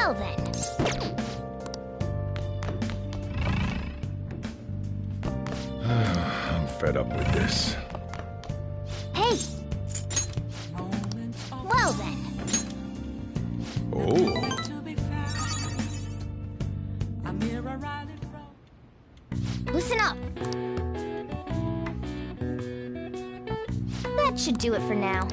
Well then. I'm fed up with this. Hey! Well then. Oh. Listen up. That should do it for now.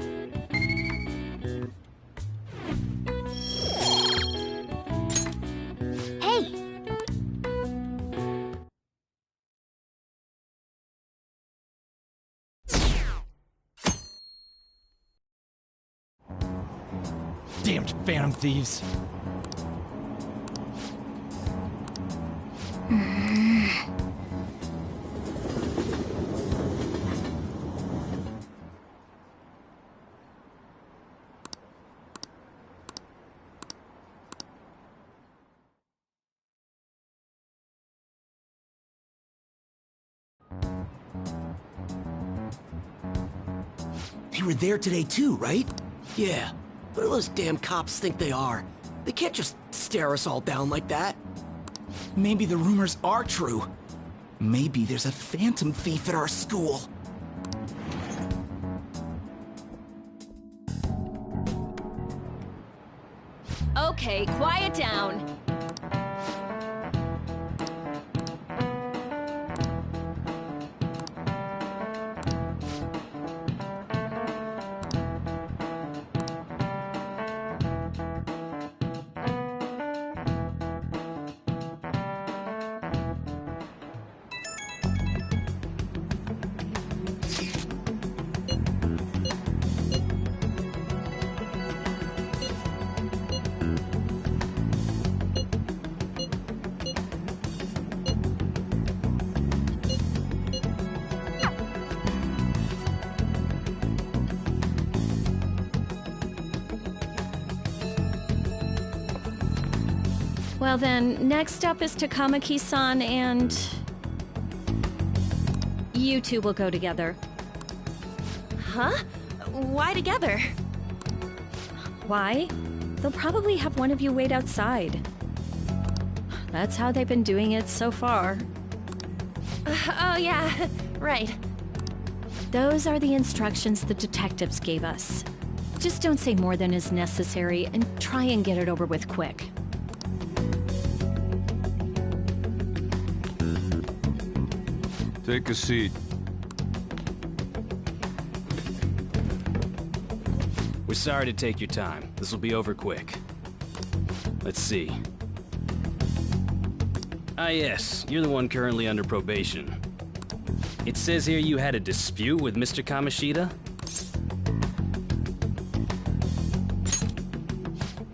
Hey! Damned phantom thieves. They were there today too, right? Yeah. What do those damn cops think they are? They can't just stare us all down like that. Maybe the rumors are true. Maybe there's a phantom thief at our school. Okay, quiet down. Well then, next up is Takamaki-san and... you two will go together. Huh? Why together? Why? They'll probably have one of you wait outside. That's how they've been doing it so far. Oh yeah, right. Those are the instructions the detectives gave us. Just don't say more than is necessary and try and get it over with quick. Take a seat. We're sorry to take your time. This will be over quick. Let's see. Ah yes, you're the one currently under probation. It says here you had a dispute with Mr. Kamoshida?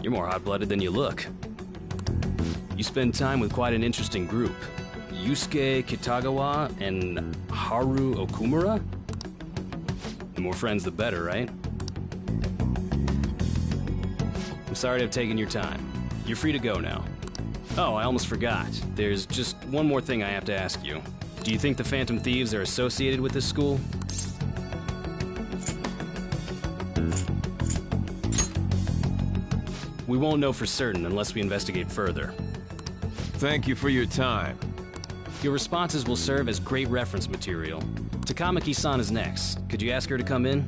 You're more hot-blooded than you look. You spend time with quite an interesting group. Yusuke Kitagawa and Haru Okumura? The more friends, the better, right? I'm sorry to have taken your time. You're free to go now. Oh, I almost forgot. There's just one more thing I have to ask you. Do you think the Phantom Thieves are associated with this school? We won't know for certain unless we investigate further. Thank you for your time. Your responses will serve as great reference material. Takamaki-san is next. Could you ask her to come in?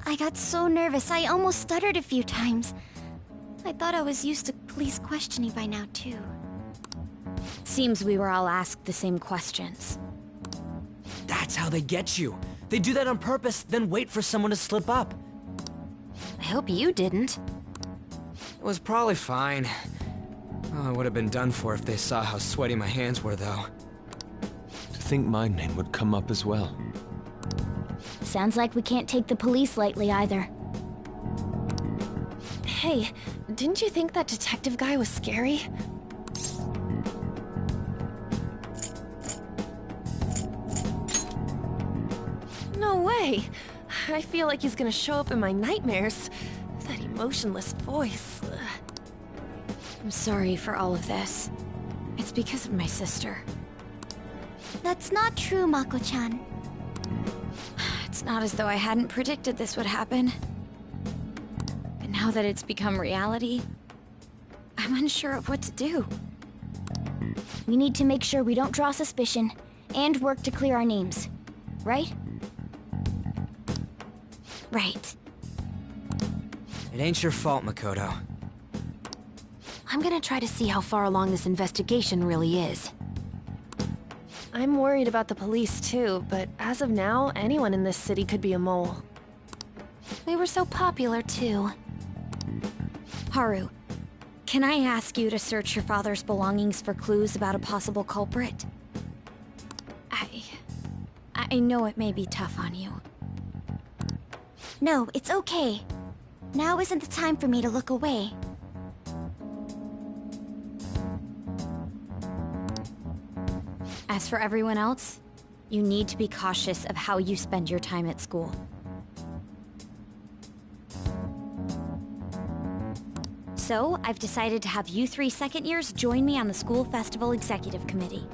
I got so nervous, I almost stuttered a few times. I thought I was used to police questioning by now, too. Seems we were all asked the same questions. That's how they get you. They do that on purpose, then wait for someone to slip up. I hope you didn't. It was probably fine. Oh, I would have been done for if they saw how sweaty my hands were, though. To think my name would come up as well. Sounds like we can't take the police lightly either. Hey, didn't you think that detective guy was scary? No way! I feel like he's gonna show up in my nightmares. That emotionless voice. Ugh. I'm sorry for all of this. It's because of my sister. That's not true, Mako-chan. It's not as though I hadn't predicted this would happen. But now that it's become reality, I'm unsure of what to do. We need to make sure we don't draw suspicion, and work to clear our names. Right? Right. It ain't your fault, Makoto. I'm gonna try to see how far along this investigation really is. I'm worried about the police too, but as of now, anyone in this city could be a mole. We were so popular, too. Haru, can I ask you to search your father's belongings for clues about a possible culprit? I know it may be tough on you. No, it's okay. Now isn't the time for me to look away. As for everyone else, you need to be cautious of how you spend your time at school. So, I've decided to have you 3 second years join me on the school festival executive committee.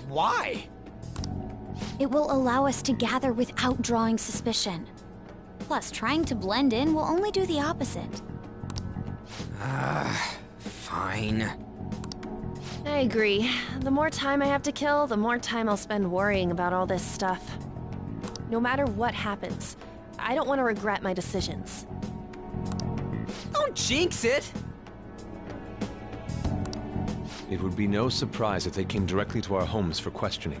Why? It will allow us to gather without drawing suspicion. Plus, trying to blend in will only do the opposite. Fine. I agree. The more time I have to kill, the more time I'll spend worrying about all this stuff. No matter what happens, I don't want to regret my decisions. Don't jinx it! It would be no surprise if they came directly to our homes for questioning.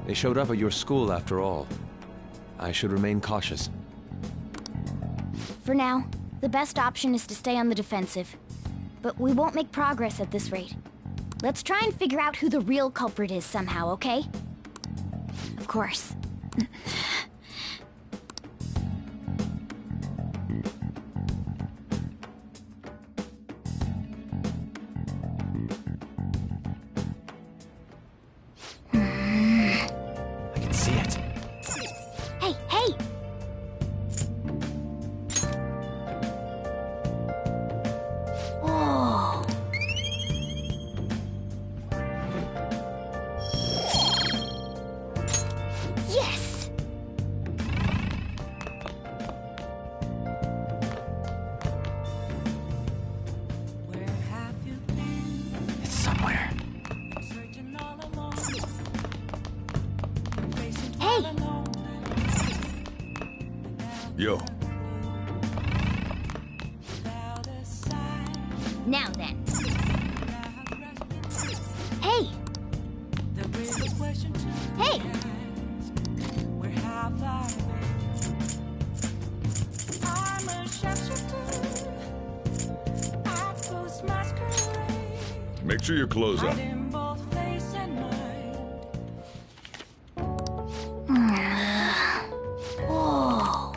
They showed up at your school after all. I should remain cautious. For now, the best option is to stay on the defensive. But we won't make progress at this rate. Let's try and figure out who the real culprit is somehow, okay? Of course. I can see it. Hey, hey! Oh. Yes! It's somewhere. Hey! Yo, Now then. Hey! Hey! make sure your clothes up. Oh.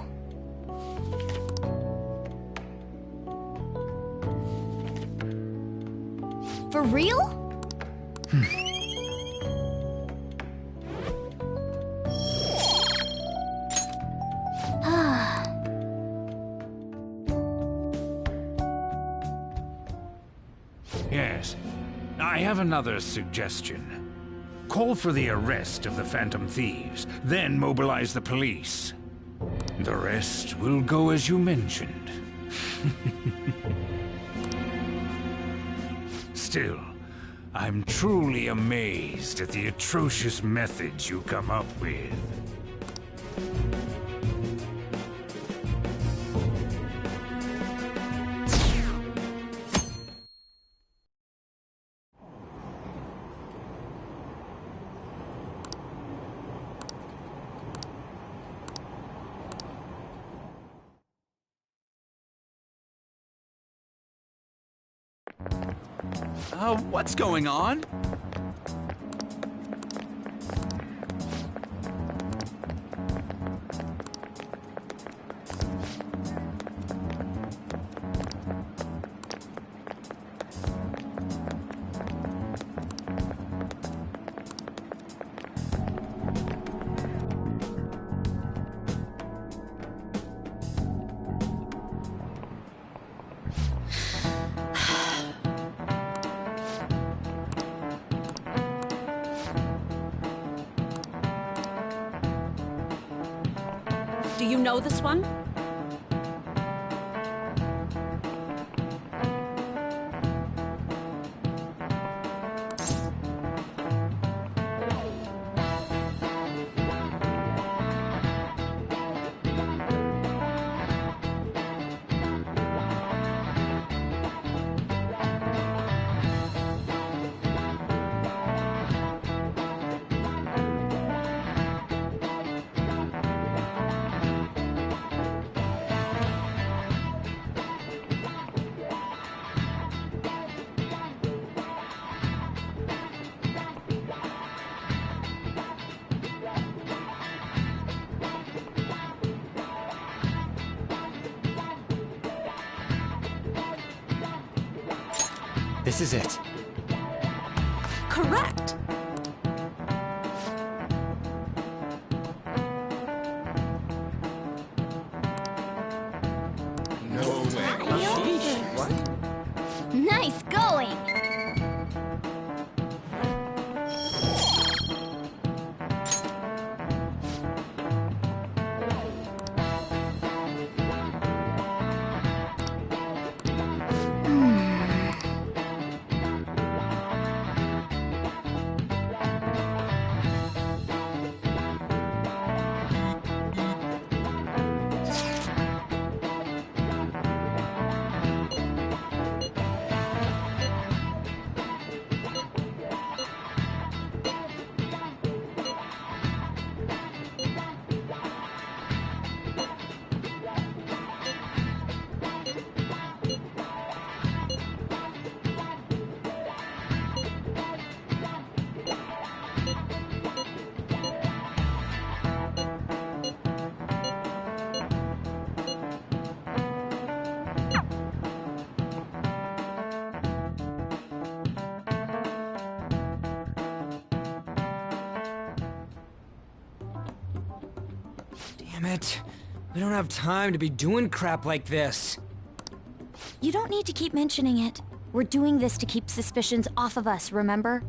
For real? Yes. I have another suggestion. Call for the arrest of the Phantom Thieves, then mobilize the police. The rest will go as you mentioned. Still, I'm truly amazed at the atrocious methods you come up with. What's going on? Do you know this one? This is it. Correct! No way. What? Nice going! Damn it. We don't have time to be doing crap like this. You don't need to keep mentioning it. We're doing this to keep suspicions off of us, remember?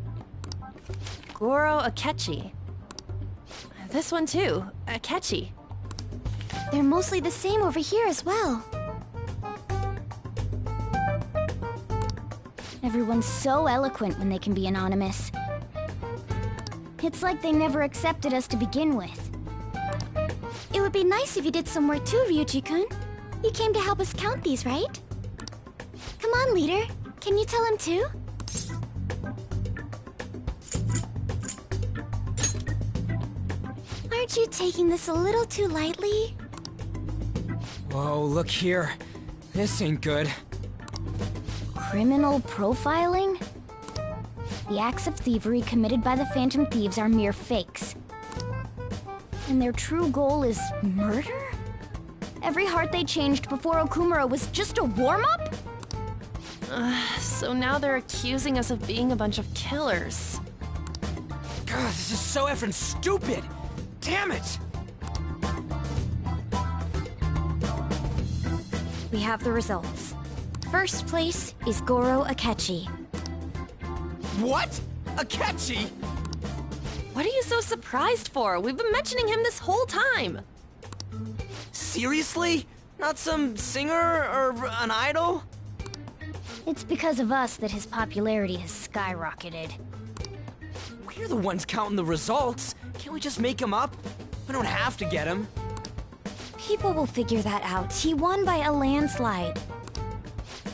Goro Akechi. This one too, Akechi. They're mostly the same over here as well. Everyone's so eloquent when they can be anonymous. It's like they never accepted us to begin with. It would be nice if you did some work too, Ryuji-kun. You came to help us count these, right? Come on, leader. Can you tell him too? Aren't you taking this a little too lightly? Whoa, look here. This ain't good. Criminal profiling? The acts of thievery committed by the Phantom Thieves are mere fakes. And their true goal is murder? Every heart they changed before Okumura was just a warm-up? So now they're accusing us of being a bunch of killers. God, this is so effing stupid! Damn it! We have the results. First place is Goro Akechi. What? Akechi? What are you so surprised for? We've been mentioning him this whole time. Seriously? Not some singer or an idol? It's because of us that his popularity has skyrocketed. We're the ones counting the results. Can't we just make him up? We don't have to get him. People will figure that out. He won by a landslide.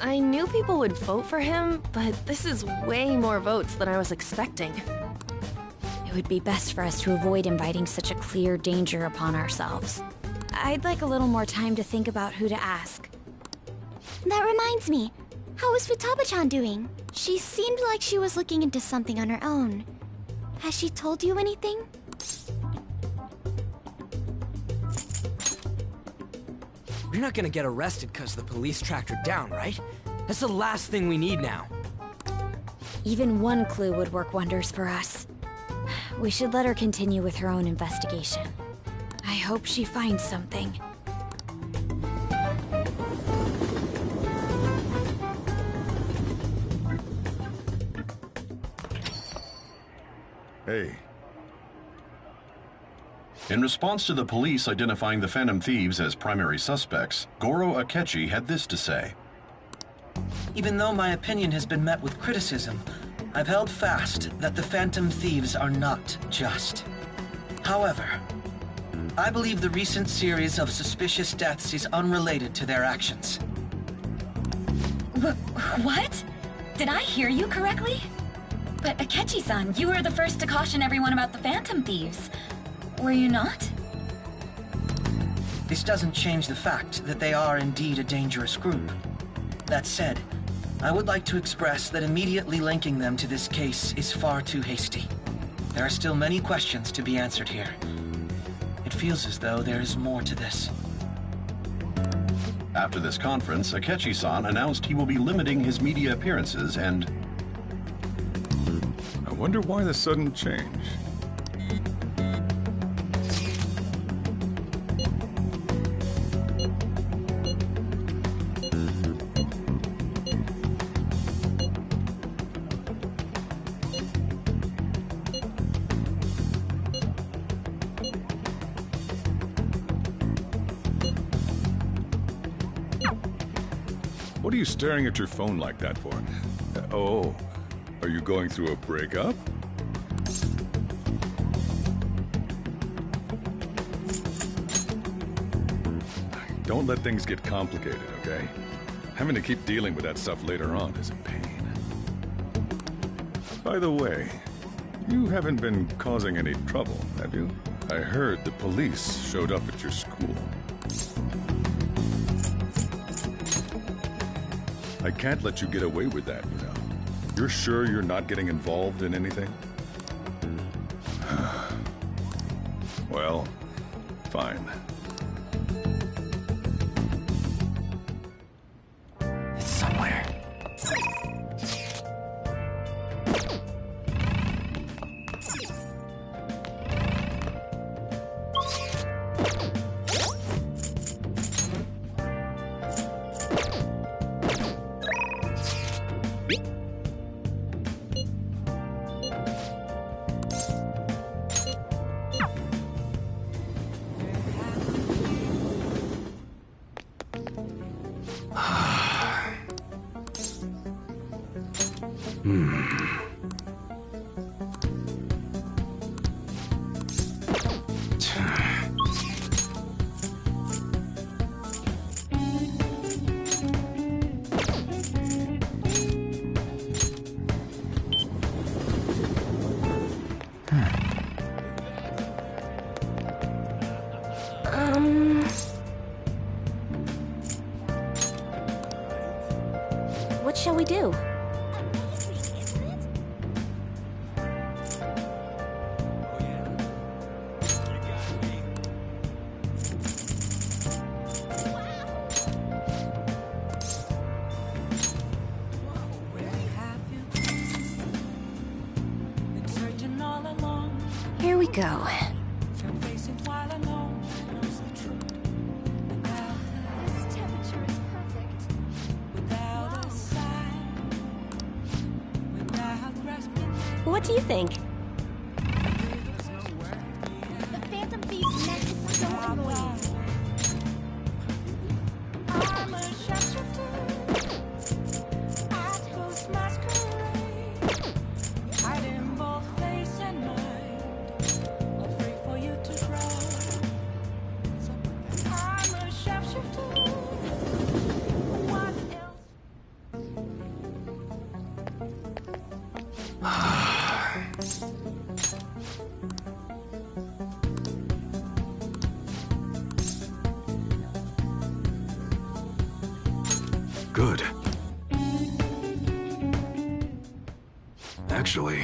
I knew people would vote for him, but this is way more votes than I was expecting. It would be best for us to avoid inviting such a clear danger upon ourselves. I'd like a little more time to think about who to ask. That reminds me. How is Futaba-chan doing? She seemed like she was looking into something on her own. Has she told you anything? We're not gonna get arrested because the police tracked her down, right? That's the last thing we need now. Even one clue would work wonders for us. We should let her continue with her own investigation. I hope she finds something. Hey. In response to the police identifying the Phantom Thieves as primary suspects, Goro Akechi had this to say. Even though my opinion has been met with criticism, I've held fast that the Phantom Thieves are not just. However, I believe the recent series of suspicious deaths is unrelated to their actions. What? Did I hear you correctly? But Akechi-san, you were the first to caution everyone about the Phantom Thieves. Were you not? This doesn't change the fact that they are indeed a dangerous group. That said, I would like to express that immediately linking them to this case is far too hasty. There are still many questions to be answered here. It feels as though there is more to this. After this conference, Akechi-san announced he will be limiting his media appearances and... I wonder why the sudden change. What are you staring at your phone like that for? Oh, are you going through a breakup? Don't let things get complicated, okay? Having to keep dealing with that stuff later on is a pain. By the way, you haven't been causing any trouble, have you? I heard the police showed up at your school. I can't let you get away with that, you know. You're sure you're not getting involved in anything? Well, fine. It's somewhere. What shall we do? Here we go. What do you think? The Phantom Thief's neck is so annoying. I'm a sharpshooter at Ghost Masquerade. Hiding both face and mind. Afraid for you to cry. I'm a sharpshooter. What Good. Actually...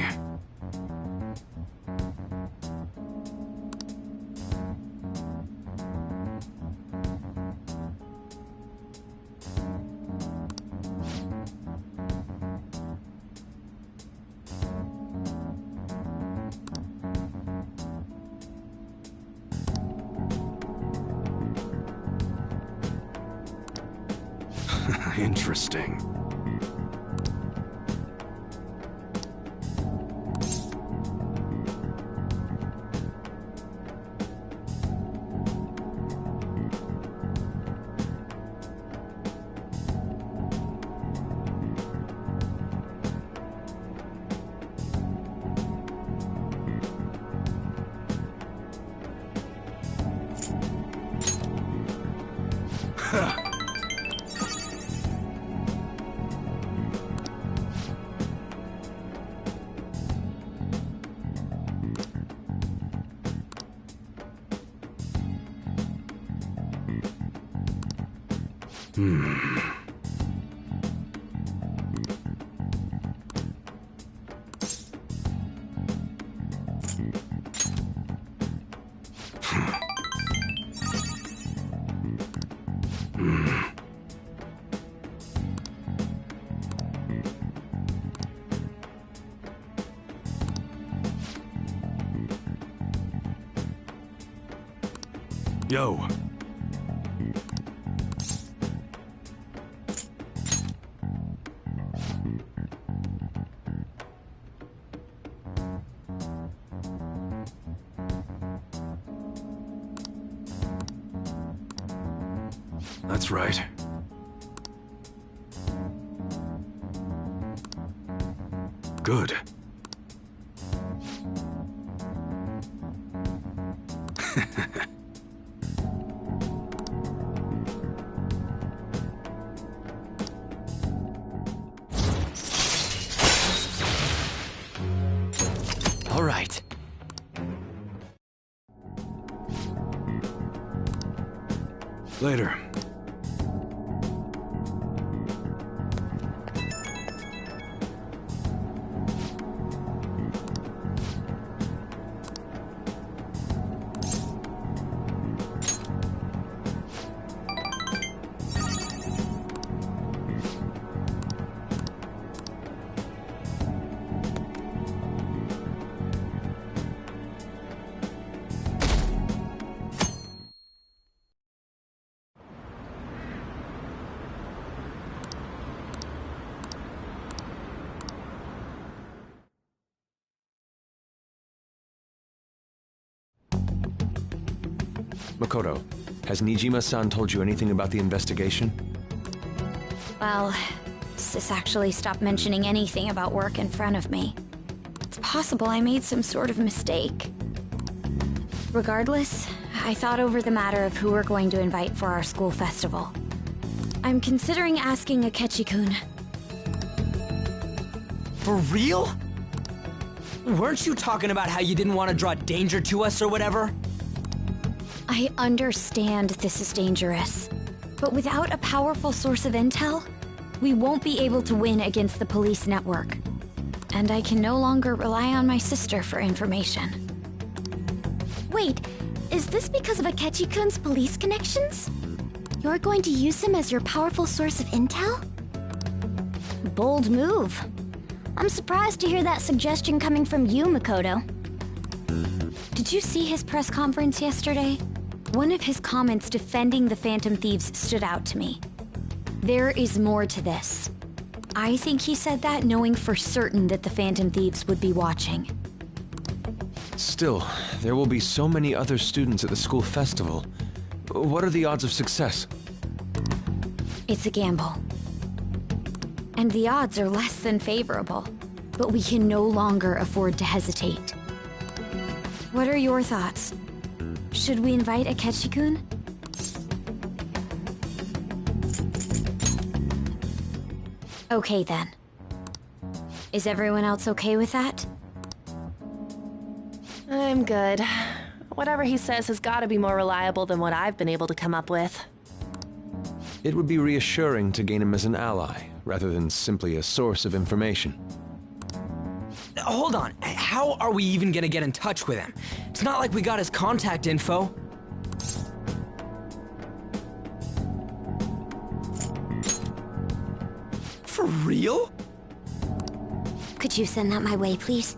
Interesting. Yo. That's right. Good. All right. Later. Makoto, has Nijima-san told you anything about the investigation? Well, Sis actually stopped mentioning anything about work in front of me. It's possible I made some sort of mistake. Regardless, I thought over the matter of who we're going to invite for our school festival. I'm considering asking Akechi-kun. For real? Weren't you talking about how you didn't want to draw danger to us or whatever? I understand this is dangerous, but without a powerful source of intel, we won't be able to win against the police network. And I can no longer rely on my sister for information. Wait, is this because of Akechi-kun's police connections? You're going to use him as your powerful source of intel? Bold move. I'm surprised to hear that suggestion coming from you, Makoto. Did you see his press conference yesterday? One of his comments defending the Phantom Thieves stood out to me. There is more to this. I think he said that knowing for certain that the Phantom Thieves would be watching. Still, there will be so many other students at the school festival. What are the odds of success? It's a gamble. And the odds are less than favorable, but we can no longer afford to hesitate. What are your thoughts? Should we invite Akechi-kun? Okay then. Is everyone else okay with that? I'm good. Whatever he says has got to be more reliable than what I've been able to come up with. It would be reassuring to gain him as an ally, rather than simply a source of information. Hold on, how are we even gonna get in touch with him? It's not like we got his contact info. For real? Could you send that my way, please?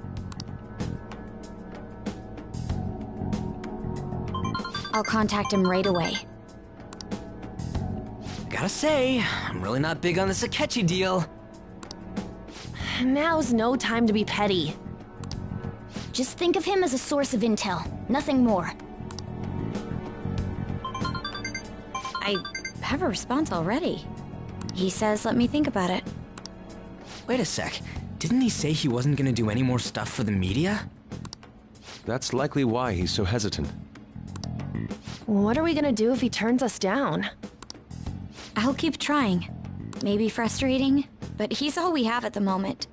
I'll contact him right away. Gotta say, I'm really not big on this Akechi deal. Now's no time to be petty. Just think of him as a source of intel, nothing more. I have a response already. He says let me think about it. Wait a sec, didn't he say he wasn't gonna do any more stuff for the media? That's likely why he's so hesitant. What are we gonna do if he turns us down? I'll keep trying. Maybe frustrating, but he's all we have at the moment.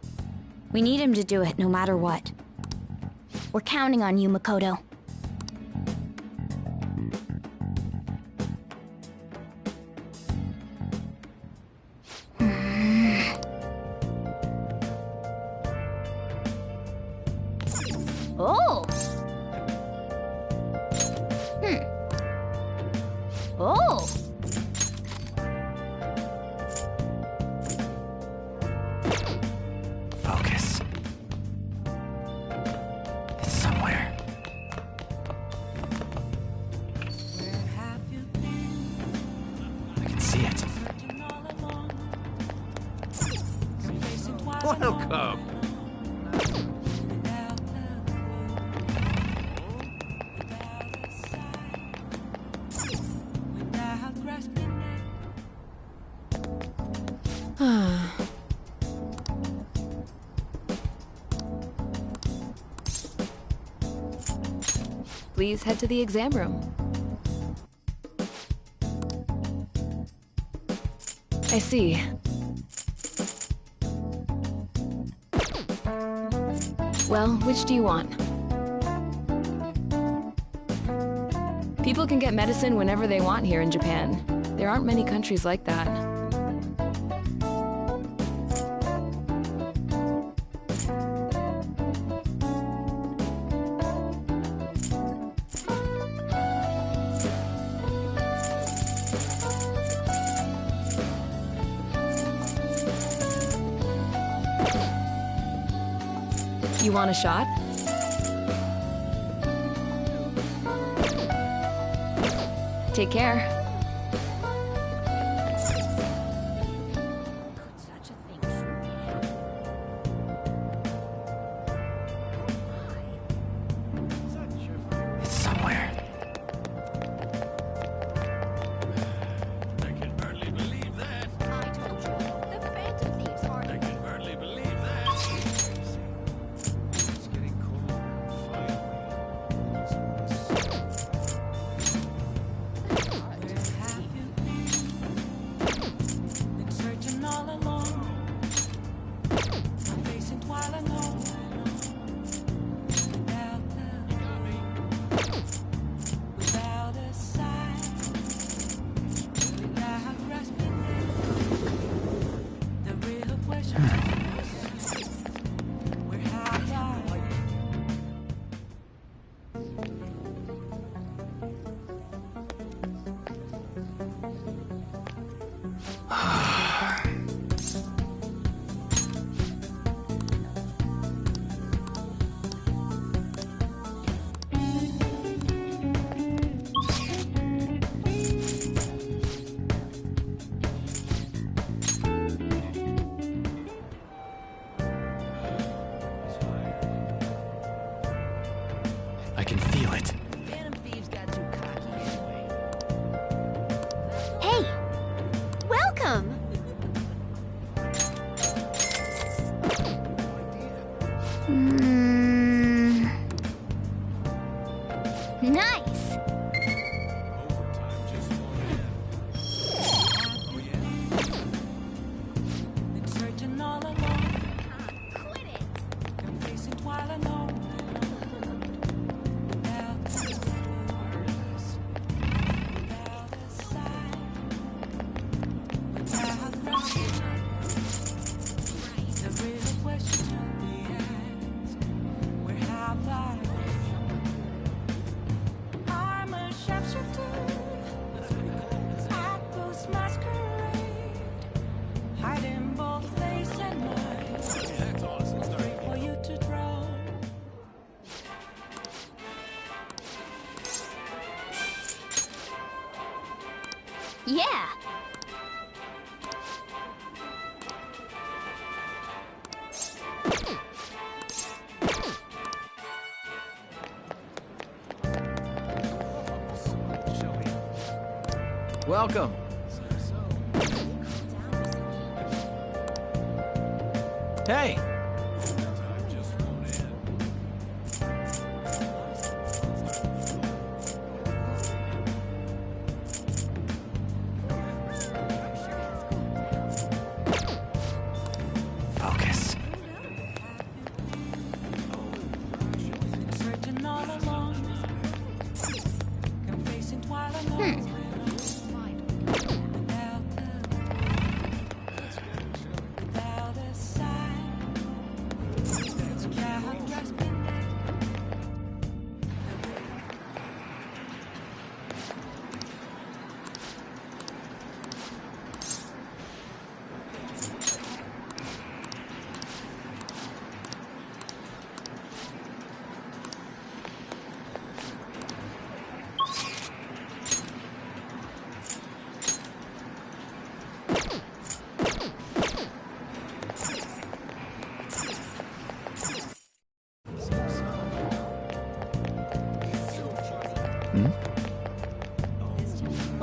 We need him to do it no matter what. We're counting on you, Makoto. Oh! Oh! Focus. It's somewhere. I can see it. Welcome. Please head to the exam room. I see. Well, which do you want? People can get medicine whenever they want here in Japan. There aren't many countries like that. You want a shot? Take care. It's somewhere. I can hardly believe that. I told you, the Phantom Thieves are... I can hardly believe that. It's getting colder, finally. Been searching all alone, facing while alone. Without a sign, without grasping the real question. Where have I? I can feel it. Hey! Welcome! Nice! Been searching all alone. Quit it! Been facing while alone. Without a sign, without grasping the real question to be asked. Where have I? I'm a sharpshooter. I ghost masquerade, hiding both face and mind. Wait for you to draw. Yeah! Welcome. Hey! Focus. Been searching all along. Been facing while alone. Without a sign,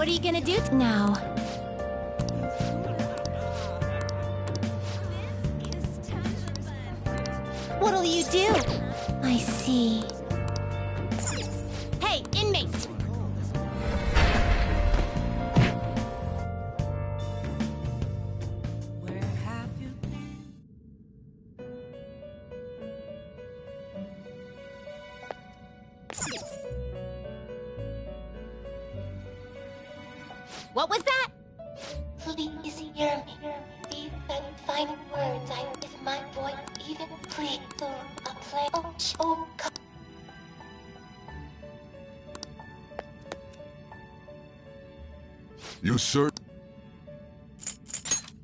What are you gonna do Now. What'll you do? I see. Hey, inmate! What was that? Please hear me. These final words I with my voice even plead through a play. Oh, You sure?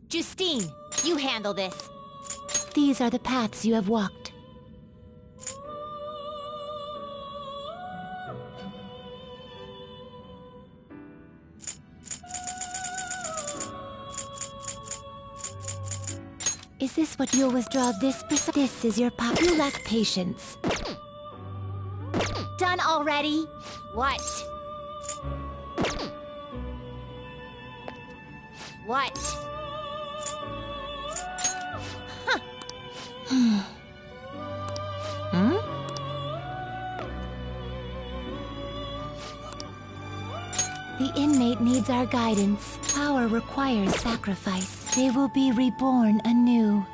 Justine, you handle this. These are the paths you have walked. Is this what you'll withdraw this? This is your pop. You lack patience. Done already? What? What? Hmm? The inmate needs our guidance. Power requires sacrifice. They will be reborn anew.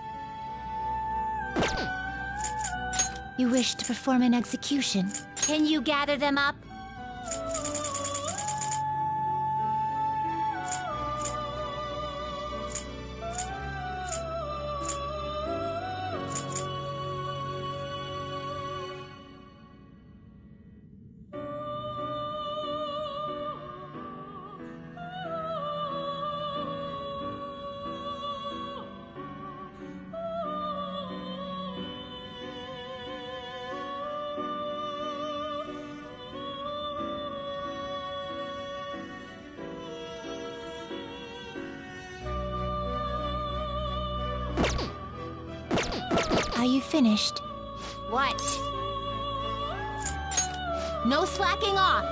You wish to perform an execution? Can you gather them up? Are you finished? What? No slacking off!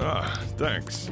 Ah, thanks.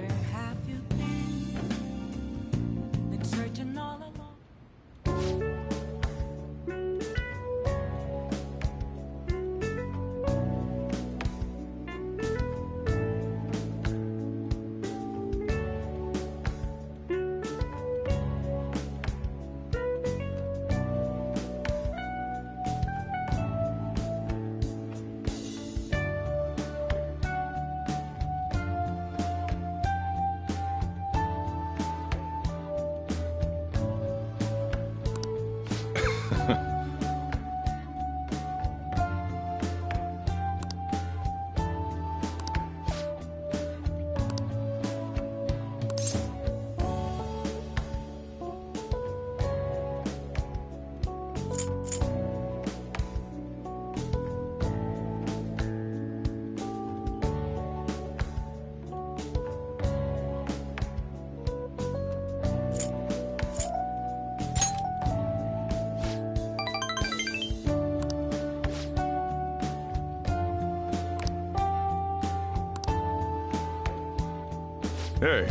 Hey.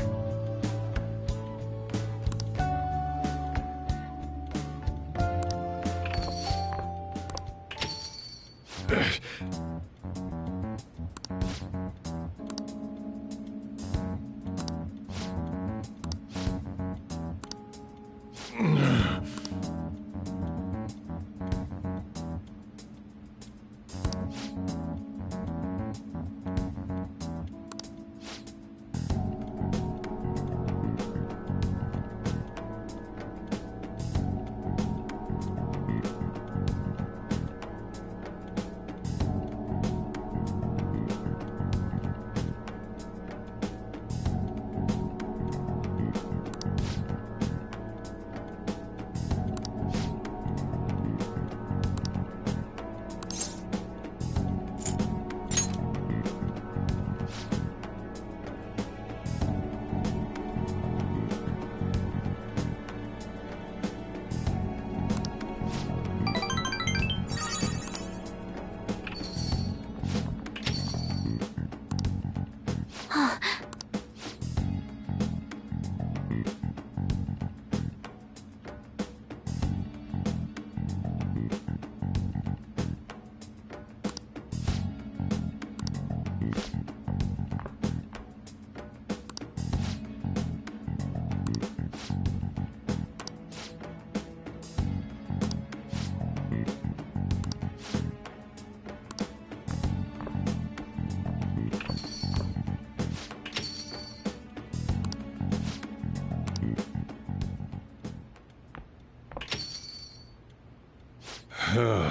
Sorry.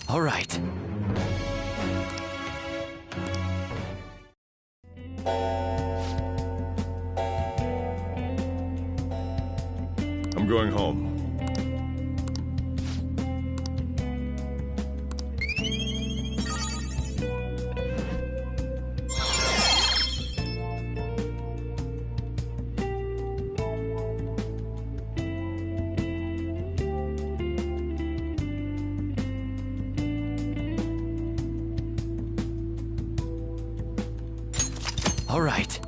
All right. I'm going home. All right.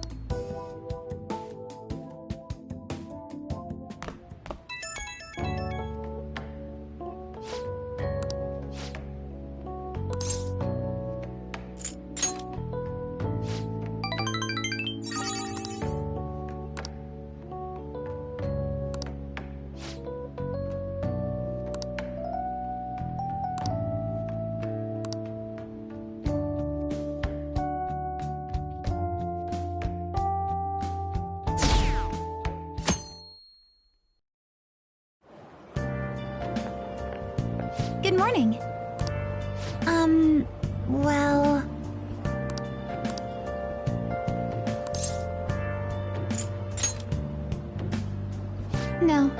Good morning. Well... No.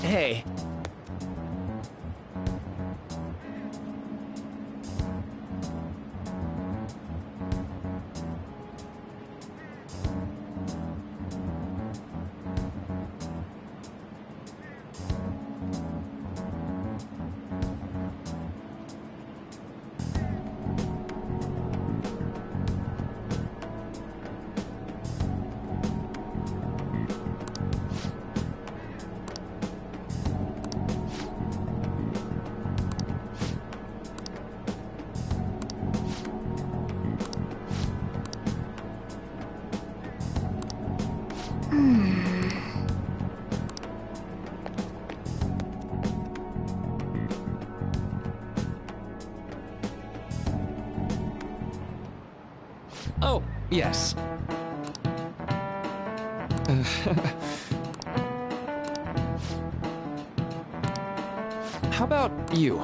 Hey. Oh, yes. How about you?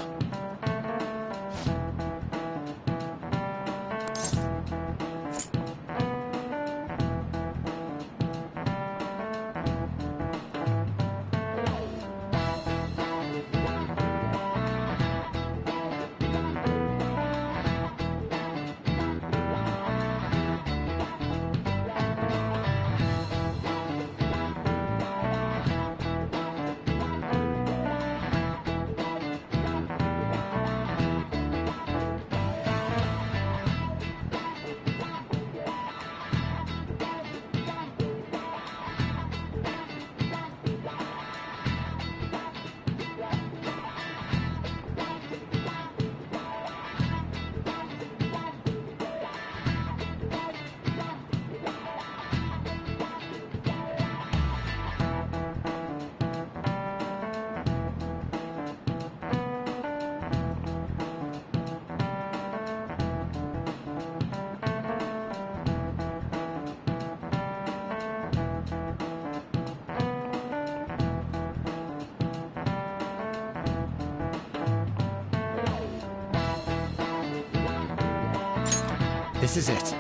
This is it.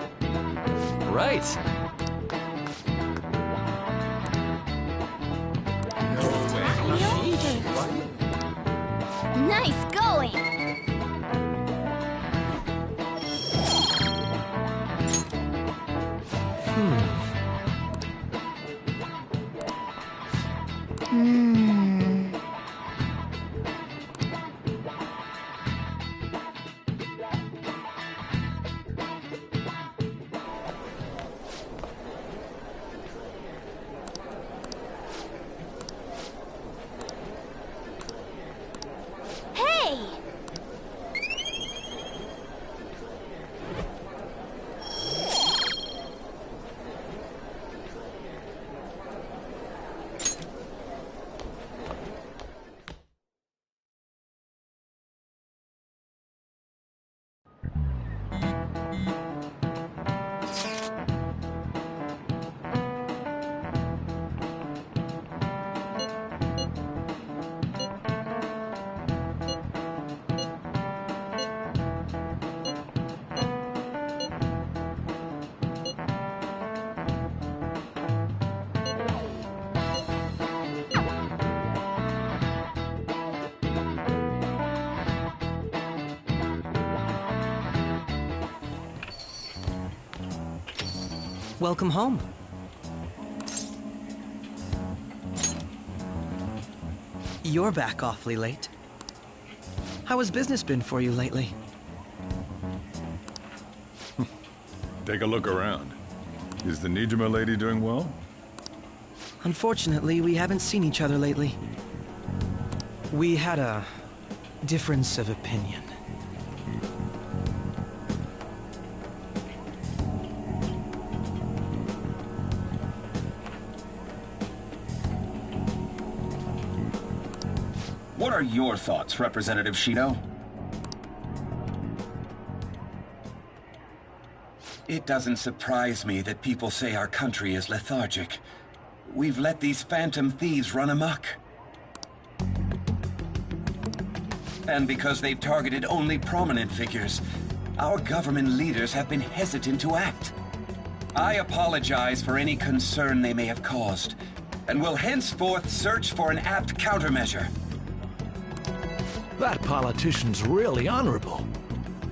Right. Nice going! Hey! Welcome home. You're back awfully late. How has business been for you lately? Take a look around. Is the Nijima lady doing well? Unfortunately, we haven't seen each other lately. We had a difference of opinion. What are your thoughts, Representative Shido? It doesn't surprise me that people say our country is lethargic. We've let these phantom thieves run amok. And because they've targeted only prominent figures, our government leaders have been hesitant to act. I apologize for any concern they may have caused, and will henceforth search for an apt countermeasure. That politician's really honorable.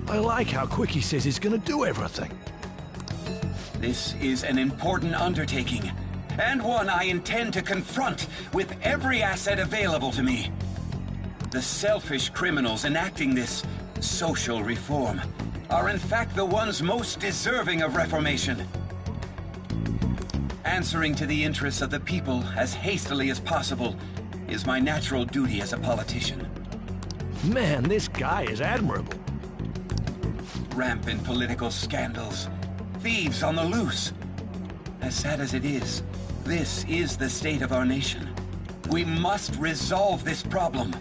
I like how quick he says he's gonna do everything. This is an important undertaking, and one I intend to confront with every asset available to me. The selfish criminals enacting this social reform are in fact the ones most deserving of reformation. Answering to the interests of the people as hastily as possible is my natural duty as a politician. Man, this guy is admirable. Rampant political scandals, thieves on the loose. As sad as it is, this is the state of our nation. We must resolve this problem,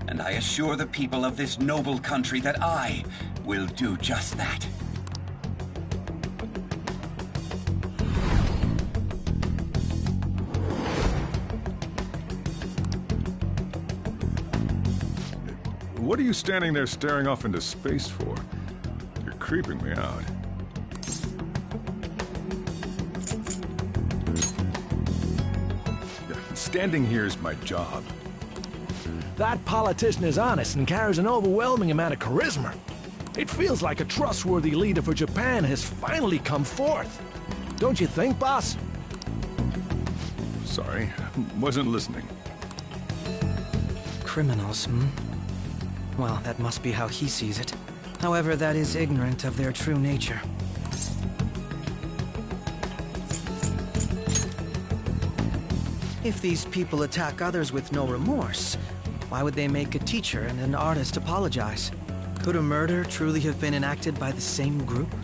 and I assure the people of this noble country that I will do just that. What are you standing there staring off into space for? You're creeping me out. Standing here is my job. That politician is honest and carries an overwhelming amount of charisma. It feels like a trustworthy leader for Japan has finally come forth. Don't you think, boss? Sorry, wasn't listening. Criminals, Well, that must be how he sees it. However, that is ignorant of their true nature. If these people attack others with no remorse, why would they make a teacher and an artist apologize? Could a murder truly have been enacted by the same group?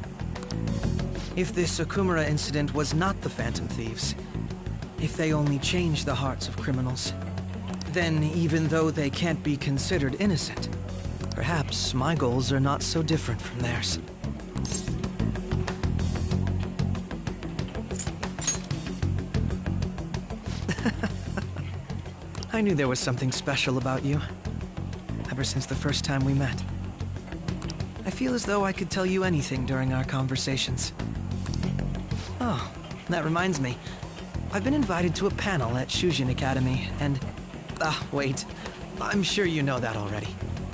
If this Okumura incident was not the Phantom Thieves, if they only changed the hearts of criminals, then even though they can't be considered innocent, perhaps my goals are not so different from theirs. I knew there was something special about you, ever since the first time we met. I feel as though I could tell you anything during our conversations. Oh, that reminds me. I've been invited to a panel at Shujin Academy, and... wait. I'm sure you know that already.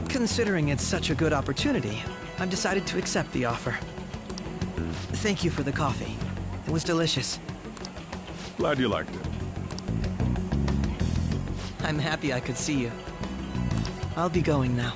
Considering it's such a good opportunity, I've decided to accept the offer. Thank you for the coffee. It was delicious. Glad you liked it. I'm happy I could see you. I'll be going now.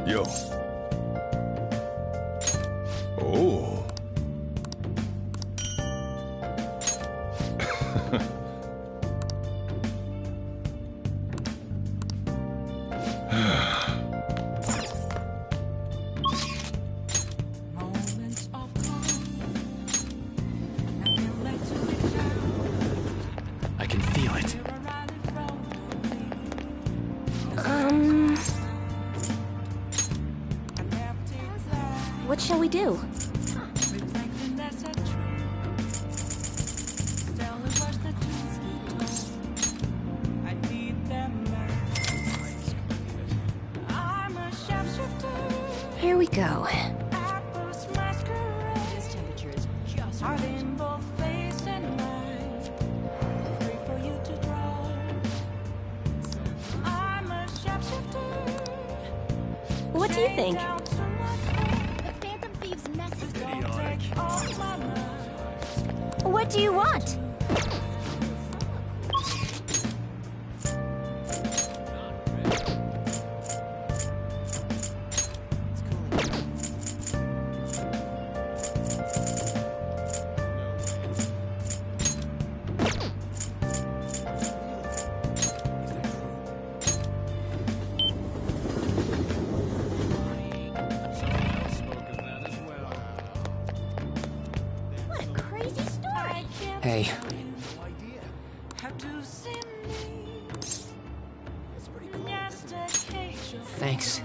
Yo. Oh. I can feel it. What shall we do? Here we go. What do you think? What do you want? Hey. Thanks.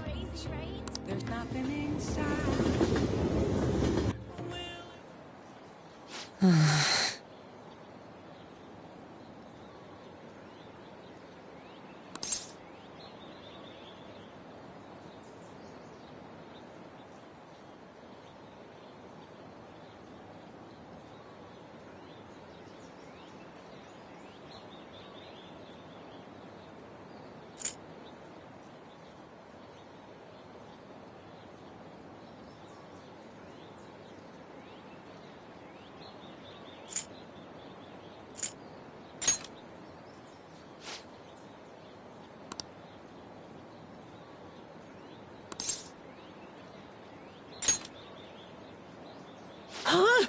Huh?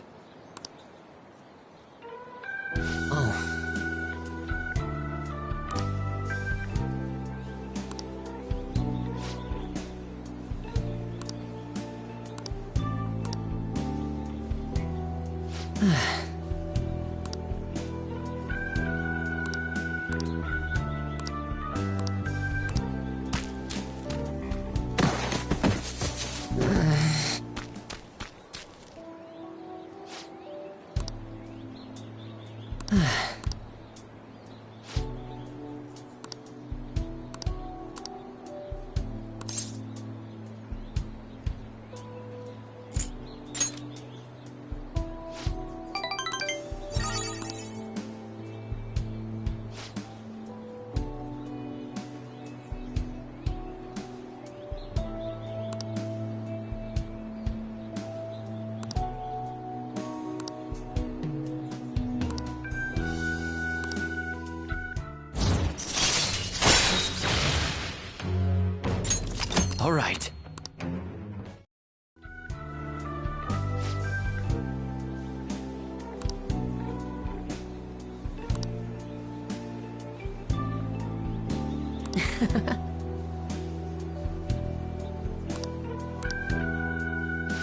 All right.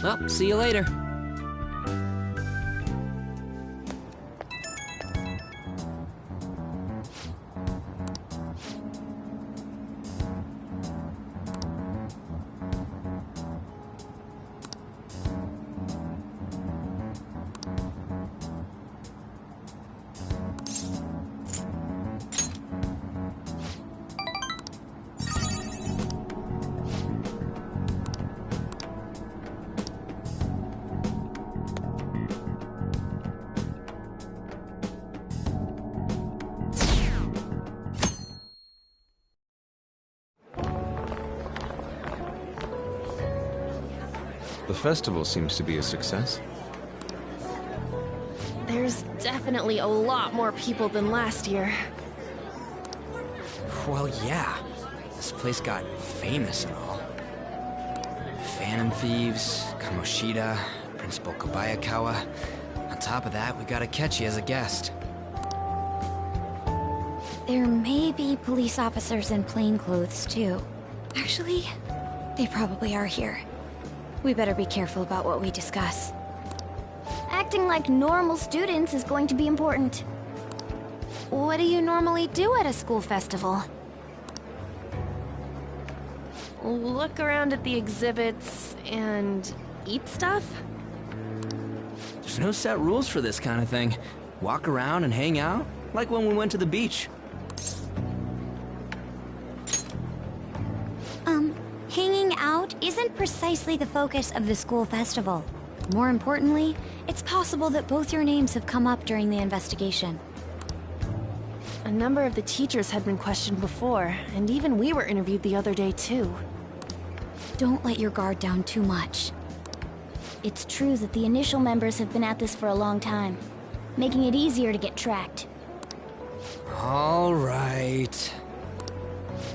Well, see you later. The festival seems to be a success. There's definitely a lot more people than last year. Well, yeah. This place got famous and all. Phantom Thieves, Kamoshida, Principal Kobayakawa. On top of that, we got Akechi as a guest. There may be police officers in plainclothes, too. Actually, they probably are here. We better be careful about what we discuss. Acting like normal students is going to be important. What do you normally do at a school festival? Look around at the exhibits and eat stuff? There's no set rules for this kind of thing. Walk around and hang out, like when we went to the beach. Hanging out isn't precisely the focus of the school festival. More importantly, it's possible that both your names have come up during the investigation. A number of the teachers had been questioned before, and even we were interviewed the other day too. Don't let your guard down too much. It's true that the initial members have been at this for a long time, making it easier to get tracked. All right.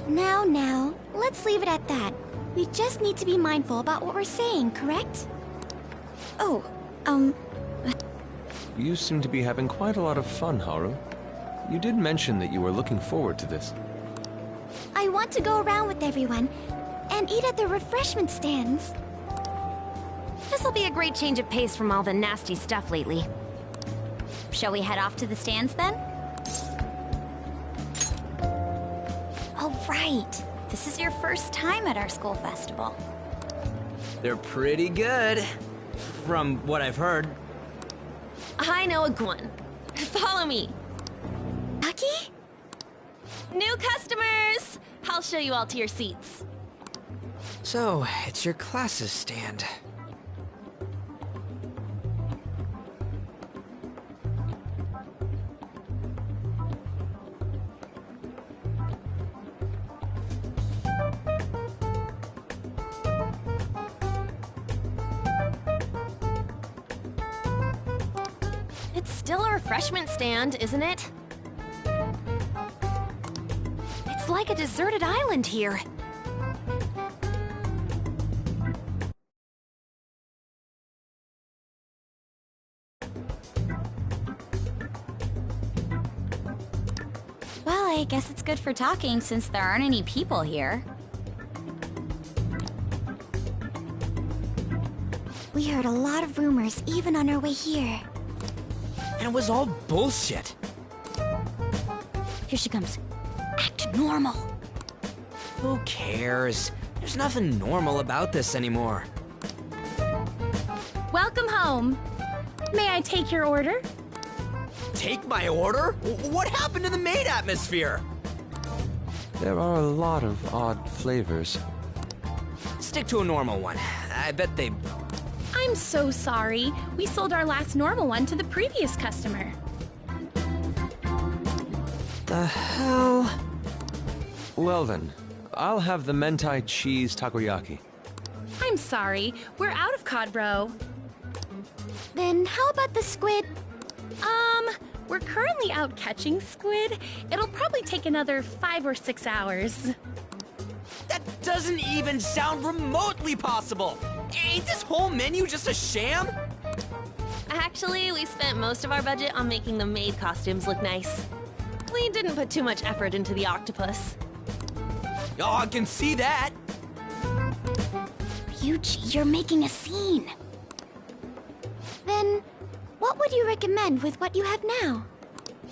Now, let's leave it at that. We just need to be mindful about what we're saying, correct? Oh, You seem to be having quite a lot of fun, Haru. You did mention that you were looking forward to this. I want to go around with everyone and eat at the refreshment stands. This'll be a great change of pace from all the nasty stuff lately. Shall we head off to the stands then? Oh, right. This is your first time at our school festival. They're pretty good, from what I've heard. I know a good one. Follow me. Aki? New customers! I'll show you all to your seats. So, it's your class's stand. It's still a refreshment stand, isn't it? It's like a deserted island here. Well, I guess it's good for talking since there aren't any people here. We heard a lot of rumors even on our way here. And it was all bullshit. Here she comes. Act normal. Who cares? There's nothing normal about this anymore. Welcome home. May I take your order? take my order? What happened to the maid atmosphere? There are a lot of odd flavors. Stick to a normal one. I bet they... I'm so sorry. We sold our last normal one to the previous customer. The hell? Well then, I'll have the mentai cheese takoyaki. I'm sorry. We're out of cod, bro. Then how about the squid? We're currently out catching squid. It'll probably take another 5 or 6 hours. That doesn't even sound remotely possible! Ain't this whole menu just a sham? Actually, we spent most of our budget on making the maid costumes look nice. We didn't put too much effort into the octopus. Oh, I can see that! Ryuji, you're making a scene. Then, what would you recommend with what you have now?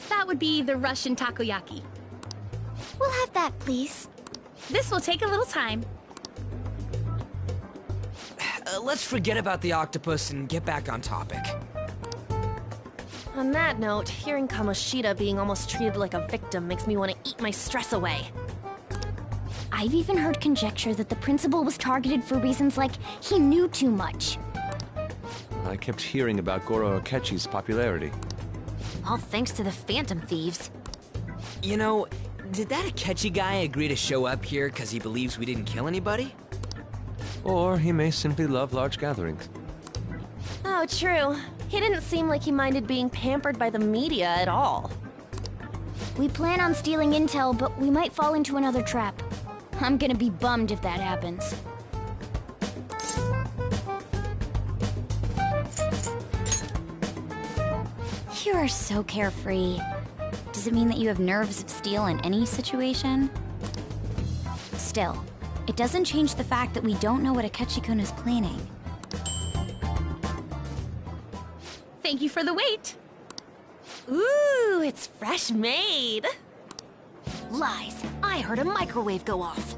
That would be the Russian takoyaki. We'll have that, please. This will take a little time. Let's forget about the octopus and get back on topic. On that note, hearing Kamoshida being almost treated like a victim makes me want to eat my stress away. I've even heard conjecture that the principal was targeted for reasons like he knew too much. I kept hearing about Goro Akechi's popularity. All thanks to the Phantom Thieves. You know, did that Akechi guy agree to show up here because he believes we didn't kill anybody? Or he may simply love large gatherings. Oh, true. He didn't seem like he minded being pampered by the media at all. We plan on stealing intel, but we might fall into another trap. I'm gonna be bummed if that happens. You are so carefree. Does it mean that you have nerves of steel in any situation? Still, it doesn't change the fact that we don't know what Akechi-kun is planning. Thank you for the wait. Ooh, it's fresh made. Lies. I heard a microwave go off.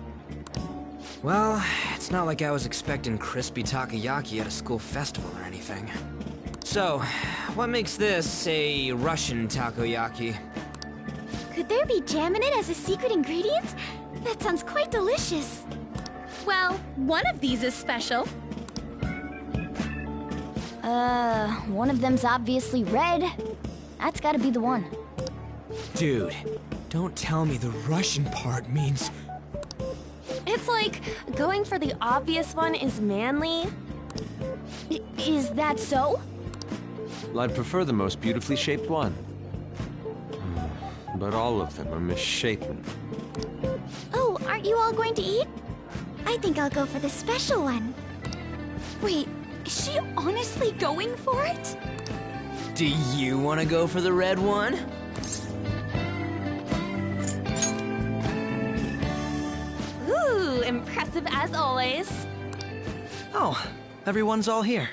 Well, it's not like I was expecting crispy takoyaki at a school festival or anything. So, what makes this a Russian takoyaki? Could there be jam in it as a secret ingredient? That sounds quite delicious. Well, one of these is special. One of them's obviously red. That's gotta be the one. Dude, don't tell me the Russian part means... It's like going for the obvious one is manly. Is that so? Well, I'd prefer the most beautifully shaped one. But all of them are misshapen. Oh, aren't you all going to eat? I think I'll go for the special one. Wait, is she honestly going for it? Do you want to go for the red one? Ooh, impressive as always. Oh, everyone's all here.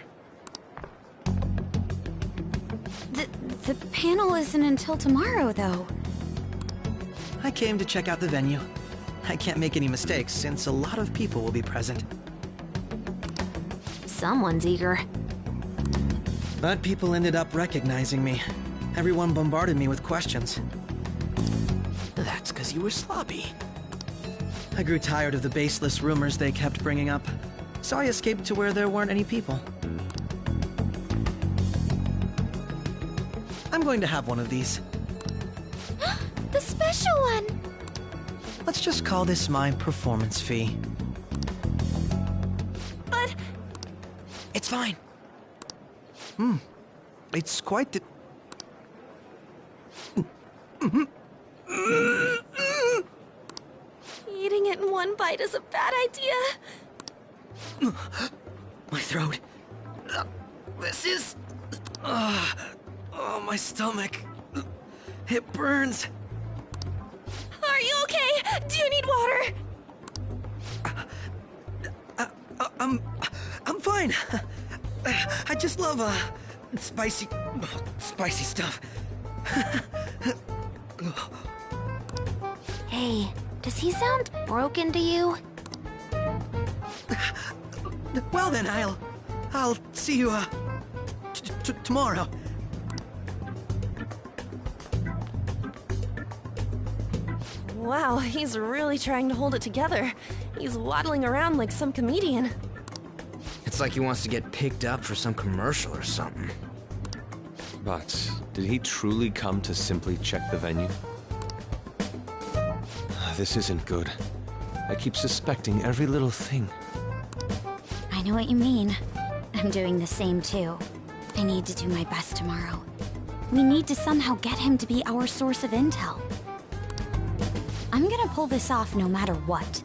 The panel isn't until tomorrow, though. I came to check out the venue. I can't make any mistakes since a lot of people will be present. Someone's eager. But people ended up recognizing me. Everyone bombarded me with questions. That's because you were sloppy. I grew tired of the baseless rumors they kept bringing up, so I escaped to where there weren't any people. I'm going to have one of these. The special one! Let's just call this my performance fee. But... It's fine. It's quite the... Eating it in one bite is a bad idea. My throat. This is... Oh, my stomach. It burns. Are you okay? Do you need water? I'm fine. I just love, spicy stuff. Hey, does he sound broken to you? Well then, I'll see you, tomorrow. Wow, he's really trying to hold it together. He's waddling around like some comedian. It's like he wants to get picked up for some commercial or something. But did he truly come to simply check the venue? This isn't good. I keep suspecting every little thing. I know what you mean. I'm doing the same too. I need to do my best tomorrow. We need to somehow get him to be our source of intel. I'm gonna pull this off no matter what.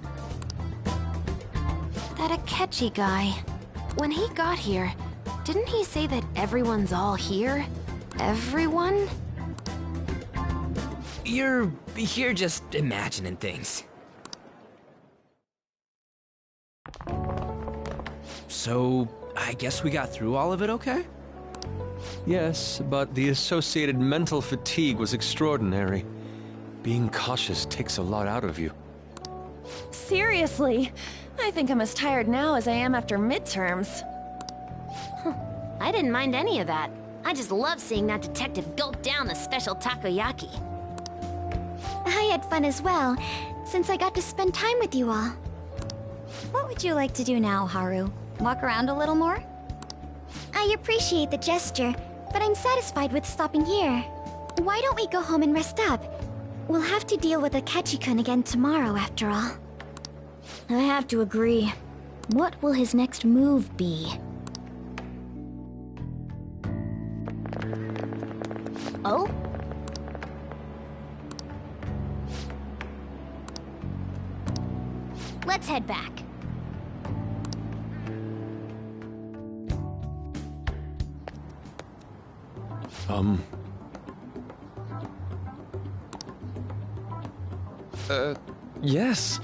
That Akechi guy. When he got here, didn't he say that everyone's all here? Everyone? You're just imagining things. So, I guess we got through all of it okay? Yes, but the associated mental fatigue was extraordinary. Being cautious takes a lot out of you. Seriously, I think I'm as tired now as I am after midterms. I didn't mind any of that. I just love seeing that detective gulp down the special takoyaki. I had fun as well, since I got to spend time with you all. What would you like to do now, Haru? Walk around a little more? I appreciate the gesture, but I'm satisfied with stopping here. Why don't we go home and rest up? We'll have to deal with Akechi-kun again tomorrow, after all. I have to agree. What will his next move be? Oh? Let's head back. Yes.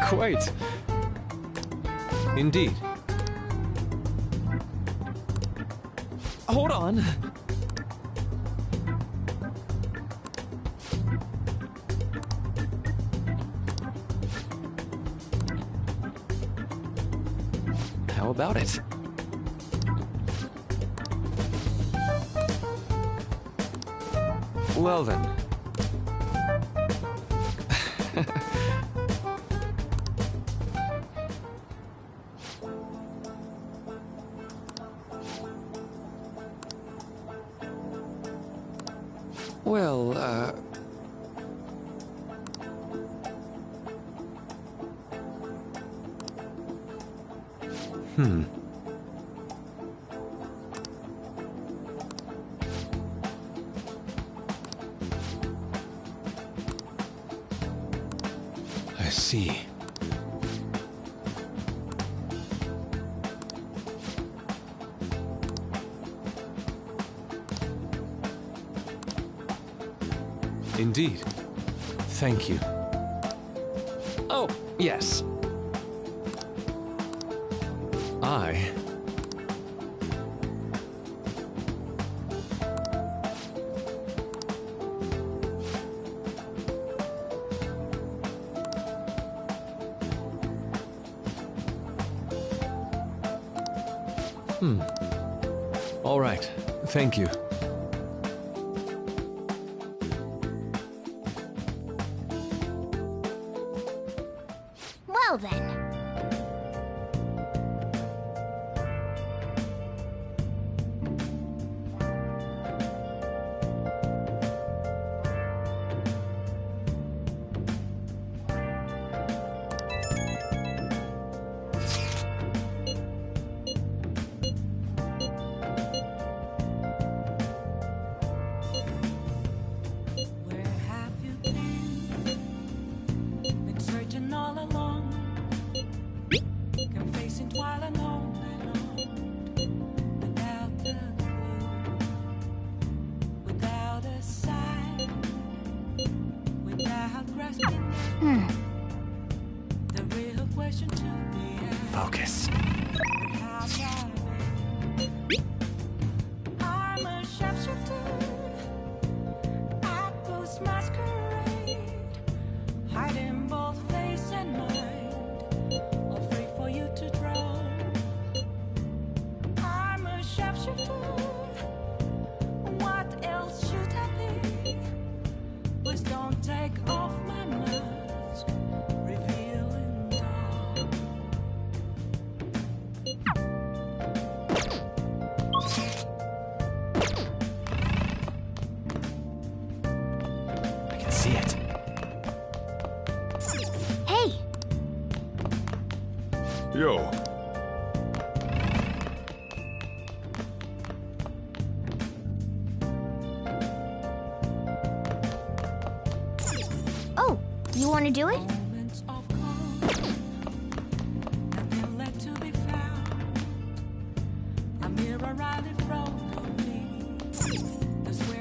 Quite. Indeed. Hold on. How about it? Well then. Well, I see. Indeed. Thank you. Oh, yes. All right. Thank you. Well then. Focus. Yo. Oh, you want to do it?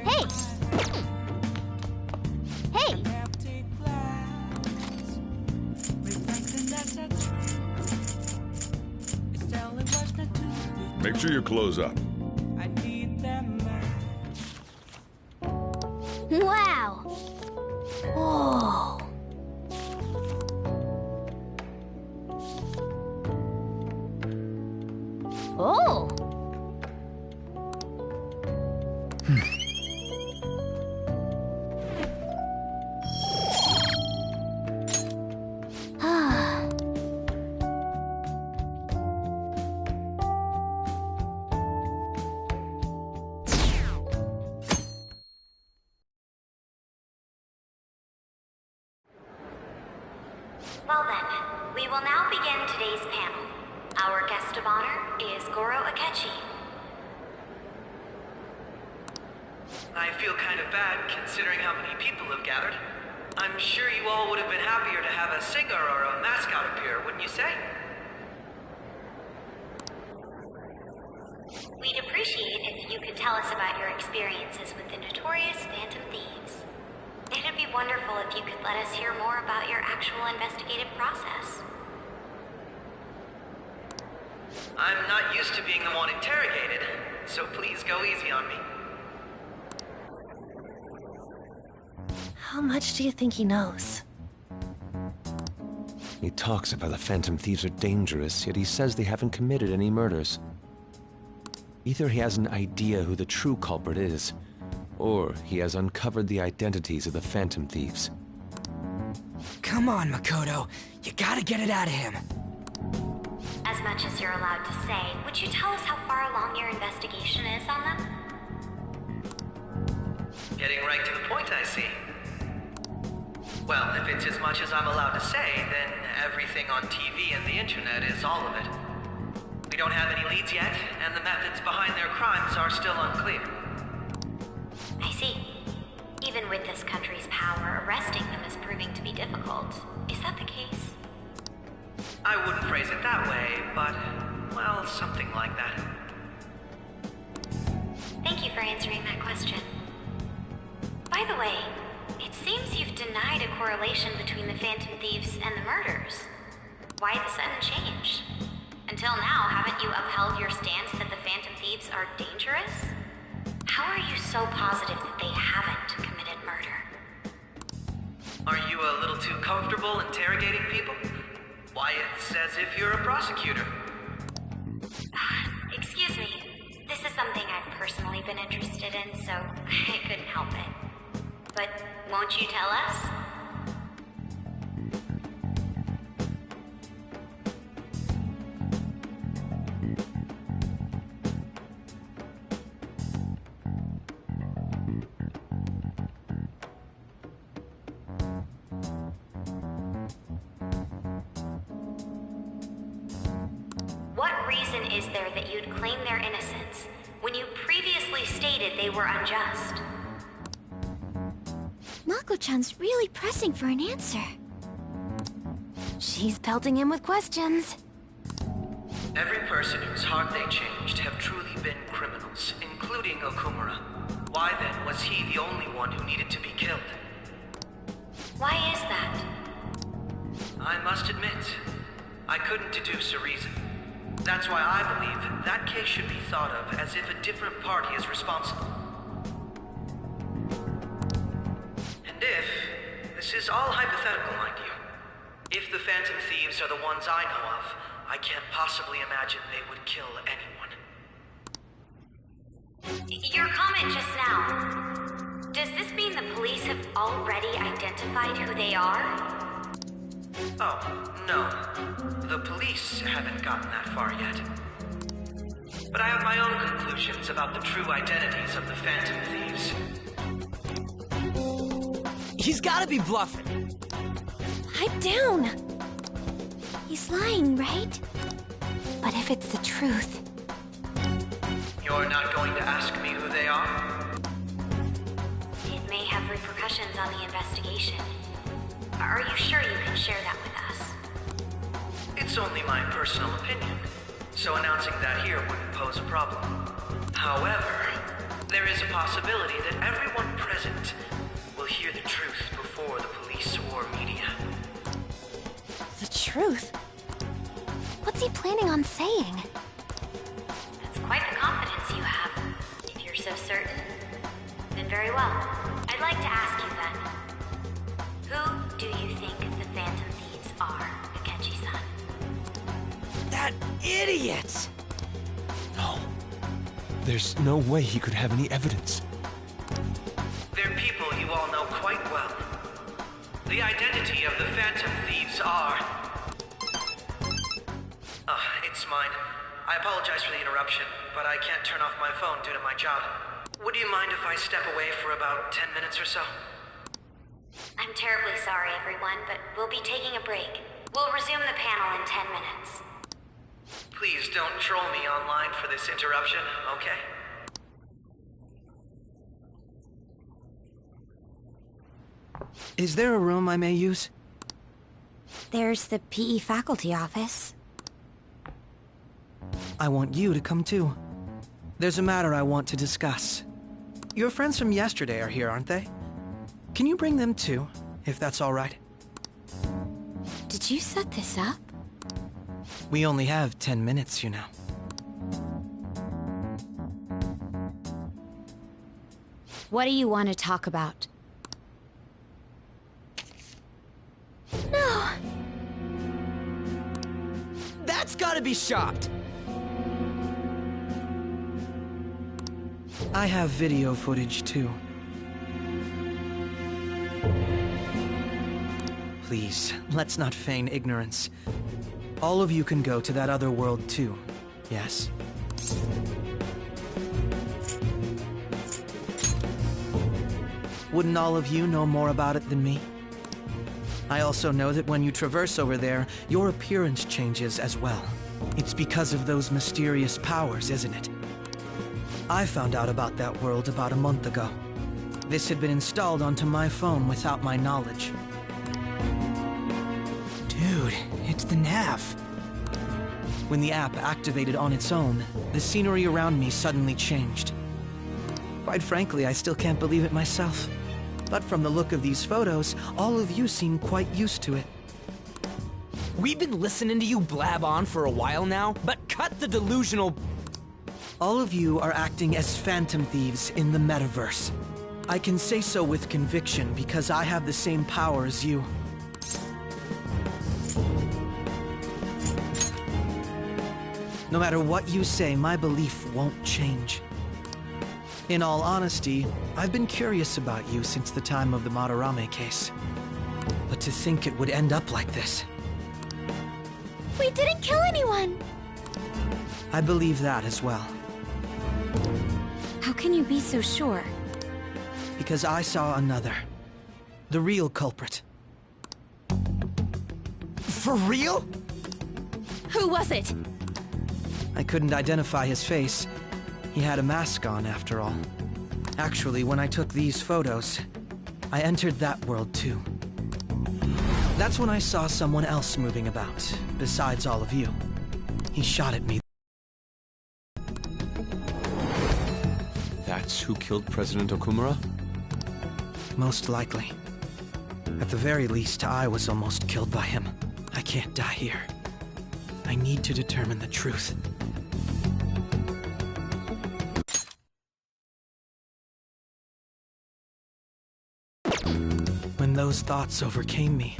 Hey! Hey! Make sure you close up. Wow! Whoa! Oh! Well then, we will now begin today's panel. Our guest of honor is Goro Akechi. I feel kind of bad considering how many people have gathered. I'm sure you all would have been happier to have a singer or a mascot appear, wouldn't you say? We'd appreciate if you could tell us about your experiences with the notorious Phantom Thieves. It'd be wonderful if you could let us hear more about your actual investigative process. I'm not used to being the one interrogated, so please go easy on me. How much do you think he knows? He talks about the Phantom Thieves are dangerous, yet he says they haven't committed any murders. Either he has an idea who the true culprit is, or he has uncovered the identities of the Phantom Thieves. Come on, Makoto. You gotta get it out of him. As much as you're allowed to say, would you tell us how far along your investigation is on them? Getting right to the point, I see. Well, if it's as much as I'm allowed to say, then everything on TV and the internet is all of it. We don't have any leads yet, and the methods behind their crimes are still unclear. I see. Even with this country's power, arresting them is proving to be difficult. Is that the case? I wouldn't phrase it that way, but, well, something like that. Thank you for answering that question. By the way, it seems you've denied a correlation between the Phantom Thieves and the murders. Why the sudden change? Until now, haven't you upheld your stance that the Phantom Thieves are dangerous? How are you so positive that they haven't committed murder? Are you a little too comfortable interrogating people? Why, it's as if you're a prosecutor. Excuse me. This is something I've personally been interested in, so I couldn't help it. But won't you tell us? What reason is there that you'd claim their innocence when you previously stated they were unjust? Mako-chan's really pressing for an answer. She's pelting him with questions. Every person whose heart they changed have truly been criminals, including Okumura. Why then was he the only one who needed to be killed? Why is that? I must admit, I couldn't deduce a reason. That's why I believe that case should be thought of as if a different party is responsible. And if, this is all hypothetical, mind you, if the Phantom Thieves are the ones I know of, I can't possibly imagine they would kill anyone. Your comment just now, does this mean the police have already identified who they are? Oh, no. The police haven't gotten that far yet. But I have my own conclusions about the true identities of the Phantom Thieves. He's gotta be bluffing. Pipe down. He's he's lying, right? But if it's the truth... You're not going to ask me who they are? It may have repercussions on the investigation. Are you sure you can share that with us? It's only my personal opinion, so announcing that here wouldn't pose a problem. However, there is a possibility that everyone present will hear the truth before the police or media. The truth? What's he planning on saying? That's quite the confidence you have. If you're so certain, then very well. I'd like to ask you then. Who do you think the Phantom Thieves are, Akechi-san? That idiot! No. There's no way he could have any evidence. They're people you all know quite well. The identity of the Phantom Thieves are... it's mine. I apologize for the interruption, but I can't turn off my phone due to my job. Would you mind if I step away for about 10 minutes or so? I'm terribly sorry, everyone, but we'll be taking a break. We'll resume the panel in 10 minutes. Please don't troll me online for this interruption, okay? Is there a room I may use? There's the PE faculty office. I want you to come too. There's a matter I want to discuss. Your friends from yesterday are here, aren't they? Can you bring them too, if that's all right? Did you set this up? We only have 10 minutes, you know. What do you want to talk about? No! That's gotta be shopped! I have video footage too. Please, let's not feign ignorance. All of you can go to that other world too, yes? Wouldn't all of you know more about it than me? I also know that when you traverse over there, your appearance changes as well. It's because of those mysterious powers, isn't it? I found out about that world about a month ago. This had been installed onto my phone without my knowledge. Dude, it's the nav. When the app activated on its own, the scenery around me suddenly changed. Quite frankly, I still can't believe it myself. But from the look of these photos, all of you seem quite used to it. We've been listening to you blab on for a while now, but cut the delusional... All of you are acting as Phantom Thieves in the metaverse. I can say so with conviction because I have the same power as you. No matter what you say, my belief won't change. In all honesty, I've been curious about you since the time of the Madarame case. But to think it would end up like this... We didn't kill anyone! I believe that as well. How can you be so sure? Because I saw another. The real culprit. For real? Who was it? I couldn't identify his face. He had a mask on, after all. Actually, when I took these photos, I entered that world too. That's when I saw someone else moving about, besides all of you. He shot at me. That's who killed President Okumura? Most likely. At the very least, I was almost killed by him. I can't die here. I need to determine the truth. When those thoughts overcame me,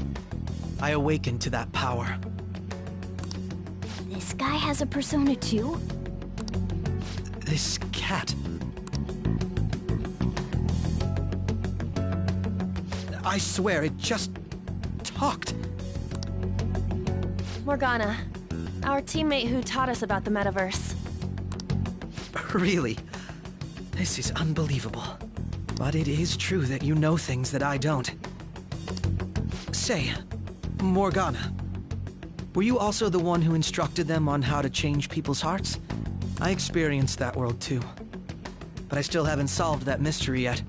I awakened to that power. This guy has a persona too? This cat. I swear, it just talked. Morgana, our teammate who taught us about the metaverse. Really? This is unbelievable. But it is true that you know things that I don't. Say, Morgana, Were you also the one who instructed them on how to change people's hearts? I experienced that world too. But I still haven't solved that mystery yet.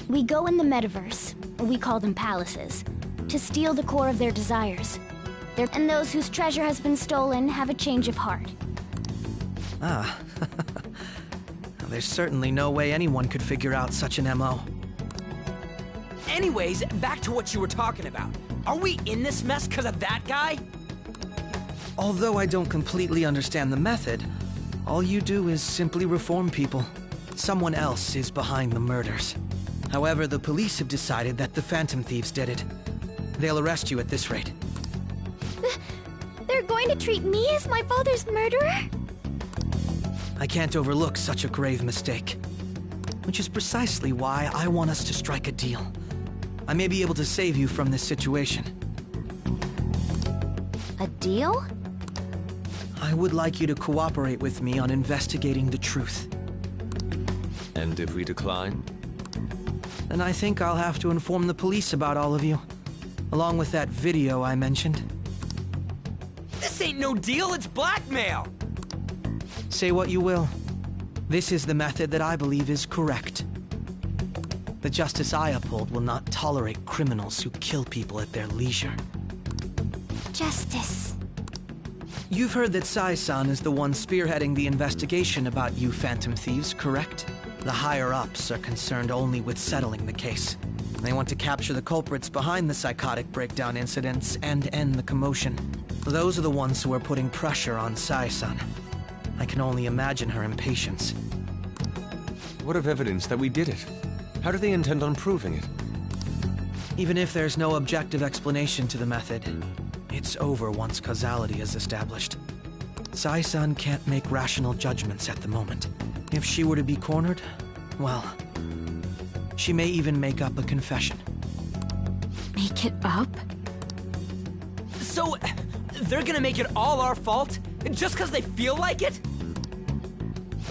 We go in the metaverse, or we call them palaces, to steal the core of their desires. And those whose treasure has been stolen have a change of heart. Ah. There's certainly no way anyone could figure out such an MO. Anyways, back to what you were talking about. Are we in this mess because of that guy? Although I don't completely understand the method, all you do is simply reform people. Someone else is behind the murders. However, the police have decided that the Phantom Thieves did it. They'll arrest you at this rate. They're going to treat me as my father's murderer? I can't overlook such a grave mistake. Which is precisely why I want us to strike a deal. I may be able to save you from this situation. A deal? I would like you to cooperate with me on investigating the truth. And if we decline? Then I think I'll have to inform the police about all of you. Along with that video I mentioned. This ain't no deal, it's blackmail! Say what you will. This is the method that I believe is correct. The justice I uphold will not tolerate criminals who kill people at their leisure. Justice. You've heard that Sai-san is the one spearheading the investigation about you Phantom Thieves, correct? The higher-ups are concerned only with settling the case. They want to capture the culprits behind the psychotic breakdown incidents and end the commotion. Those are the ones who are putting pressure on Sai-san. I can only imagine her impatience. What of evidence that we did it? How do they intend on proving it? Even if there's no objective explanation to the method, it's over once causality is established. Sai-san can't make rational judgments at the moment. If she were to be cornered, well, she may even make up a confession. Make it up? So, they're gonna make it all our fault? Just because they feel like it?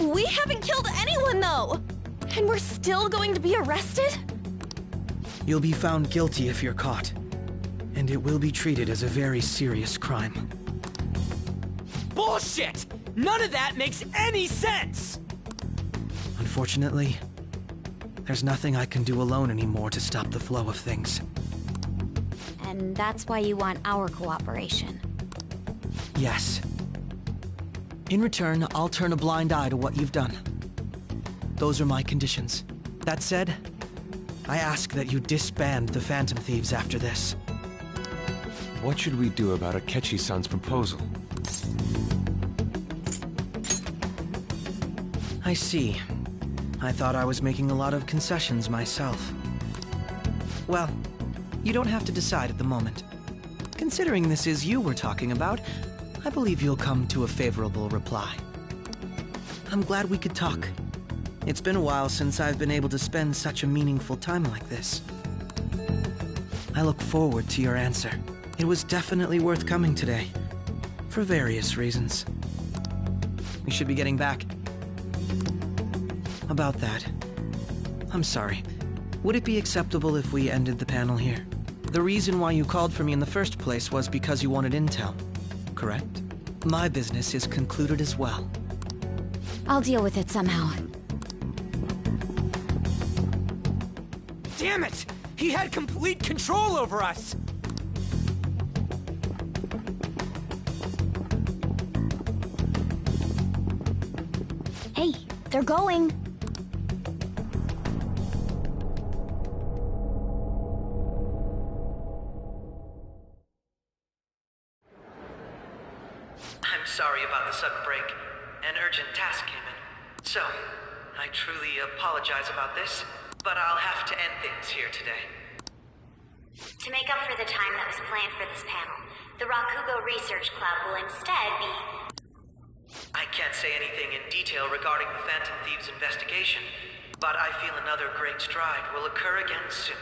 We haven't killed anyone, though! And we're still going to be arrested? You'll be found guilty if you're caught. And it will be treated as a very serious crime. Bullshit! None of that makes any sense! Unfortunately, there's nothing I can do alone anymore to stop the flow of things. And that's why you want our cooperation. Yes. In return, I'll turn a blind eye to what you've done. Those are my conditions. That said, I ask that you disband the Phantom Thieves after this. What should we do about Akechi-san's proposal? I see. I thought I was making a lot of concessions myself. Well, you don't have to decide at the moment. Considering this is you we're talking about, I believe you'll come to a favorable reply. I'm glad we could talk. It's been a while since I've been able to spend such a meaningful time like this. I look forward to your answer. It was definitely worth coming today, for various reasons. We should be getting back. About that, I'm sorry. Would it be acceptable if we ended the panel here? The reason why you called for me in the first place was because you wanted intel, correct? My business is concluded as well. I'll deal with it somehow. Damn it! He had complete control over us! Hey, they're going. I'm sorry about the sudden break. An urgent task came in. So, I truly apologize about this, but I'll have to end things here today. To make up for the time that was planned for this panel, the Rakugo Research Club will instead be... I can't say anything in detail regarding the Phantom Thieves investigation, but I feel another great stride will occur again soon.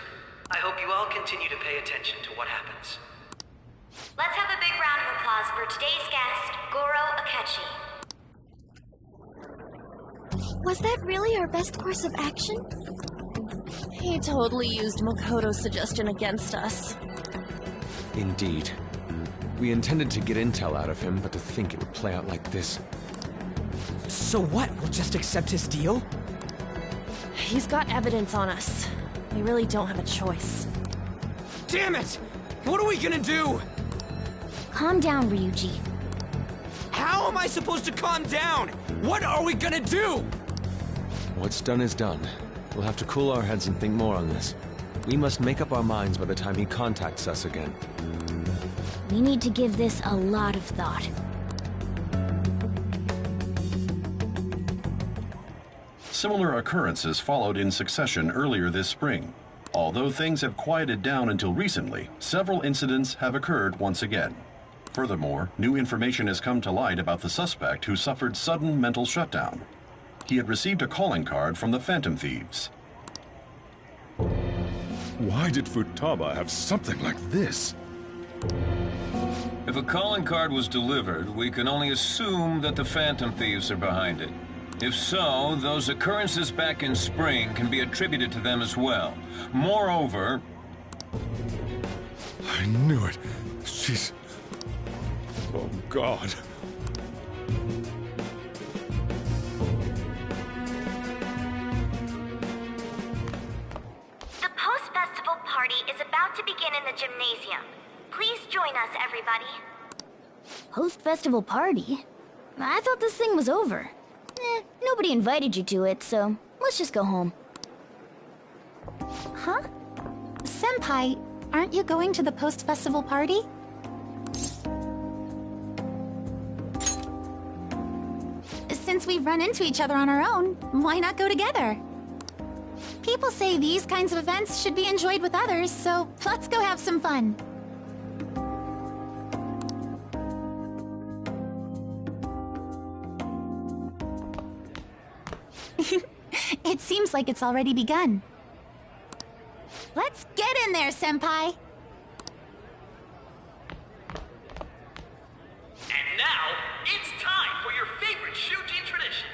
I hope you all continue to pay attention to what happens. Let's have a big round of applause for today's guest, Goro Akechi. Was that really our best course of action? He totally used Makoto's suggestion against us. Indeed. We intended to get intel out of him, but to think it would play out like this. So what? We'll just accept his deal? He's got evidence on us. We really don't have a choice. Damn it! What are we gonna do? Calm down, Ryuji. How am I supposed to calm down? What are we gonna do? What's done is done. We'll have to cool our heads and think more on this. We must make up our minds by the time he contacts us again. We need to give this a lot of thought. Similar occurrences followed in succession earlier this spring. Although things have quieted down until recently, several incidents have occurred once again. Furthermore, new information has come to light about the suspect who suffered sudden mental shutdown. He had received a calling card from the Phantom Thieves. Why did Futaba have something like this? If a calling card was delivered, we can only assume that the Phantom Thieves are behind it. If so, those occurrences back in spring can be attributed to them as well. Moreover... I knew it. She's... Oh, God. The post-festival party is about to begin in the gymnasium. Please join us, everybody. Post-festival party? I thought this thing was over. Nobody invited you to it, so let's just go home. Huh? Senpai, aren't you going to the post-festival party? Since we've run into each other on our own, why not go together? People say these kinds of events should be enjoyed with others, so let's go have some fun. It seems like it's already begun. Let's get in there, Senpai! And now, it's time for your favorite Shuji tradition,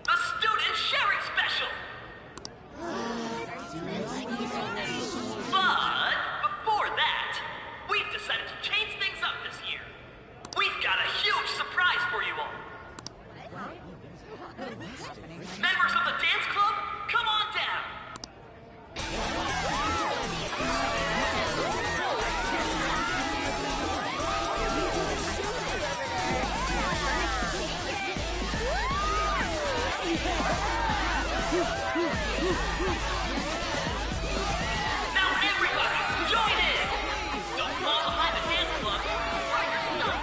the Student Sharing Special! But before that, we've decided to change things up this year. We've got a huge surprise for you all. Members of the dance club, come on down! Now everybody, join in! Don't fall behind the dance club, or you're stuck!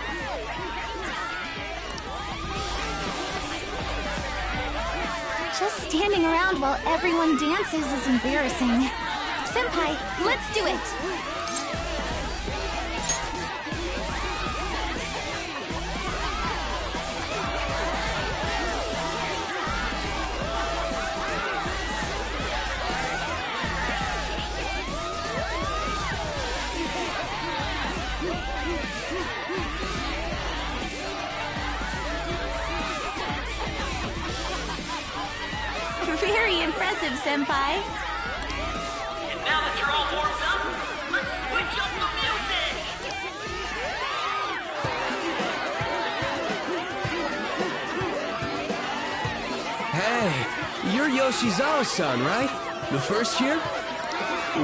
Just standing around while everyone dances is embarrassing. Senpai, let's do it! Very impressive, Senpai. And now that you're all warmed up, let's switch up the music! Hey, you're Yoshizawa-san, right? The first year?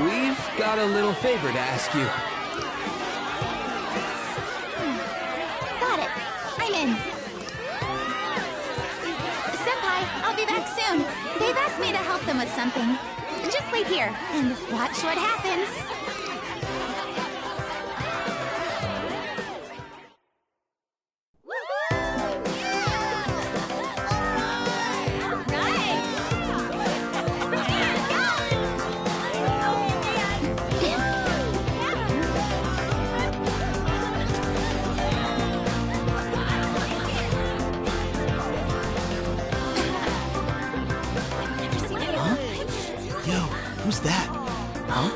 We've got a little favor to ask you. Got it. I'm in. Senpai, I'll be back soon. They've asked me to help them with something. Just wait here and watch what happens. Who's that? Huh?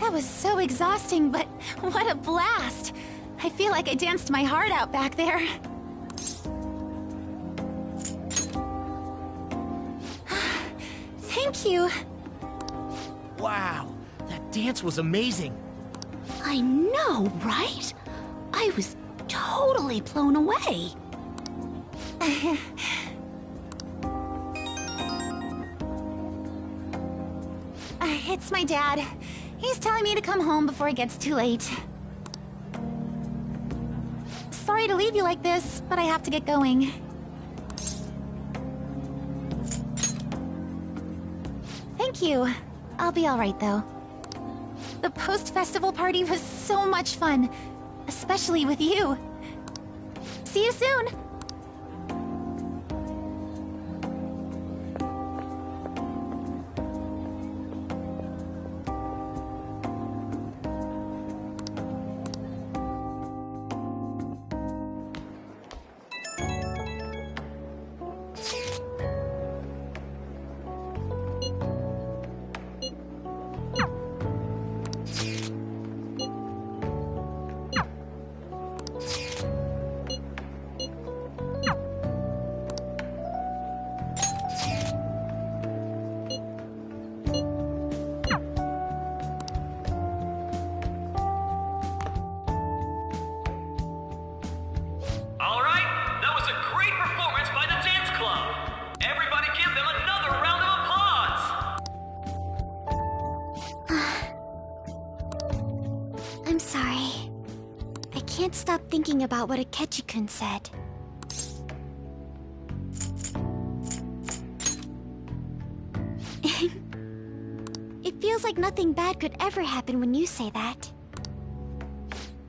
That was so exhausting, but what a blast! I feel like I danced my heart out back there. Thank you. Wow, that dance was amazing. I know, right? I was totally blown away. It's my dad. He's telling me to come home before it gets too late. Sorry to leave you like this, but I have to get going. Thank you. I'll be alright, though. The post-festival party was so much fun, especially with you. See you soon! Thinking about what Akechi-kun said. It feels like nothing bad could ever happen when you say that.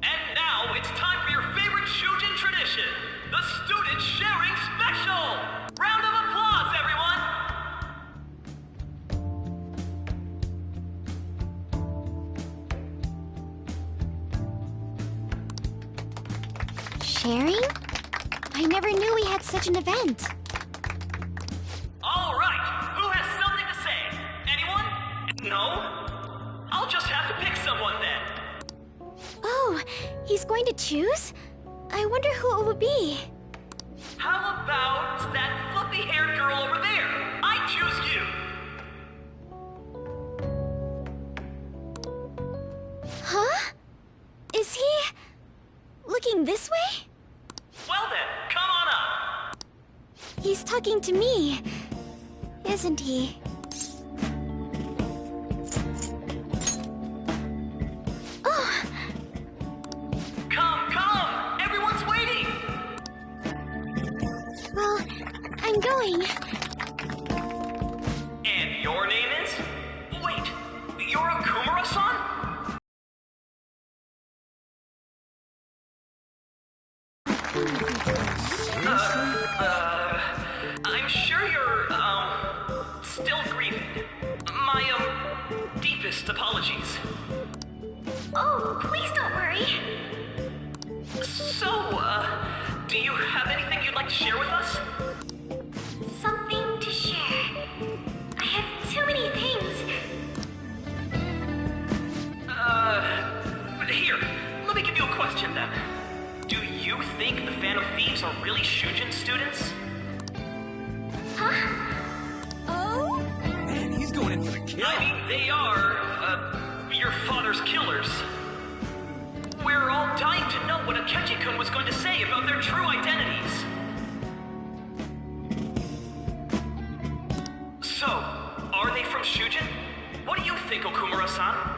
And now it's time for your favorite Shujin tradition, the Student Sharing Special! Round of applause, everyone! Sharing? I never knew we had such an event. All right, who has something to say? Anyone? No? I'll just have to pick someone then. Oh, he's going to choose? I wonder who it would be. How about that fluffy-haired girl over there? I choose you. Huh? Is he looking this way? Well then, come on up. He's talking to me, isn't he? Oh! Come! Everyone's waiting! Well, I'm going. And your name is? Wait, you're Okumura-san? I'm sure you're, still grieving. My, deepest apologies. Oh, please don't worry. So, do you have anything you'd like to share with us? Something to share. I have too many things. Here, let me give you a question then. Do you think the Phantom Thieves are really Shujin students? Huh? Oh? Man, he's going in for the kill. I mean, they are, your father's killers. We're all dying to know what Akechi-kun was going to say about their true identities. So, are they from Shujin? What do you think, Okumura-san?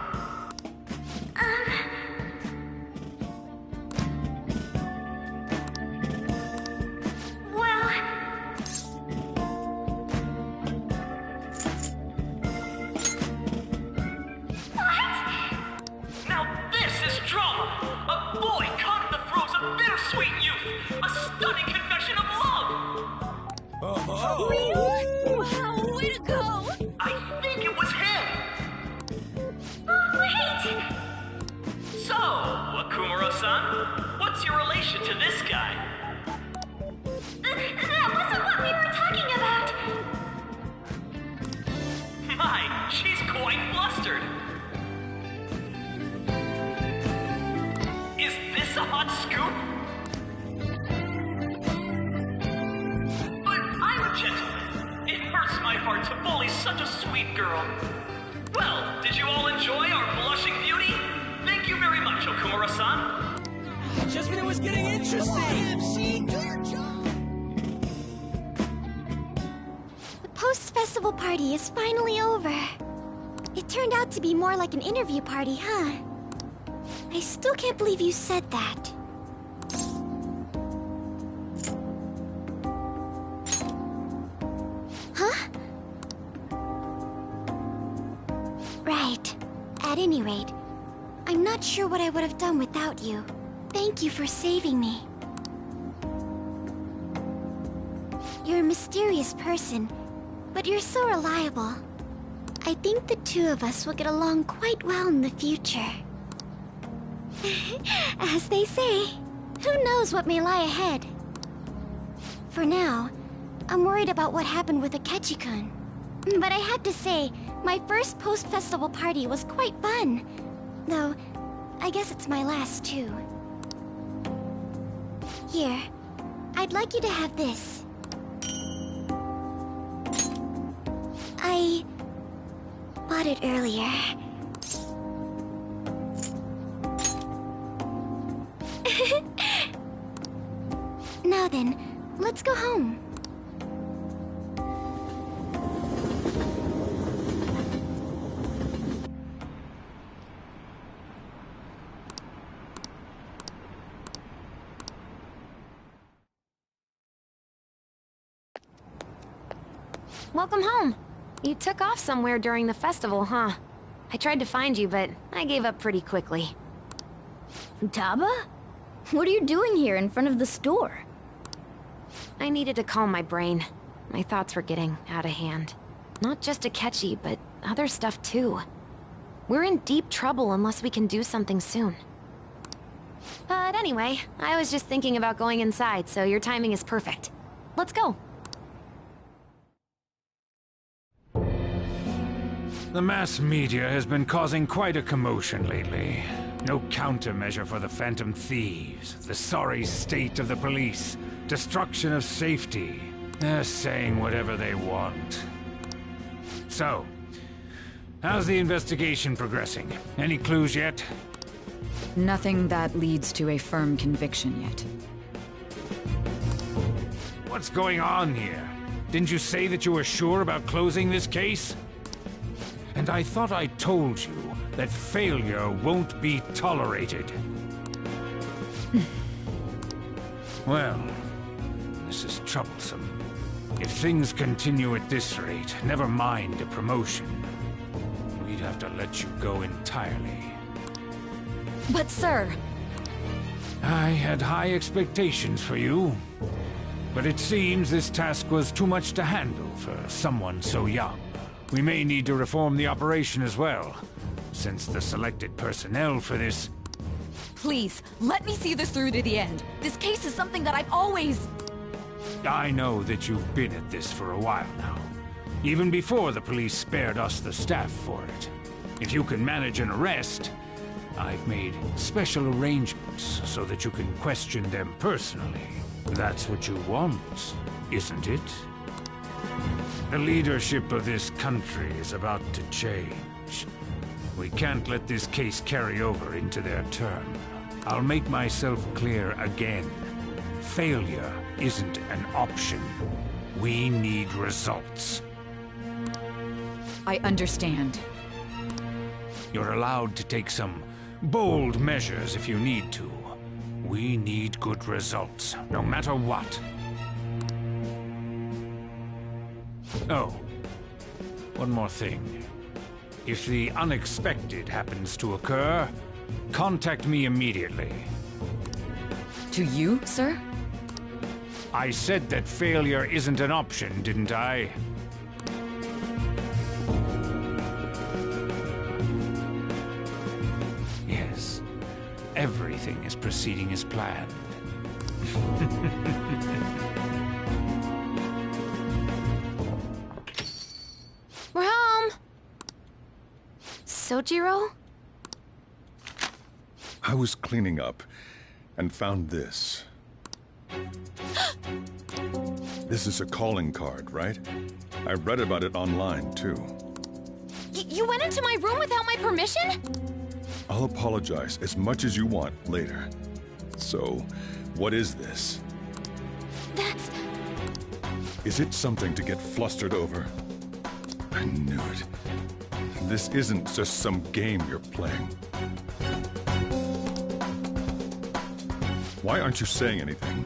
What's your relation to this guy? That wasn't what we were talking about! My, she's quite flustered. a hot scoop? But I'm a gentleman. It hurts my heart to bully such a sweet girl. Well, did you all enjoy our blushing beauty? Thank you very much, Okumura-san. Just when it was getting interesting! MC, do your job! The post-festival party is finally over. It turned out to be more like an interview party, huh? I still can't believe you said that. Huh? Right. At any rate, I'm not sure what I would have done without you. Thank you for saving me. You're a mysterious person, but you're so reliable. I think the two of us will get along quite well in the future. As they say, who knows what may lie ahead? For now, I'm worried about what happened with Akechi-kun. But I have to say, my first post-festival party was quite fun. Though, I guess it's my last too. Here, I'd like you to have this. I bought it earlier. Now then, let's go home. Welcome home. You took off somewhere during the festival, huh? I tried to find you, but I gave up pretty quickly. Futaba? What are you doing here in front of the store? I needed to calm my brain. My thoughts were getting out of hand. Not just Akechi, but other stuff too. We're in deep trouble unless we can do something soon. But anyway, I was just thinking about going inside, so your timing is perfect. Let's go. The mass media has been causing quite a commotion lately. No countermeasure for the Phantom Thieves, the sorry state of the police, destruction of safety. They're saying whatever they want. So, how's the investigation progressing? Any clues yet? Nothing that leads to a firm conviction yet. What's going on here? Didn't you say that you were sure about closing this case? And I thought I told you that failure won't be tolerated. Well, this is troublesome. If things continue at this rate, never mind a promotion. We'd have to let you go entirely. But sir... I had high expectations for you. But it seems this task was too much to handle for someone so young. We may need to reform the operation as well, since the selected personnel for this... Please, let me see this through to the end. This case is something that I've always... I know that you've been at this for a while now. Even before the police spared us the staff for it. If you can manage an arrest, I've made special arrangements so that you can question them personally. That's what you want, isn't it? The leadership of this country is about to change. We can't let this case carry over into their term. I'll make myself clear again. Failure isn't an option. We need results. I understand. You're allowed to take some bold measures if you need to. We need good results, no matter what. Oh, one more thing. If the unexpected happens to occur, contact me immediately. To you, sir? I said that failure isn't an option, didn't I? Yes, everything is proceeding as planned. We're home! Sojiro? I was cleaning up, and found this. This is a calling card, right? I read about it online, too. You went into my room without my permission? I'll apologize as much as you want later. So, what is this? That's... Is it something to get flustered over? I knew it. This isn't just some game you're playing. Why aren't you saying anything?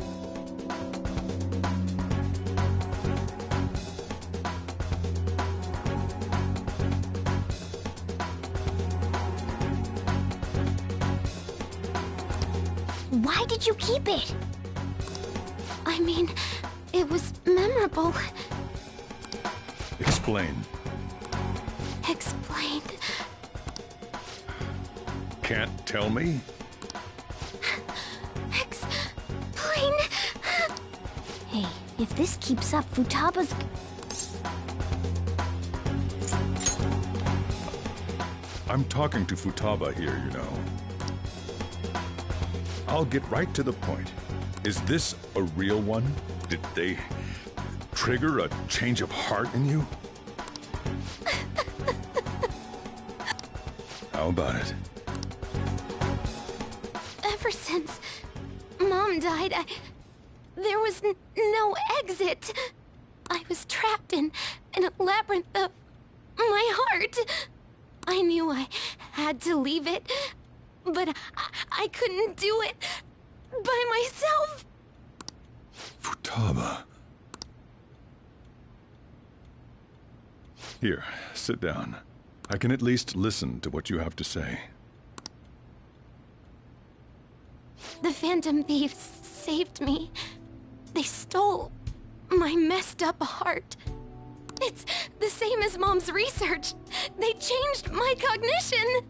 Why did you keep it? I mean, it was memorable. Explain. Explain. Can't tell me? Explain. Hey, if this keeps up, Futaba's... I'm talking to Futaba here, you know. I'll get right to the point. Is this a real one? Did they trigger a change of heart in you? How about it? Ever since Mom died, there was no exit. I was trapped in a labyrinth of my heart. I knew I had to leave it, but I couldn't do it by myself. Futaba. Here, sit down. I can at least listen to what you have to say. The Phantom Thieves saved me. They stole my messed up heart. It's the same as Mom's research. They changed my cognition.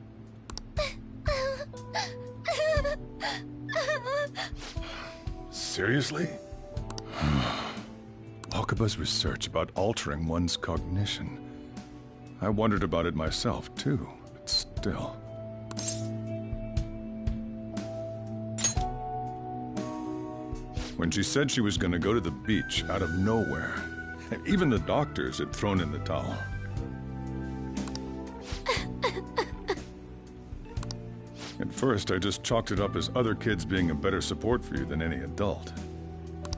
Seriously? Wakaba's research about altering one's cognition. I wondered about it myself, too, but still. When she said she was going to go to the beach out of nowhere, even the doctors had thrown in the towel. At first, I just chalked it up as other kids being a better support for you than any adult.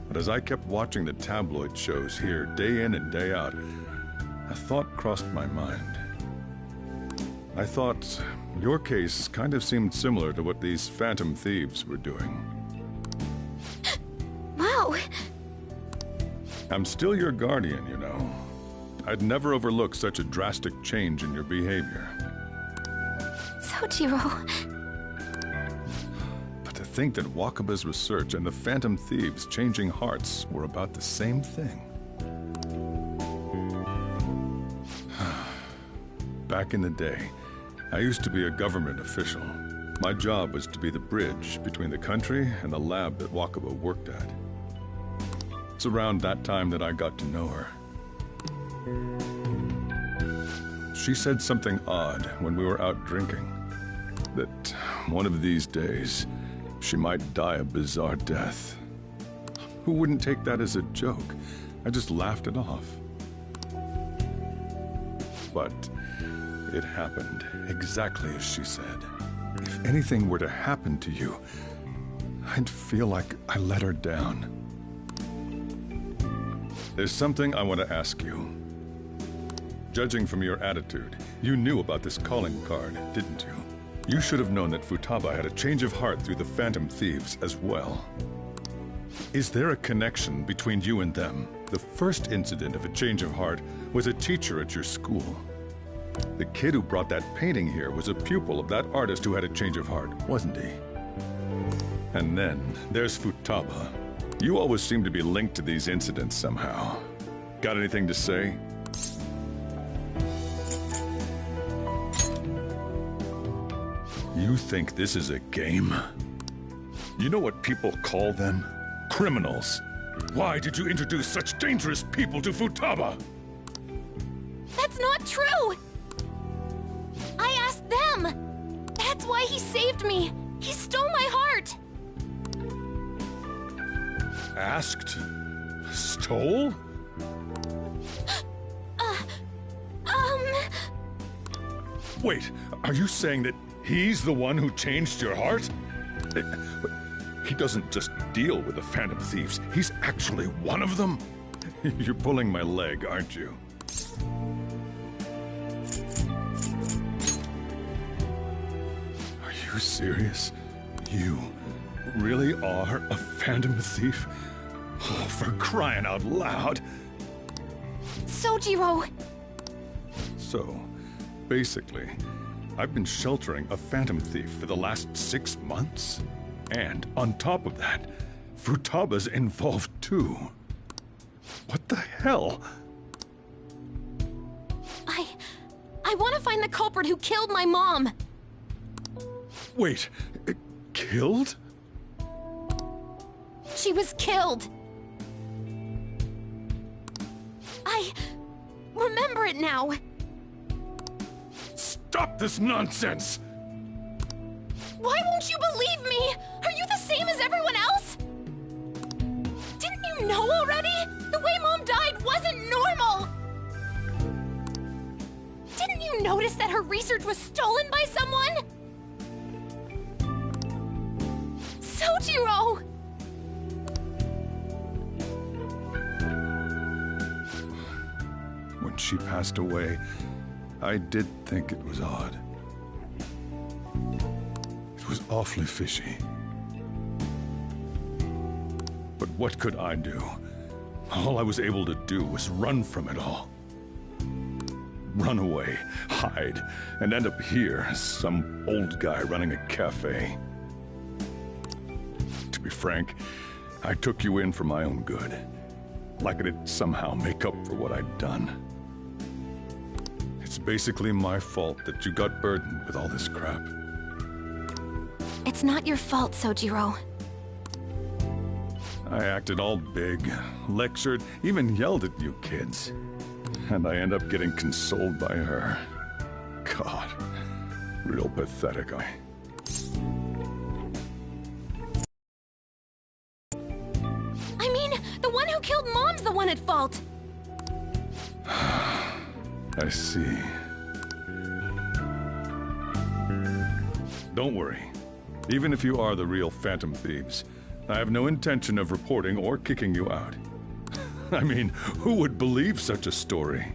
But as I kept watching the tabloid shows here day in and day out, a thought crossed my mind. I thought your case kind of seemed similar to what these Phantom Thieves were doing. Wow. I'm still your guardian, you know. I'd never overlook such a drastic change in your behavior. Sojiro. But to think that Wakaba's research and the Phantom Thieves changing hearts were about the same thing. Back in the day, I used to be a government official. My job was to be the bridge between the country and the lab that Wakaba worked at. It's around that time that I got to know her. She said something odd when we were out drinking. That one of these days, she might die a bizarre death. Who wouldn't take that as a joke? I just laughed it off. But it happened exactly as she said. If anything were to happen to you, I'd feel like I let her down. There's something I want to ask you. Judging from your attitude, you knew about this calling card, didn't you? You should have known that Futaba had a change of heart through the Phantom Thieves as well. Is there a connection between you and them? The first incident of a change of heart was a teacher at your school. The kid who brought that painting here was a pupil of that artist who had a change of heart, wasn't he? And then there's Futaba. You always seem to be linked to these incidents somehow. Got anything to say? You think this is a game? You know what people call them? Criminals. Why did you introduce such dangerous people to Futaba? That's not true! I asked them! That's why he saved me! He stole my heart! asked? Stole? Wait, are you saying that he's the one who changed your heart? He doesn't just deal with the Phantom Thieves, he's actually one of them? You're pulling my leg, aren't you? Are you serious? You really are a Phantom Thief? Oh, for crying out loud! Sojiro! So, basically, I've been sheltering a Phantom Thief for the last 6 months. And on top of that, Futaba's involved too. What the hell? I want to find the culprit who killed my mom! Wait, killed? She was killed! I remember it now! Stop this nonsense! Why won't you believe me? Are you the same as everyone else? Didn't you know already? The way Mom died wasn't normal! Didn't you notice that her research was stolen by someone? Sojiro! When she passed away, I did think it was odd. It was awfully fishy. But what could I do? All I was able to do was run from it all. Run away, hide, and end up here as some old guy running a cafe. To be frank, I took you in for my own good. Like it'd somehow make up for what I'd done. It's basically my fault that you got burdened with all this crap. It's not your fault, Sojiro. I acted all big, lectured, even yelled at you kids. And I end up getting consoled by her. God, real pathetic. I mean, the one who killed Mom's the one at fault! I see. Don't worry. Even if you are the real Phantom Thieves, I have no intention of reporting or kicking you out. I mean, who would believe such a story?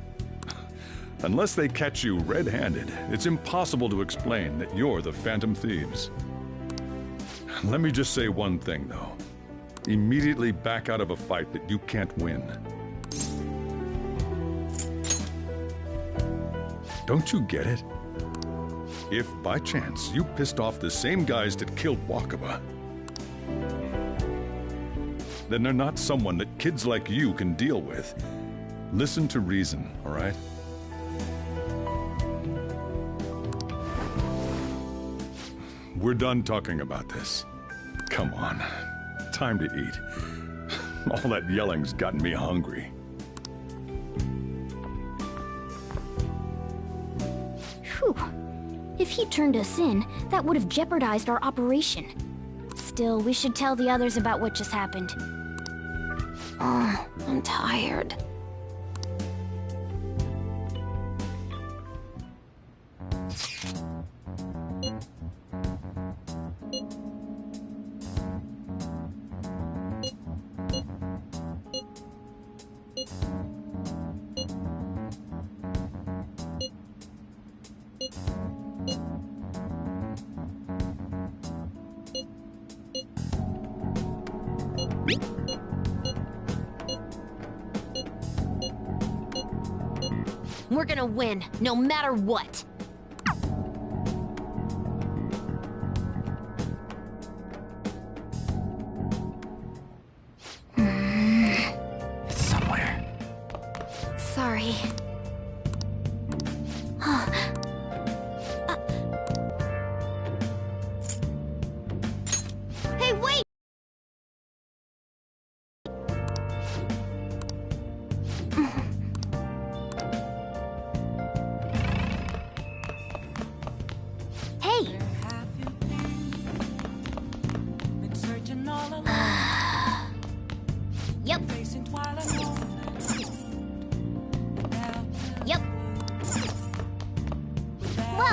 Unless they catch you red-handed, it's impossible to explain that you're the Phantom Thieves. Let me just say one thing, though. Immediately back out of a fight that you can't win. Don't you get it? If, by chance, you pissed off the same guys that killed Wakaba, then they're not someone that kids like you can deal with. Listen to reason, all right? We're done talking about this. Come on, time to eat. All that yelling's gotten me hungry. Whew. If he turned us in, that would have jeopardized our operation. Still, we should tell the others about what just happened. Oh, I'm tired. We're gonna win, no matter what. It's somewhere. Sorry. Hey, wait!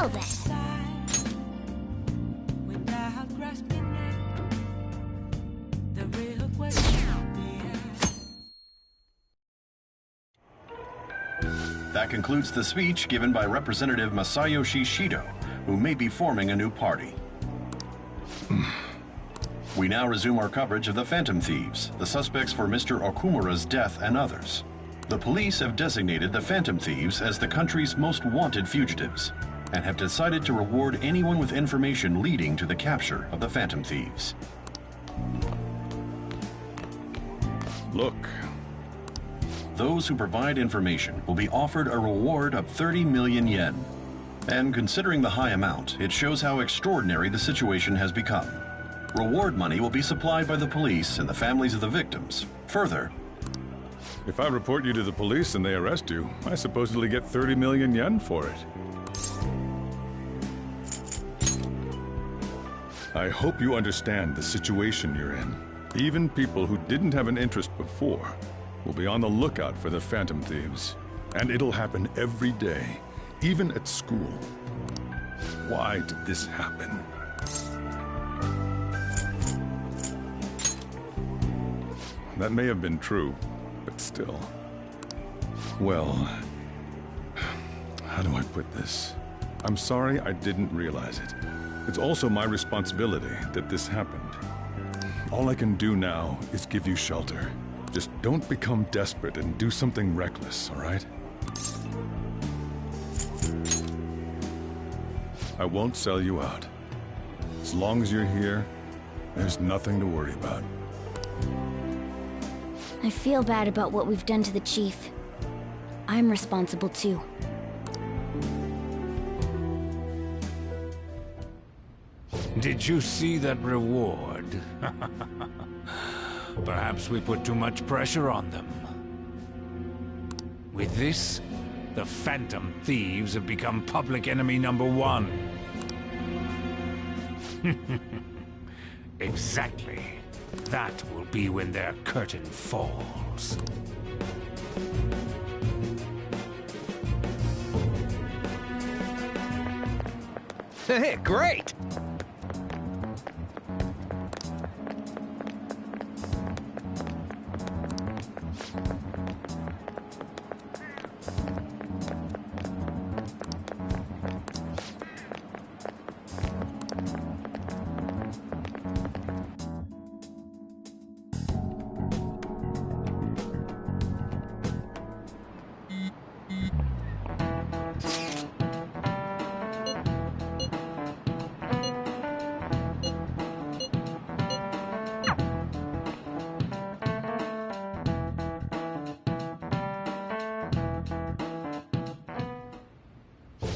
Well then. That concludes the speech given by Representative Masayoshi Shido, who may be forming a new party. We now resume our coverage of the Phantom Thieves, the suspects for Mr. Okumura's death and others. The police have designated the Phantom Thieves as the country's most wanted fugitives, and have decided to reward anyone with information leading to the capture of the Phantom Thieves. Look. Those who provide information will be offered a reward of 30 million yen. And considering the high amount, it shows how extraordinary the situation has become. Reward money will be supplied by the police and the families of the victims. Further, if I report you to the police and they arrest you, I supposedly get 30 million yen for it. I hope you understand the situation you're in. Even people who didn't have an interest before will be on the lookout for the Phantom Thieves. And it'll happen every day, even at school. Why did this happen? That may have been true, but still. Well, how do I put this? I'm sorry I didn't realize it. It's also my responsibility that this happened. All I can do now is give you shelter. Just don't become desperate and do something reckless, all right? I won't sell you out. As long as you're here, there's nothing to worry about. I feel bad about what we've done to the chief. I'm responsible too. Did you see that reward? Perhaps we put too much pressure on them. With this, the Phantom Thieves have become public enemy #1. Exactly. That will be when their curtain falls. Hey, great!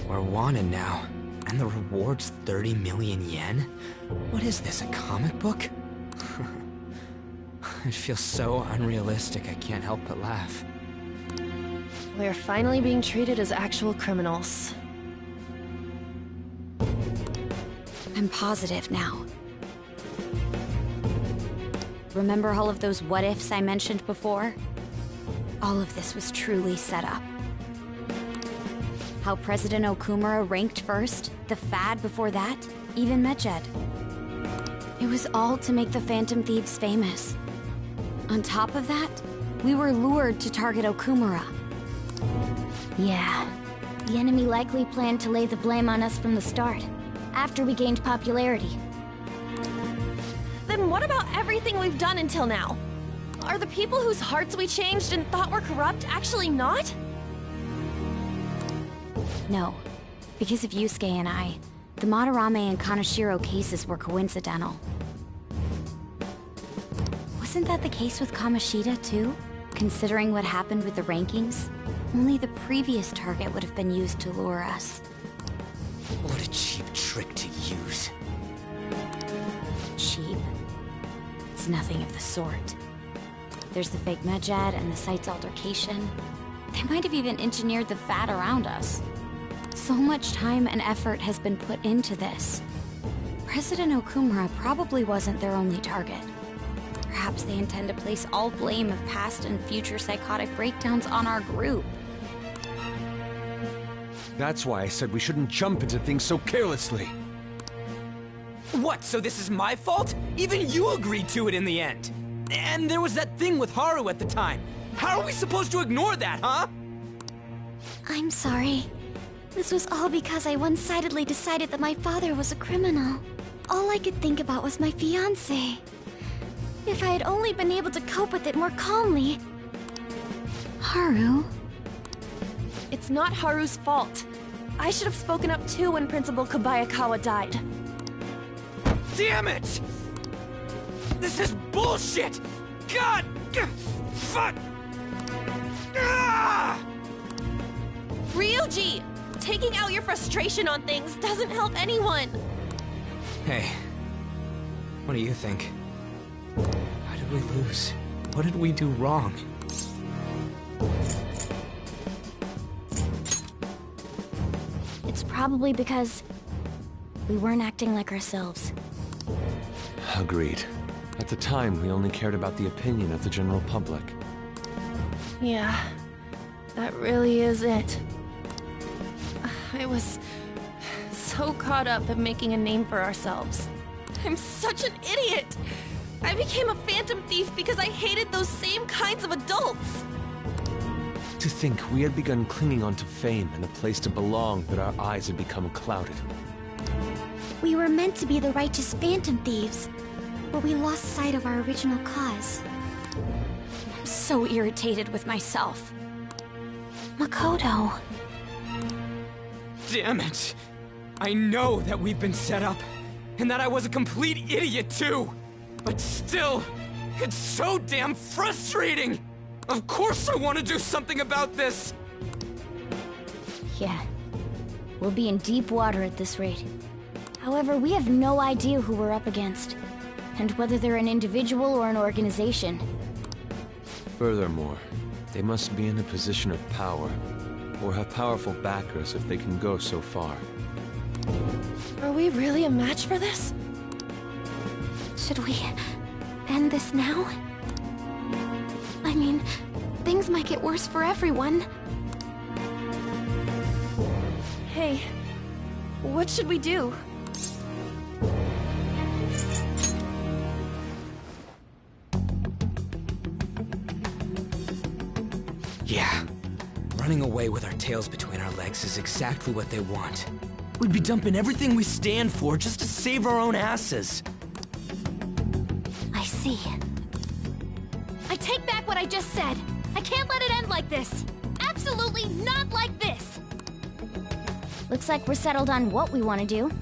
We're wanted now, and the reward's 30 million yen? What is this, a comic book? It feels so unrealistic I can't help but laugh. We're finally being treated as actual criminals. I'm positive now. Remember all of those what-ifs I mentioned before? All of this was truly set up. How President Okumura ranked first, the Fad before that, even Medjed. It was all to make the Phantom Thieves famous. On top of that, we were lured to target Okumura. Yeah. The enemy likely planned to lay the blame on us from the start, after we gained popularity. Then what about everything we've done until now? Are the people whose hearts we changed and thought were corrupt actually not? No. Because of Yusuke and I, the Madarame and Kaneshiro cases were coincidental. Wasn't that the case with Kamoshida, too? Considering what happened with the rankings, only the previous target would have been used to lure us. What a cheap trick to use. Cheap? It's nothing of the sort. There's the fake Medjed and the site's altercation. They might have even engineered the Fad around us. So much time and effort has been put into this. President Okumura probably wasn't their only target. Perhaps they intend to place all blame of past and future psychotic breakdowns on our group. That's why I said we shouldn't jump into things so carelessly. What, so this is my fault? Even you agreed to it in the end. And there was that thing with Haru at the time. How are we supposed to ignore that, huh? I'm sorry. This was all because I one-sidedly decided that my father was a criminal. All I could think about was my fiancé. If I had only been able to cope with it more calmly... Haru? It's not Haru's fault. I should have spoken up too when Principal Kobayakawa died. Damn it! This is bullshit! God! Fuck! Ah! Ryuji! Taking out your frustration on things doesn't help anyone! Hey, what do you think? How did we lose? What did we do wrong? It's probably because we weren't acting like ourselves. Agreed. At the time, we only cared about the opinion of the general public. Yeah, that really is it. I was so caught up in making a name for ourselves. I'm such an idiot! I became a phantom thief because I hated those same kinds of adults! To think we had begun clinging onto fame and a place to belong, but our eyes had become clouded. We were meant to be the righteous phantom thieves, but we lost sight of our original cause. I'm so irritated with myself. Makoto. Damn it! I know that we've been set up, and that I was a complete idiot too! But still, it's so damn frustrating! Of course I want to do something about this! Yeah. We'll be in deep water at this rate. However, we have no idea who we're up against, and whether they're an individual or an organization. Furthermore, they must be in a position of power, or have powerful backers if they can go so far. Are we really a match for this? Should we end this now? I mean, things might get worse for everyone. Hey, what should we do? Yeah. Running away with our tails between our legs is exactly what they want. We'd be dumping everything we stand for just to save our own asses. I see. I take back what I just said. I can't let it end like this. Absolutely not like this. Looks like we're settled on what we want to do.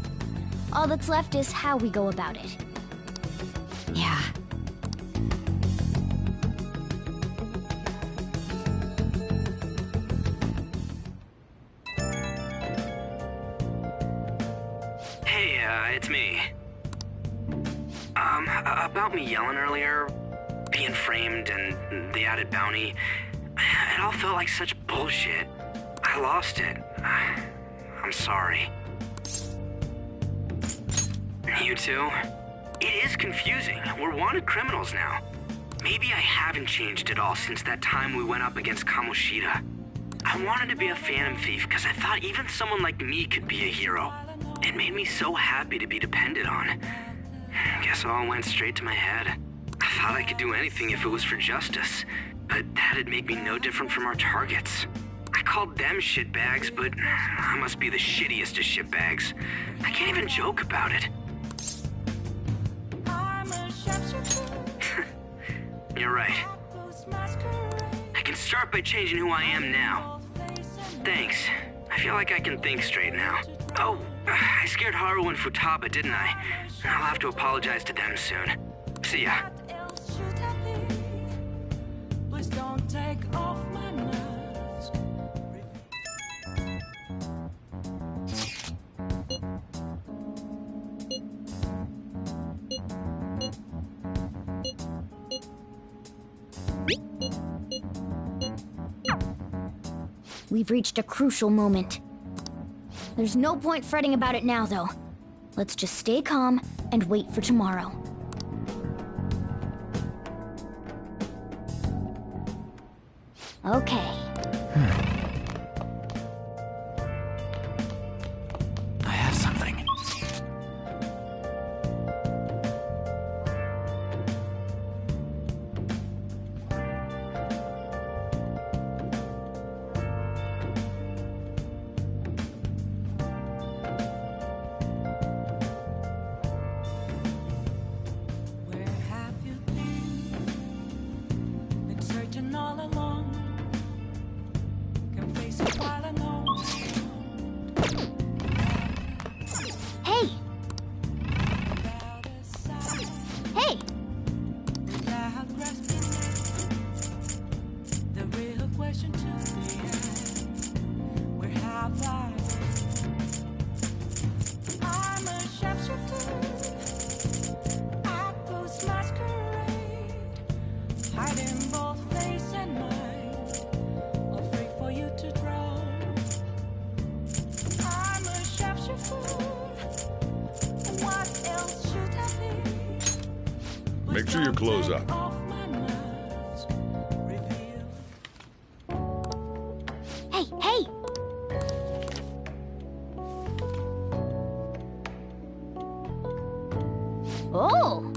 All that's left is how we go about it. Yeah. Hey, it's me. About me yelling earlier, being framed and the added bounty, it all felt like such bullshit. I lost it. I'm sorry. You too? It is confusing. We're wanted criminals now. Maybe I haven't changed at all since that time we went up against Kamoshida. I wanted to be a phantom thief because I thought even someone like me could be a hero. It made me so happy to be depended on. Guess it all went straight to my head. I thought I could do anything if it was for justice, but that'd make me no different from our targets. I called them shitbags, but I must be the shittiest of shitbags. I can't even joke about it. You're right. I can start by changing who I am now. Thanks. I feel like I can think straight now. Oh, I scared Haru and Futaba, didn't I? I'll have to apologize to them soon. See ya. We've reached a crucial moment. There's no point fretting about it now, though. Let's just stay calm and wait for tomorrow. Okay. Make sure you close up. Hey, hey! Oh!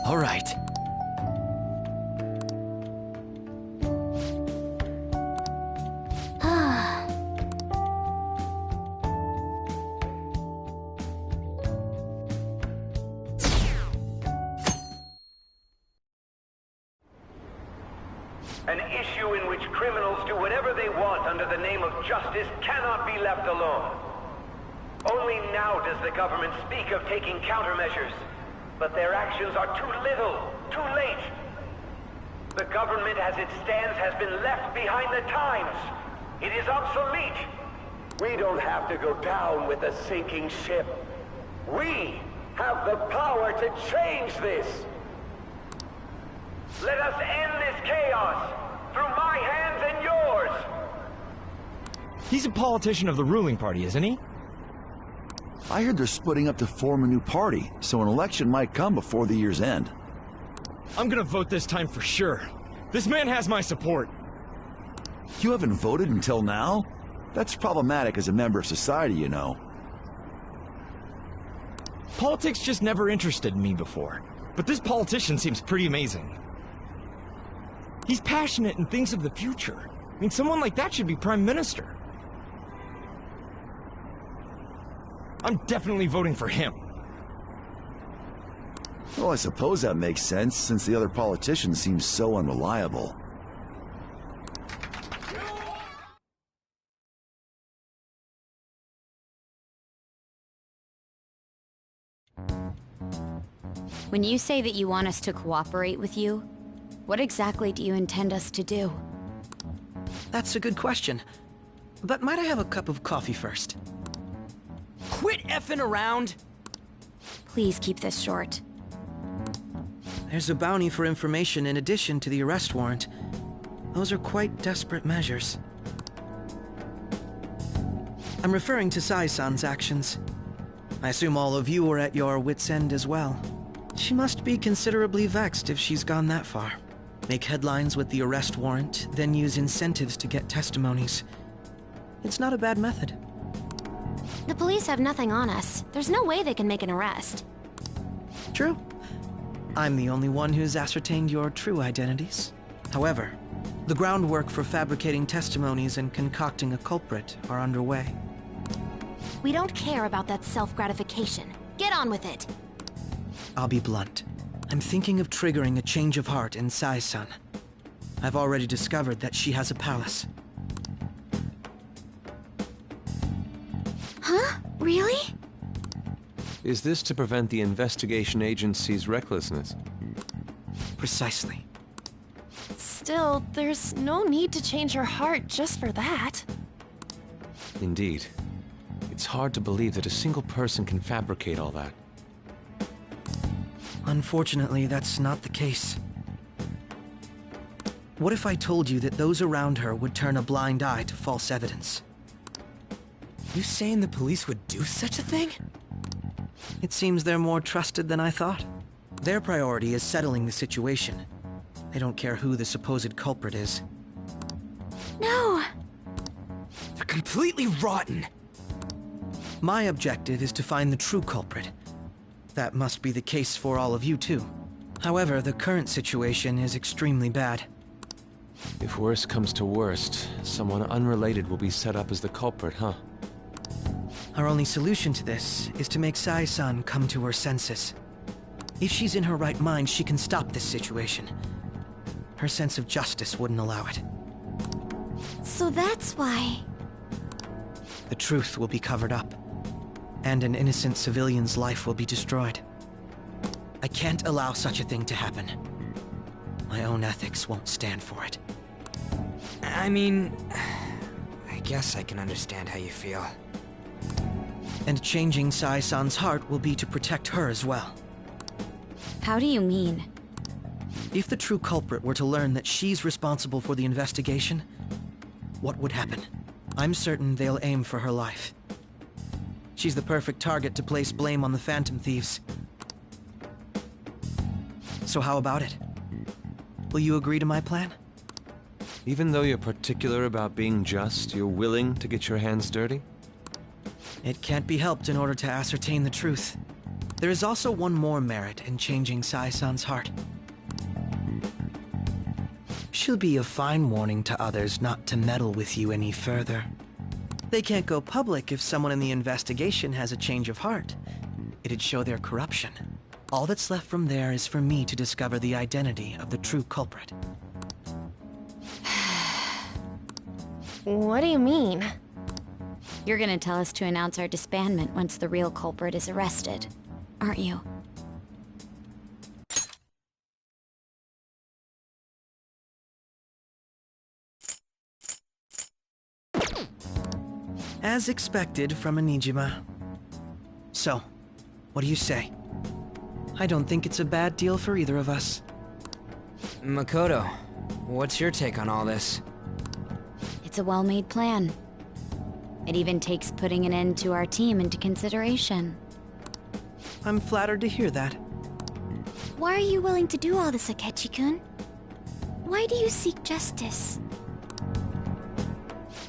All right. An issue in which criminals do whatever they want under the name of justice cannot be left alone. Only now does the government speak of taking countermeasures, but their actions are too little, too late. The government as it stands has been left behind the times. It is obsolete. We don't have to go down with a sinking ship. We have the power to change this. Let us end this chaos through my hands and yours. He's a politician of the ruling party, isn't he? I heard they're splitting up to form a new party, so an election might come before the year's end. I'm gonna vote this time for sure. This man has my support. You haven't voted until now? That's problematic as a member of society, you know. Politics just never interested me before, but this politician seems pretty amazing. He's passionate and thinks of the future. I mean, someone like that should be Prime Minister. I'm definitely voting for him. Well, I suppose that makes sense, since the other politicians seem so unreliable. When you say that you want us to cooperate with you, what exactly do you intend us to do? That's a good question. But might I have a cup of coffee first? Quit effing around! Please keep this short. There's a bounty for information in addition to the arrest warrant. Those are quite desperate measures. I'm referring to Sai-san's actions. I assume all of you are at your wits' end as well. She must be considerably vexed if she's gone that far. Make headlines with the arrest warrant, then use incentives to get testimonies. It's not a bad method. The police have nothing on us. There's no way they can make an arrest. True. I'm the only one who's ascertained your true identities. However, the groundwork for fabricating testimonies and concocting a culprit are underway. We don't care about that self-gratification. Get on with it. I'll be blunt. I'm thinking of triggering a change of heart in Sai-san. I've already discovered that she has a palace. Huh? Really? Is this to prevent the investigation agency's recklessness? Precisely. Still, there's no need to change her heart just for that. Indeed. It's hard to believe that a single person can fabricate all that. Unfortunately, that's not the case. What if I told you that those around her would turn a blind eye to false evidence? You saying the police would do such a thing? It seems they're more trusted than I thought. Their priority is settling the situation. They don't care who the supposed culprit is. No! They're completely rotten! My objective is to find the true culprit. That must be the case for all of you too. However, the current situation is extremely bad. If worst comes to worst, someone unrelated will be set up as the culprit, huh? Our only solution to this is to make Sai-san come to her senses. If she's in her right mind, she can stop this situation. Her sense of justice wouldn't allow it. So that's why... The truth will be covered up, and an innocent civilian's life will be destroyed. I can't allow such a thing to happen. My own ethics won't stand for it. I mean, I guess I can understand how you feel. And changing Sai-san's heart will be to protect her as well. How do you mean? If the true culprit were to learn that she's responsible for the investigation, what would happen? I'm certain they'll aim for her life. She's the perfect target to place blame on the Phantom Thieves. So how about it? Will you agree to my plan? Even though you're particular about being just, you're willing to get your hands dirty? It can't be helped in order to ascertain the truth. There is also one more merit in changing Sai-san's heart. She'll be a fine warning to others not to meddle with you any further. They can't go public if someone in the investigation has a change of heart. It'd show their corruption. All that's left from there is for me to discover the identity of the true culprit. What do you mean? You're gonna tell us to announce our disbandment once the real culprit is arrested, aren't you? As expected from a Nijima. So, what do you say? I don't think it's a bad deal for either of us. Makoto, what's your take on all this? It's a well-made plan. It even takes putting an end to our team into consideration. I'm flattered to hear that. Why are you willing to do all this, Akechi-kun? Why do you seek justice?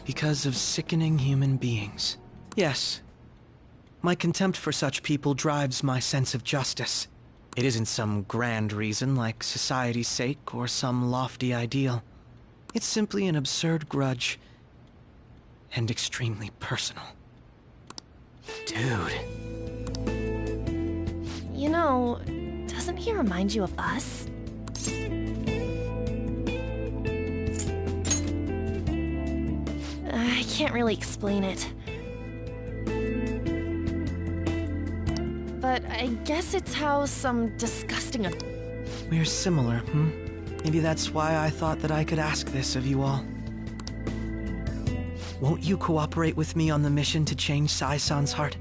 Because of sickening human beings. Yes. My contempt for such people drives my sense of justice. It isn't some grand reason like society's sake or some lofty ideal. It's simply an absurd grudge. And extremely personal. Dude. You know, doesn't he remind you of us? I can't really explain it. But I guess it's how some disgusting... We're similar, Maybe that's why I thought that I could ask this of you all. Won't you cooperate with me on the mission to change Sai-san's heart?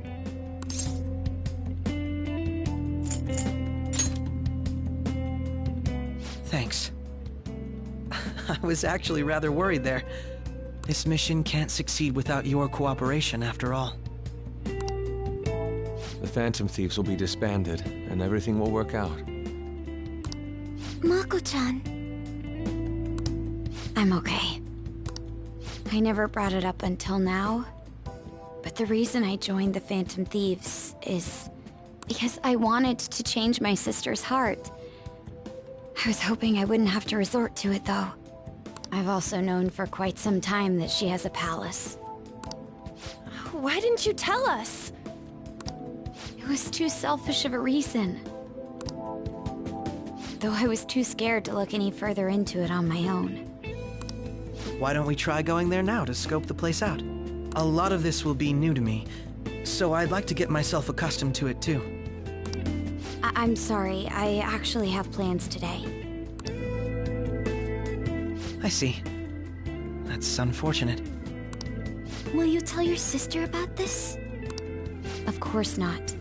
Thanks. I was actually rather worried there. This mission can't succeed without your cooperation, after all. The Phantom Thieves will be disbanded, and everything will work out. Mako-chan. I'm okay. I never brought it up until now, but the reason I joined the Phantom Thieves is because I wanted to change my sister's heart. I was hoping I wouldn't have to resort to it, though. I've also known for quite some time that she has a palace. Why didn't you tell us? It was too selfish of a reason. Though I was too scared to look any further into it on my own. Why don't we try going there now to scope the place out? A lot of this will be new to me, so I'd like to get myself accustomed to it too. I'm sorry, I actually have plans today. I see. That's unfortunate. Will you tell your sister about this? Of course not.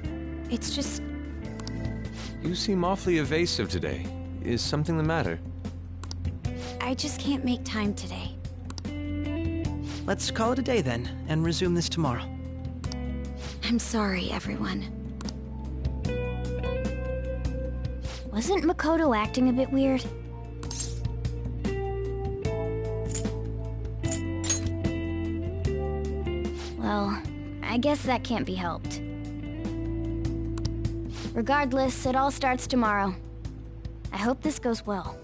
It's just... You seem awfully evasive today. Is something the matter? I just can't make time today. Let's call it a day then, and resume this tomorrow. I'm sorry, everyone. Wasn't Makoto acting a bit weird? Well, I guess that can't be helped. Regardless, it all starts tomorrow. I hope this goes well.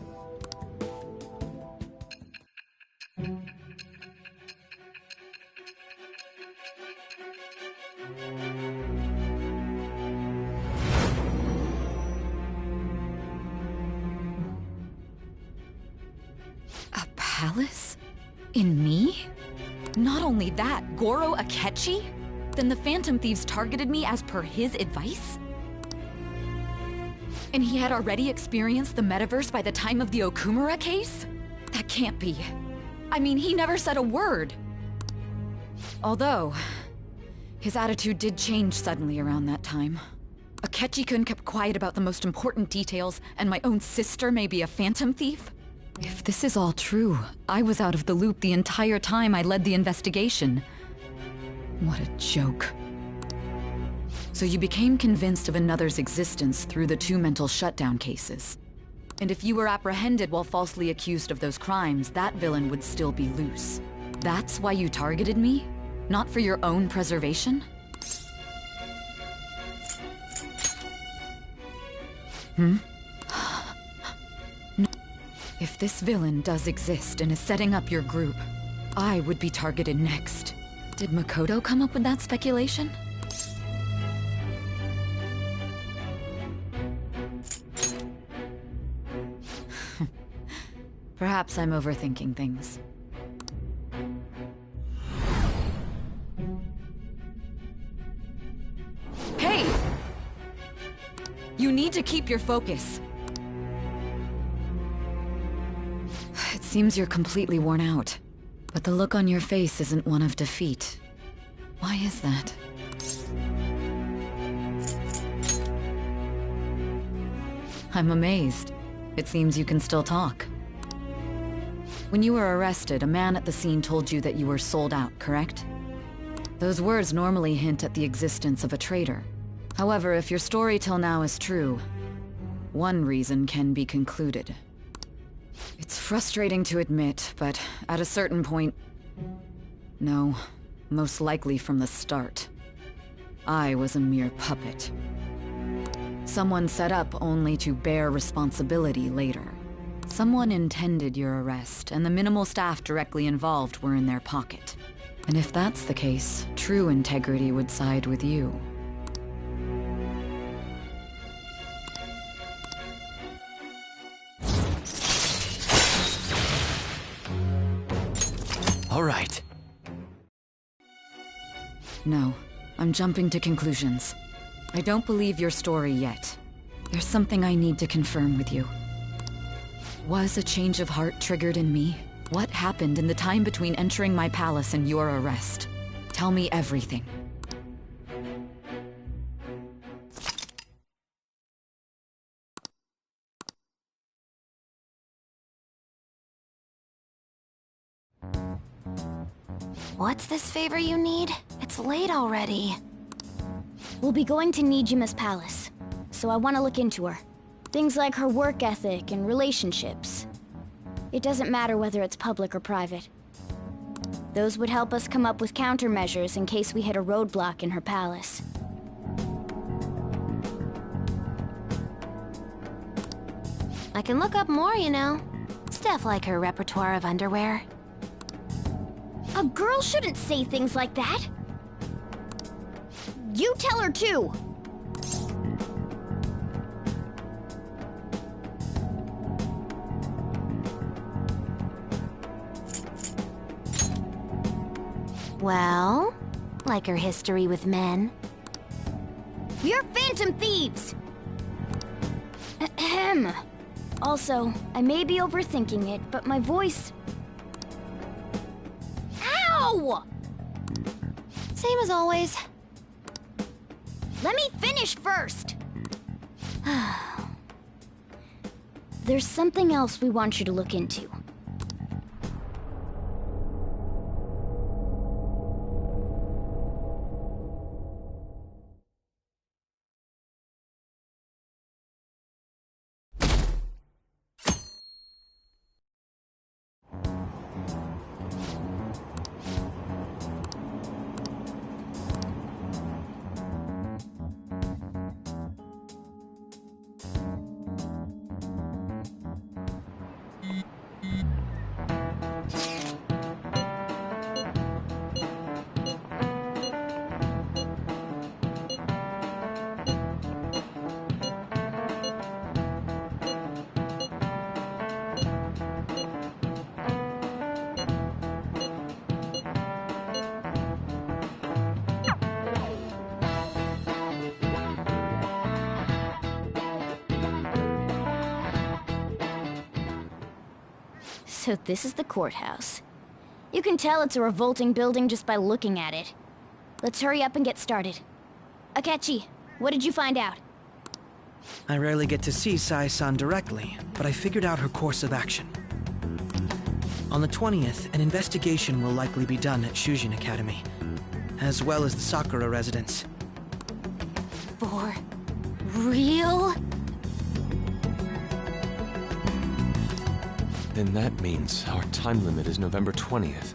A palace? In me? Not only that, Goro Akechi? Then the Phantom Thieves targeted me as per his advice? And he had already experienced the metaverse by the time of the Okumura case? That can't be. I mean, he never said a word. Although, his attitude did change suddenly around that time. Akechi-kun kept quiet about the most important details, and my own sister may be a Phantom Thief? If this is all true, I was out of the loop the entire time I led the investigation. What a joke. So you became convinced of another's existence through the 2 mental shutdown cases. And if you were apprehended while falsely accused of those crimes, that villain would still be loose. That's why you targeted me? Not for your own preservation? Hmm? No. If this villain does exist and is setting up your group, I would be targeted next. Did Makoto come up with that speculation? Perhaps I'm overthinking things. Hey! You need to keep your focus. It seems you're completely worn out. But the look on your face isn't one of defeat. Why is that? I'm amazed. It seems you can still talk. When you were arrested, a man at the scene told you that you were sold out, correct? Those words normally hint at the existence of a traitor. However, if your story till now is true, one reason can be concluded. It's frustrating to admit, but at a certain point... No, most likely from the start. I was a mere puppet. Someone set up only to bear responsibility later. Someone intended your arrest, and the minimal staff directly involved were in their pocket. And if that's the case, true integrity would side with you. All right. No, I'm jumping to conclusions. I don't believe your story yet. There's something I need to confirm with you. Was a change of heart triggered in me? What happened in the time between entering my palace and your arrest? Tell me everything. What's this favor you need? It's late already. We'll be going to Nijima's palace, so I want to look into her. Things like her work ethic and relationships. It doesn't matter whether it's public or private. Those would help us come up with countermeasures in case we hit a roadblock in her palace. I can look up more, you know. Stuff like her repertoire of underwear. A girl shouldn't say things like that. You tell her too. Well, like her history with men. You're phantom thieves! Ahem. Also, I may be overthinking it, but my voice... Ow! Same as always. Let me finish first! There's something else we want you to look into. So this is the courthouse. You can tell it's a revolting building just by looking at it. Let's hurry up and get started. Akechi, what did you find out? I rarely get to see Sai-san directly, but I figured out her course of action. On the 20th, an investigation will likely be done at Shujin Academy, as well as the Sakura residence. For real? Then that means our time limit is November 20th.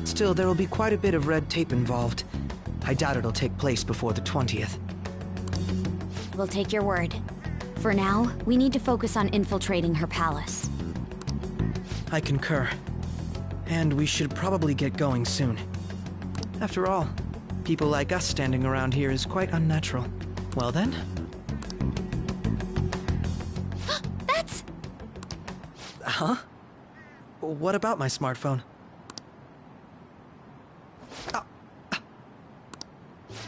Still, there will be quite a bit of red tape involved. I doubt it'll take place before the 20th. We'll take your word. For now, we need to focus on infiltrating her palace. I concur. And we should probably get going soon. After all, people like us standing around here is quite unnatural. Well then? That's... Huh? What about my smartphone?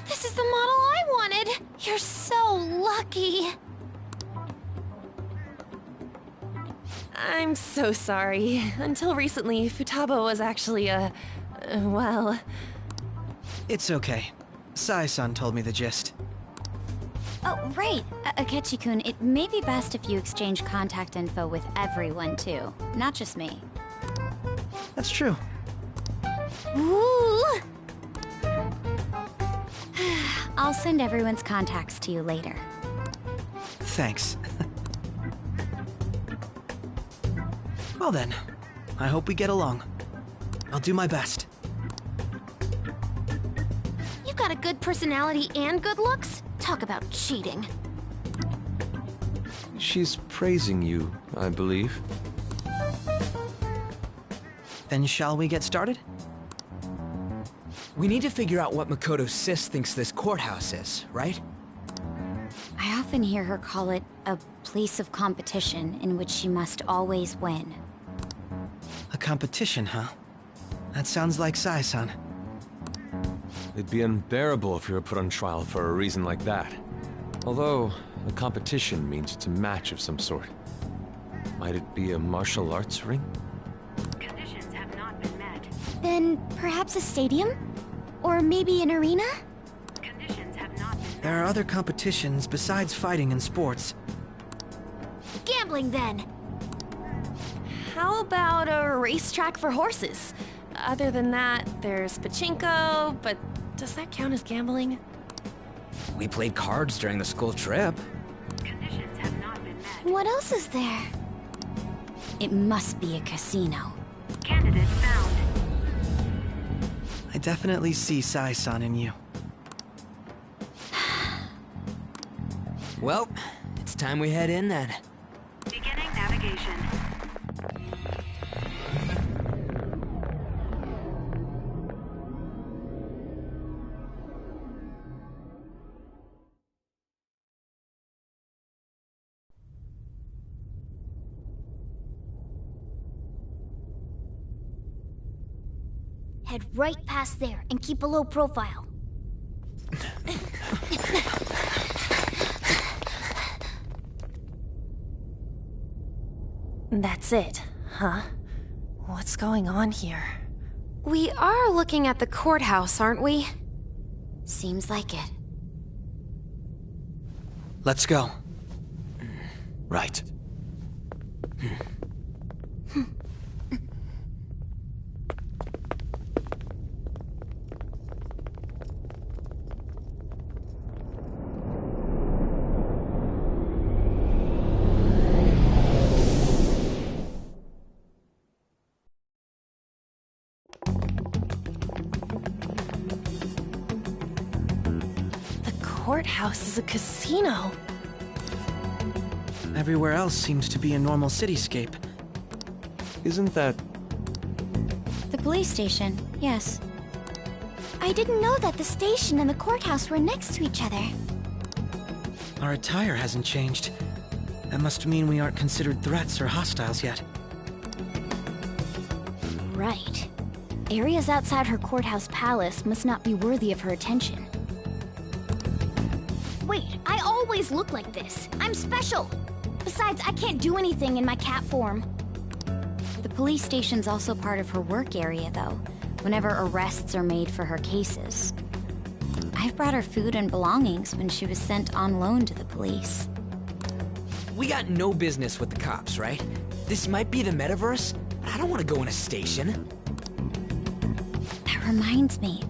This is the model I wanted! You're so lucky! I'm so sorry. Until recently, Futaba was actually well... It's okay. Sai-san told me the gist. Oh, right. Akechi-kun, it may be best if you exchange contact info with everyone, too. Not just me. That's true. Ooh! I'll send everyone's contacts to you later. Thanks. Well then, I hope we get along. I'll do my best. You've got a good personality and good looks? Talk about cheating. She's praising you, I believe. Then shall we get started? We need to figure out what Makoto Sis thinks this courthouse is, right? I often hear her call it a place of competition in which she must always win. A competition, huh? That sounds like Sai-san. It'd be unbearable if you were put on trial for a reason like that. Although, a competition means it's a match of some sort. Might it be a martial arts ring? Conditions have not been met. Then perhaps a stadium? Or maybe an arena? Conditions have not been met. There are other competitions besides fighting and sports. Gambling, then! How about a racetrack for horses? Other than that, there's pachinko, but does that count as gambling? We played cards during the school trip. Conditions have not been met. What else is there? It must be a casino. Candidate found. I definitely see Sai-san in you. Well, it's time we head in then. Beginning navigation. Head right past there and keep a low profile. That's it, huh? What's going on here? We are looking at the courthouse, aren't we? Seems like it. Let's go. Right. Courthouse is a casino. Everywhere else seems to be a normal cityscape. Isn't that... The police station, yes. I didn't know that the station and the courthouse were next to each other. Our attire hasn't changed. That must mean we aren't considered threats or hostiles yet. Right. Areas outside her courthouse palace must not be worthy of her attention. Wait, I always look like this. I'm special. Besides, I can't do anything in my cat form. The police station's also part of her work area, though, whenever arrests are made for her cases. I've brought her food and belongings when she was sent on loan to the police. We got no business with the cops, right? This might be the metaverse, but I don't want to go in a station. That reminds me.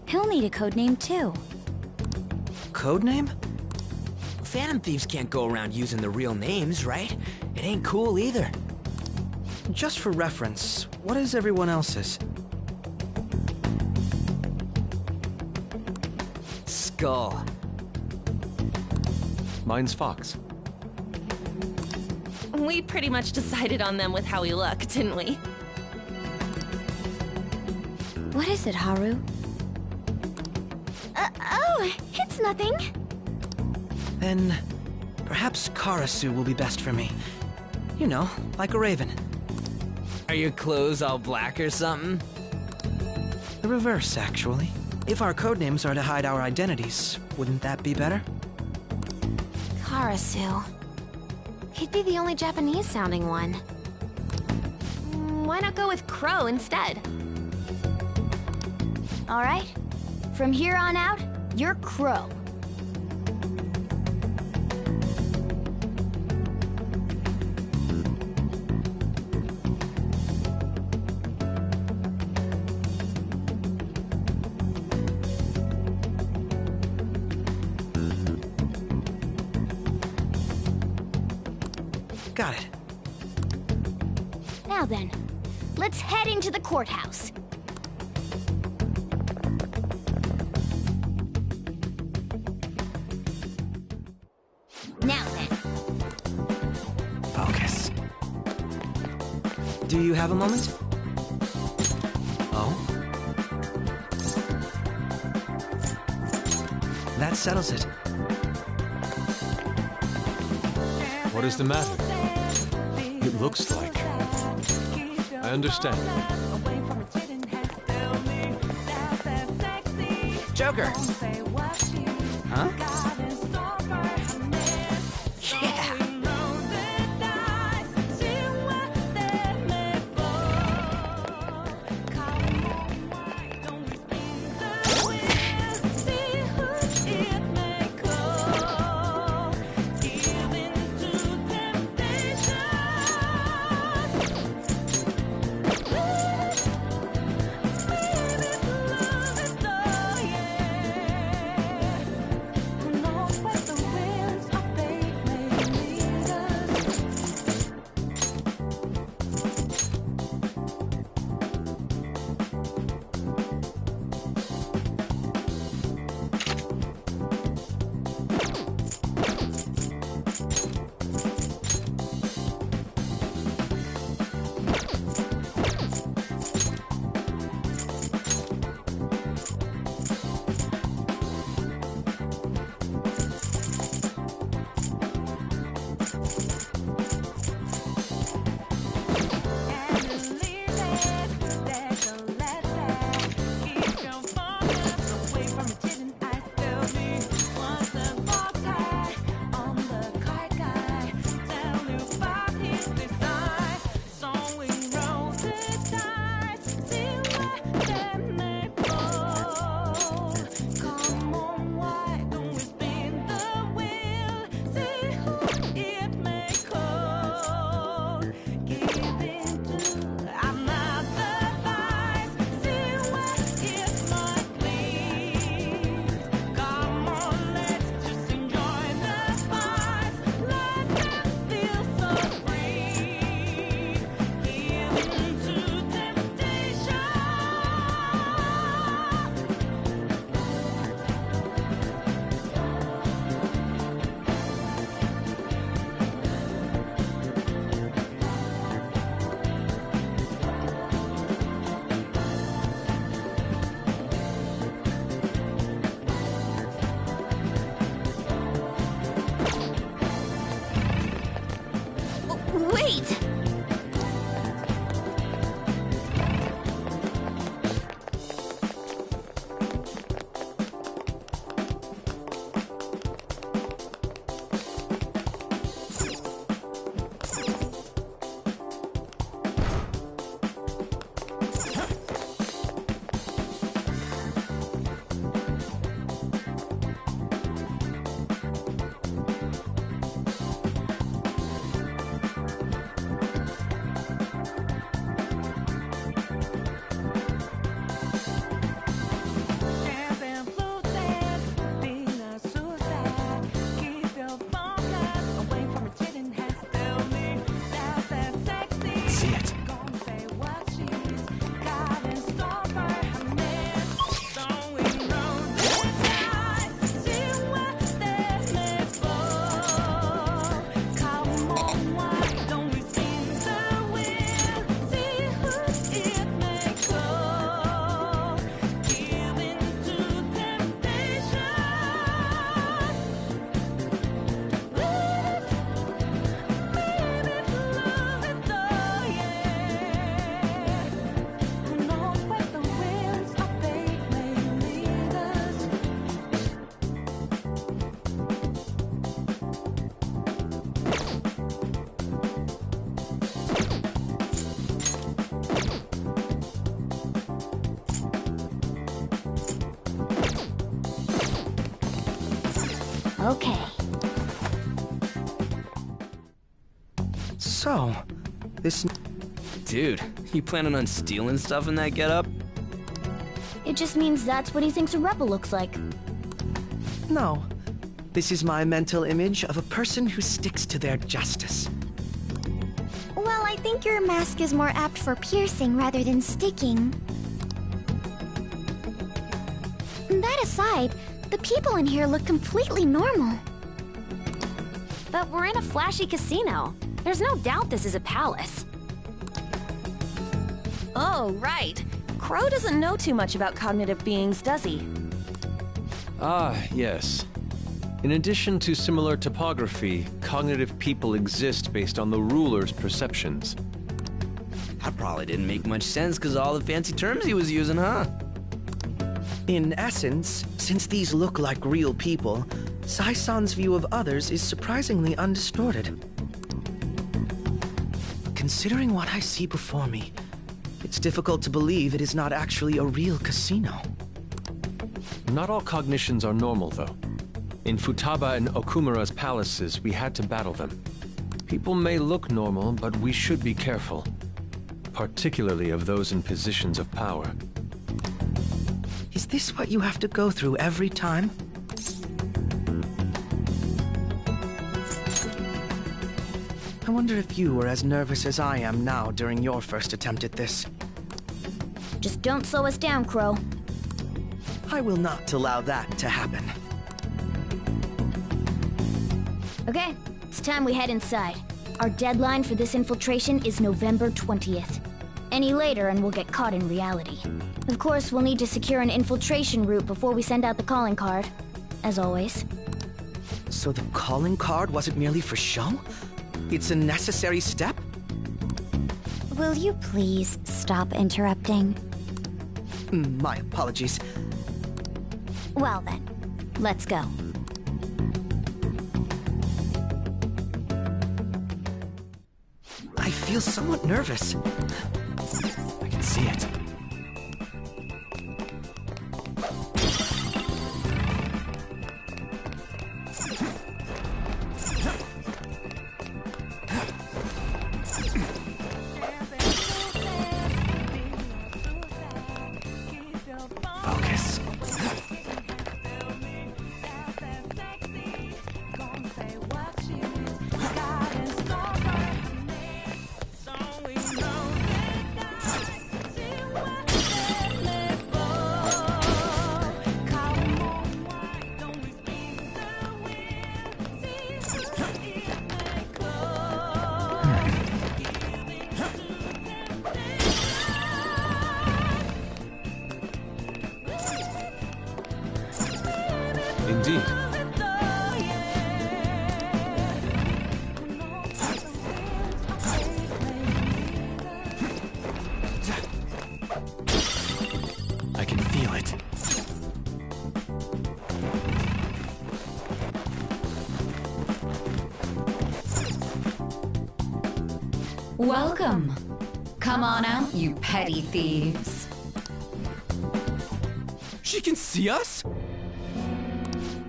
He'll need a codename, too. Codename? Phantom thieves can't go around using the real names, right? It ain't cool either. Just for reference, what is everyone else's? Skull. Mine's Fox. We pretty much decided on them with how we look, didn't we? What is it, Haru? Oh, it's nothing. Then perhaps Karasu will be best for me. You know, like a raven. Are your clothes all black or something? The reverse, actually. If our codenames are to hide our identities, wouldn't that be better? Karasu. He'd be the only Japanese-sounding one. Why not go with Crow instead? All right. From here on out, you're Crow. Got it. Now then, let's head into the courthouse. Now then. Focus. Do you have a moment? Oh? That settles it. What is the matter? It looks like... I understand. Joker! Huh? Yeah! see it. Okay. So, this... Dude, you planning on stealing stuff in that getup? It just means that's what he thinks a rebel looks like. No. This is my mental image of a person who sticks to their justice. Well, I think your mask is more apt for piercing rather than sticking. That aside, the people in here look completely normal. But we're in a flashy casino. There's no doubt this is a palace. Oh, right. Crow doesn't know too much about cognitive beings, does he? Ah, yes. In addition to similar topography, cognitive people exist based on the ruler's perceptions. That probably didn't make much sense because of all the fancy terms he was using, huh? In essence, since these look like real people, Sai-san's view of others is surprisingly undistorted. Considering what I see before me, it's difficult to believe it is not actually a real casino. Not all cognitions are normal, though. In Futaba and Okumura's palaces, we had to battle them. People may look normal, but we should be careful. Particularly of those in positions of power. Is this what you have to go through every time? I wonder if you were as nervous as I am now during your first attempt at this. Just don't slow us down, Crow. I will not allow that to happen. Okay, it's time we head inside. Our deadline for this infiltration is November 20th. Any later and we'll get caught in reality. Of course, we'll need to secure an infiltration route before we send out the calling card. As always. So the calling card wasn't merely for show? It's a necessary step? Will you please stop interrupting? My apologies. Well then, let's go. I feel somewhat nervous. I can see it. Focus. Indeed. I can feel it. Welcome. Come on out, you petty thieves. She can see us?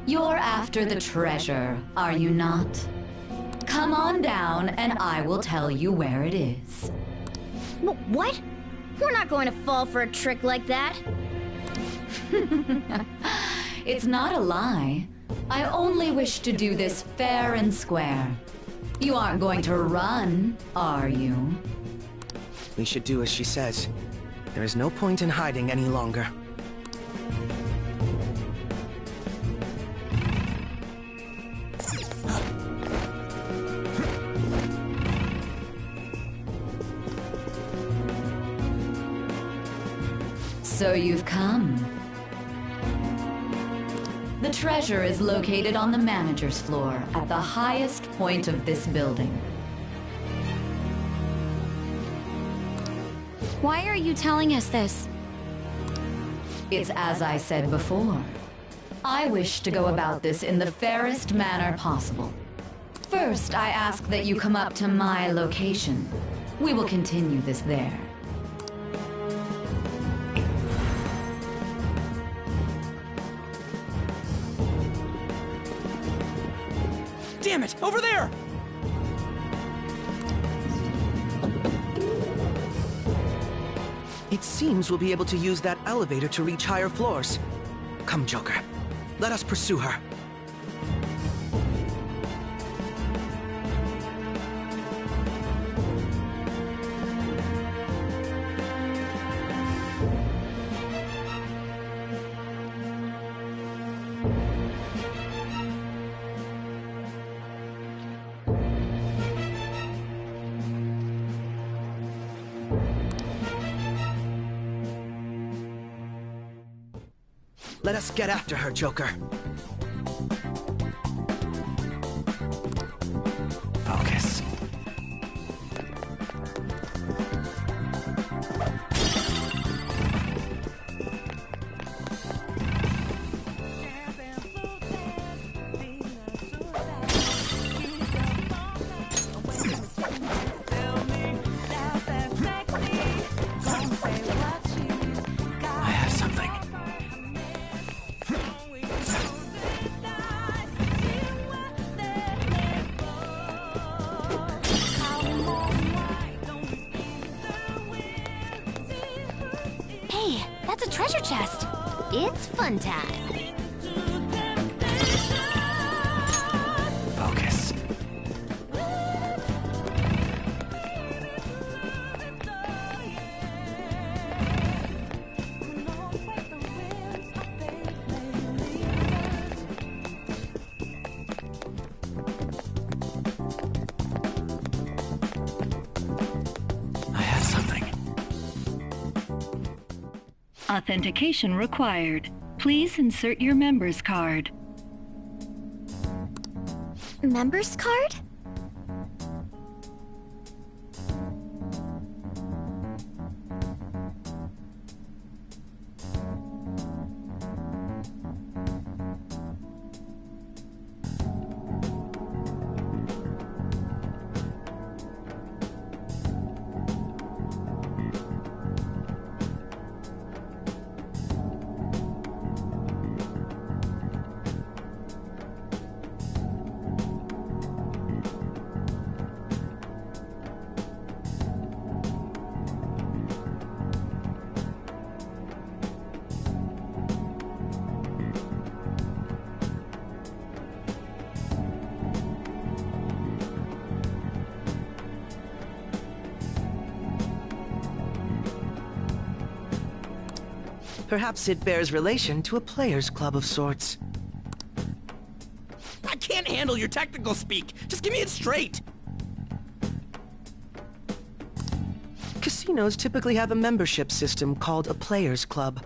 You're after the treasure, are you not? Come on down and I will tell you where it is. What? We're not going to fall for a trick like that. It's not a lie. I only wish to do this fair and square. You aren't going to run, are you? We should do as she says. There is no point in hiding any longer. So you've come. The treasure is located on the manager's floor, at the highest point of this building. Why are you telling us this? It's as I said before. I wish to go about this in the fairest manner possible. First, I ask that you come up to my location. We will continue this there. Damn it! Over there! It seems we'll be able to use that elevator to reach higher floors. Come, Joker. Let us pursue her. Let us get after her, Joker. Focus. I have something. Hey, that's a treasure chest. It's fun time. Focus. I have something. Authentication required. Please insert your member's card. Member's card? Perhaps it bears relation to a players' club of sorts. I can't handle your technical speak. Just give me it straight. Casinos typically have a membership system called a players' club.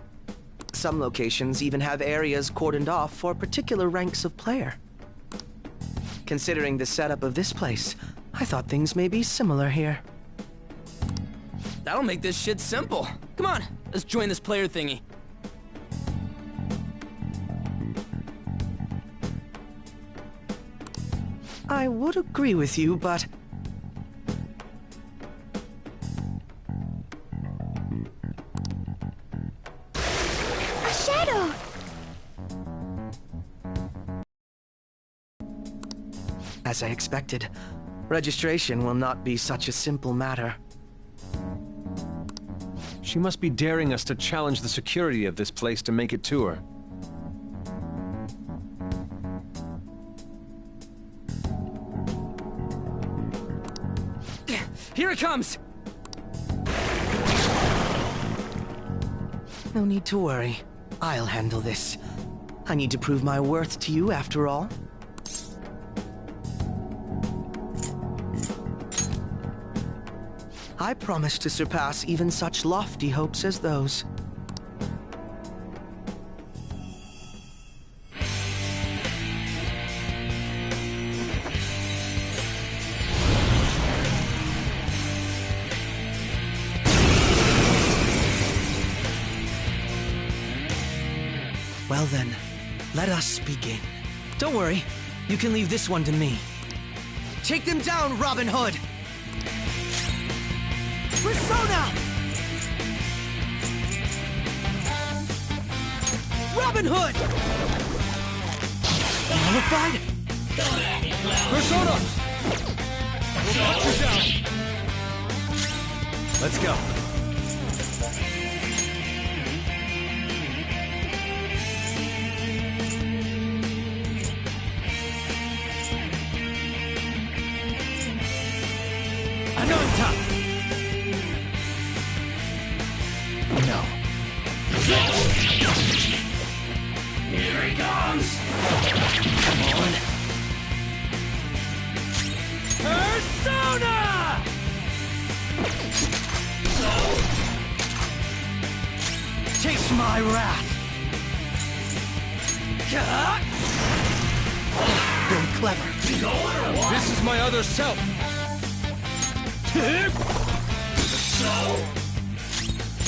Some locations even have areas cordoned off for particular ranks of player. Considering the setup of this place, I thought things may be similar here. That'll make this shit simple. Come on, let's join this player thingy. I would agree with you, but... A shadow! As I expected, registration will not be such a simple matter. She must be daring us to challenge the security of this place to make it to her. Here it comes! No need to worry. I'll handle this. I need to prove my worth to you after all. I promise to surpass even such lofty hopes as those. Well then, let us begin. Don't worry, you can leave this one to me. Take them down, Robin Hood! Persona! Robin Hood! Nullified? Persona! We'll cut you down! Let's go. Ananta! No. Here he comes! Come on. Persona! Taste my wrath! Very clever. This is my other self!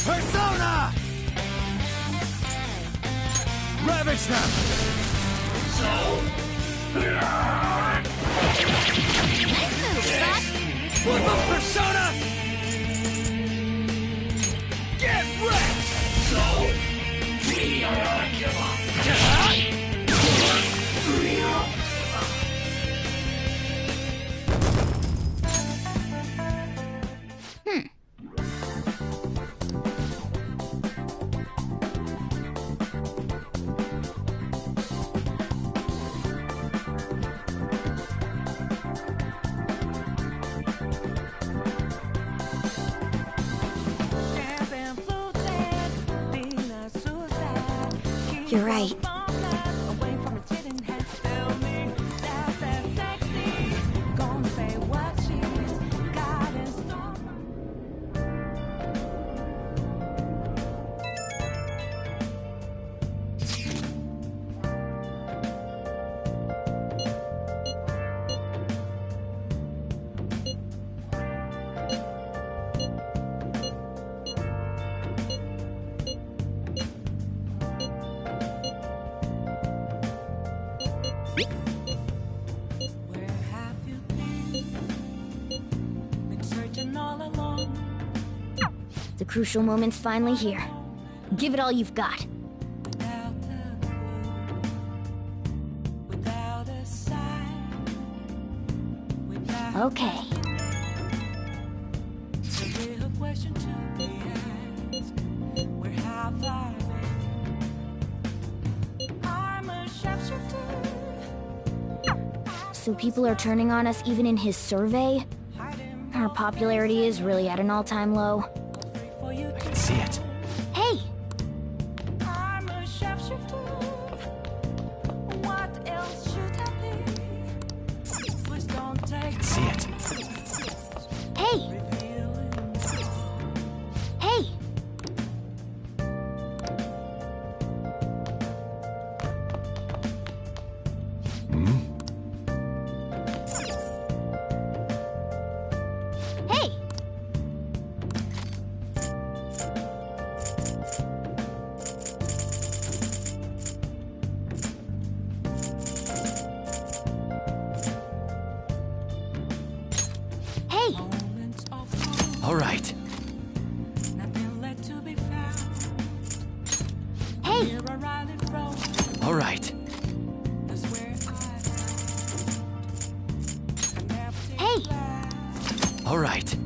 Persona! Ravage them! Look up, Persona! Get wrecked! We are gonna give up. You're right. The crucial moment's finally here. Give it all you've got. Okay. So people are turning on us even in his survey? Our popularity is really at an all-time low. I can see it. Hey! I can see it. Hey! Hey! Hey! Hey! All right. Hey! All right. Hey! All right.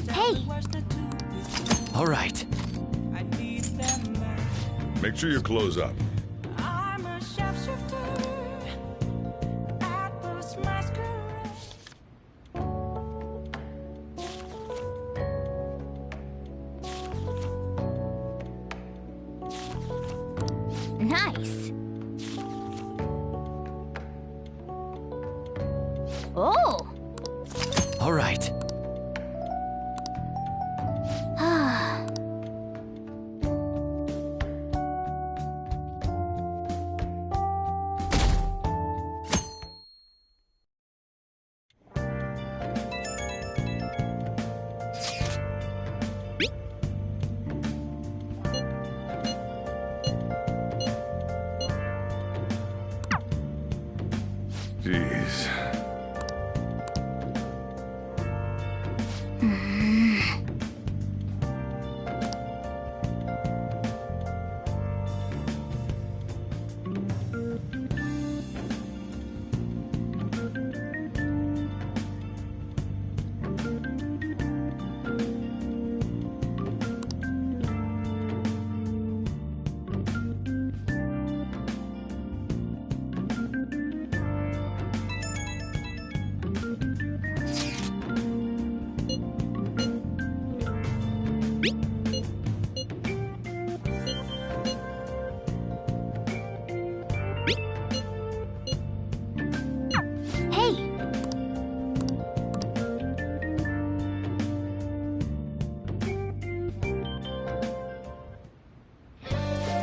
Hey! All right. Make sure you close up. Jeez.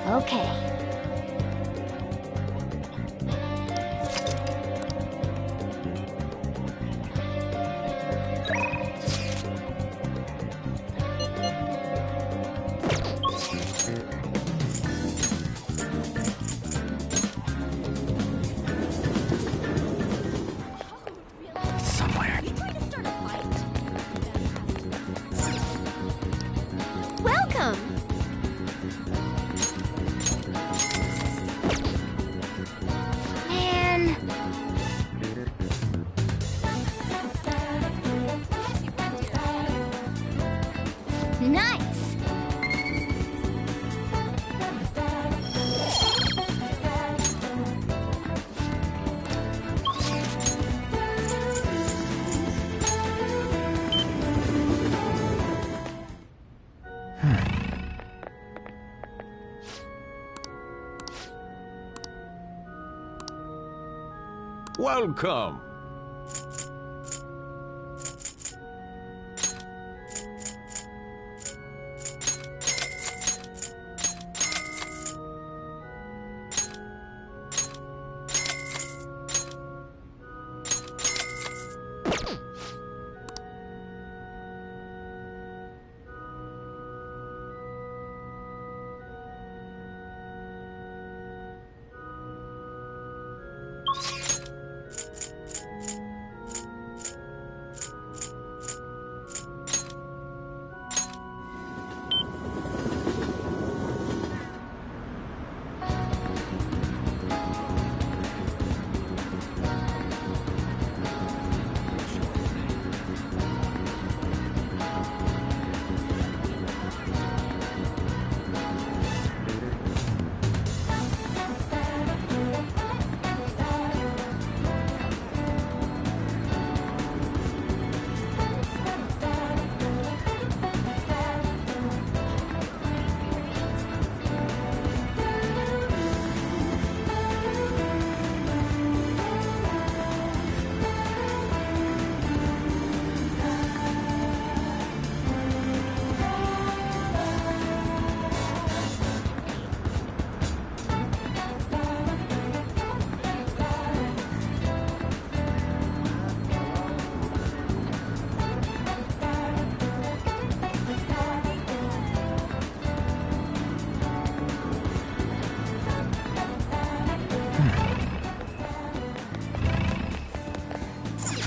Okay. Somewhere. Welcome! Man. Nice. Welcome.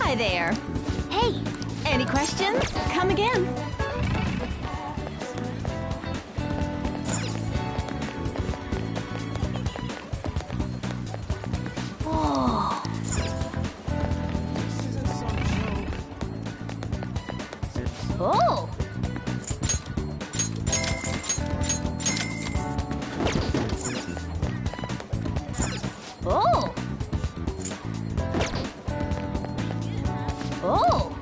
Hi there. Hey. Any questions? Come again. Whoa. Oh. Oh. Oh.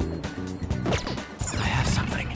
I have something.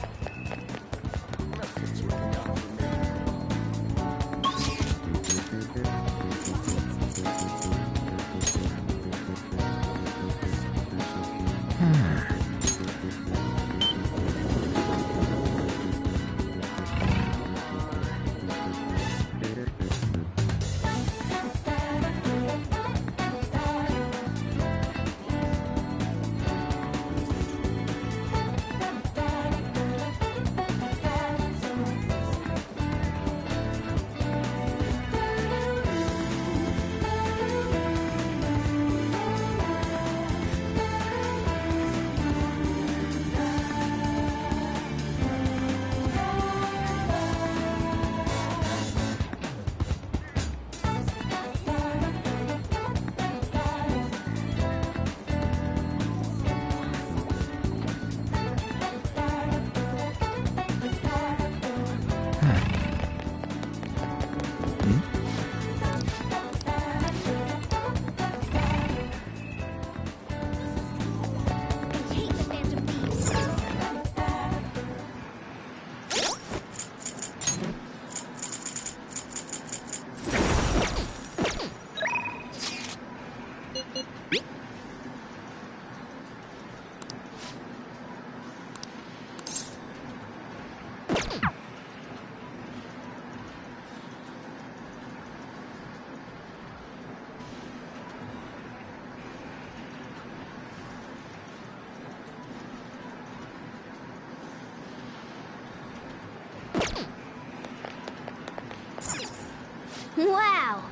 Wow!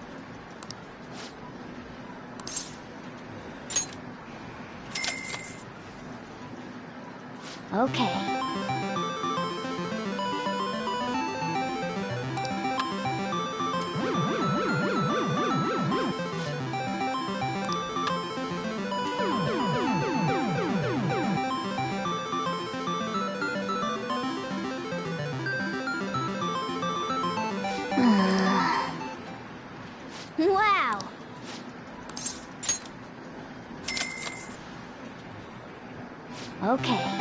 Okay. Wow! Okay.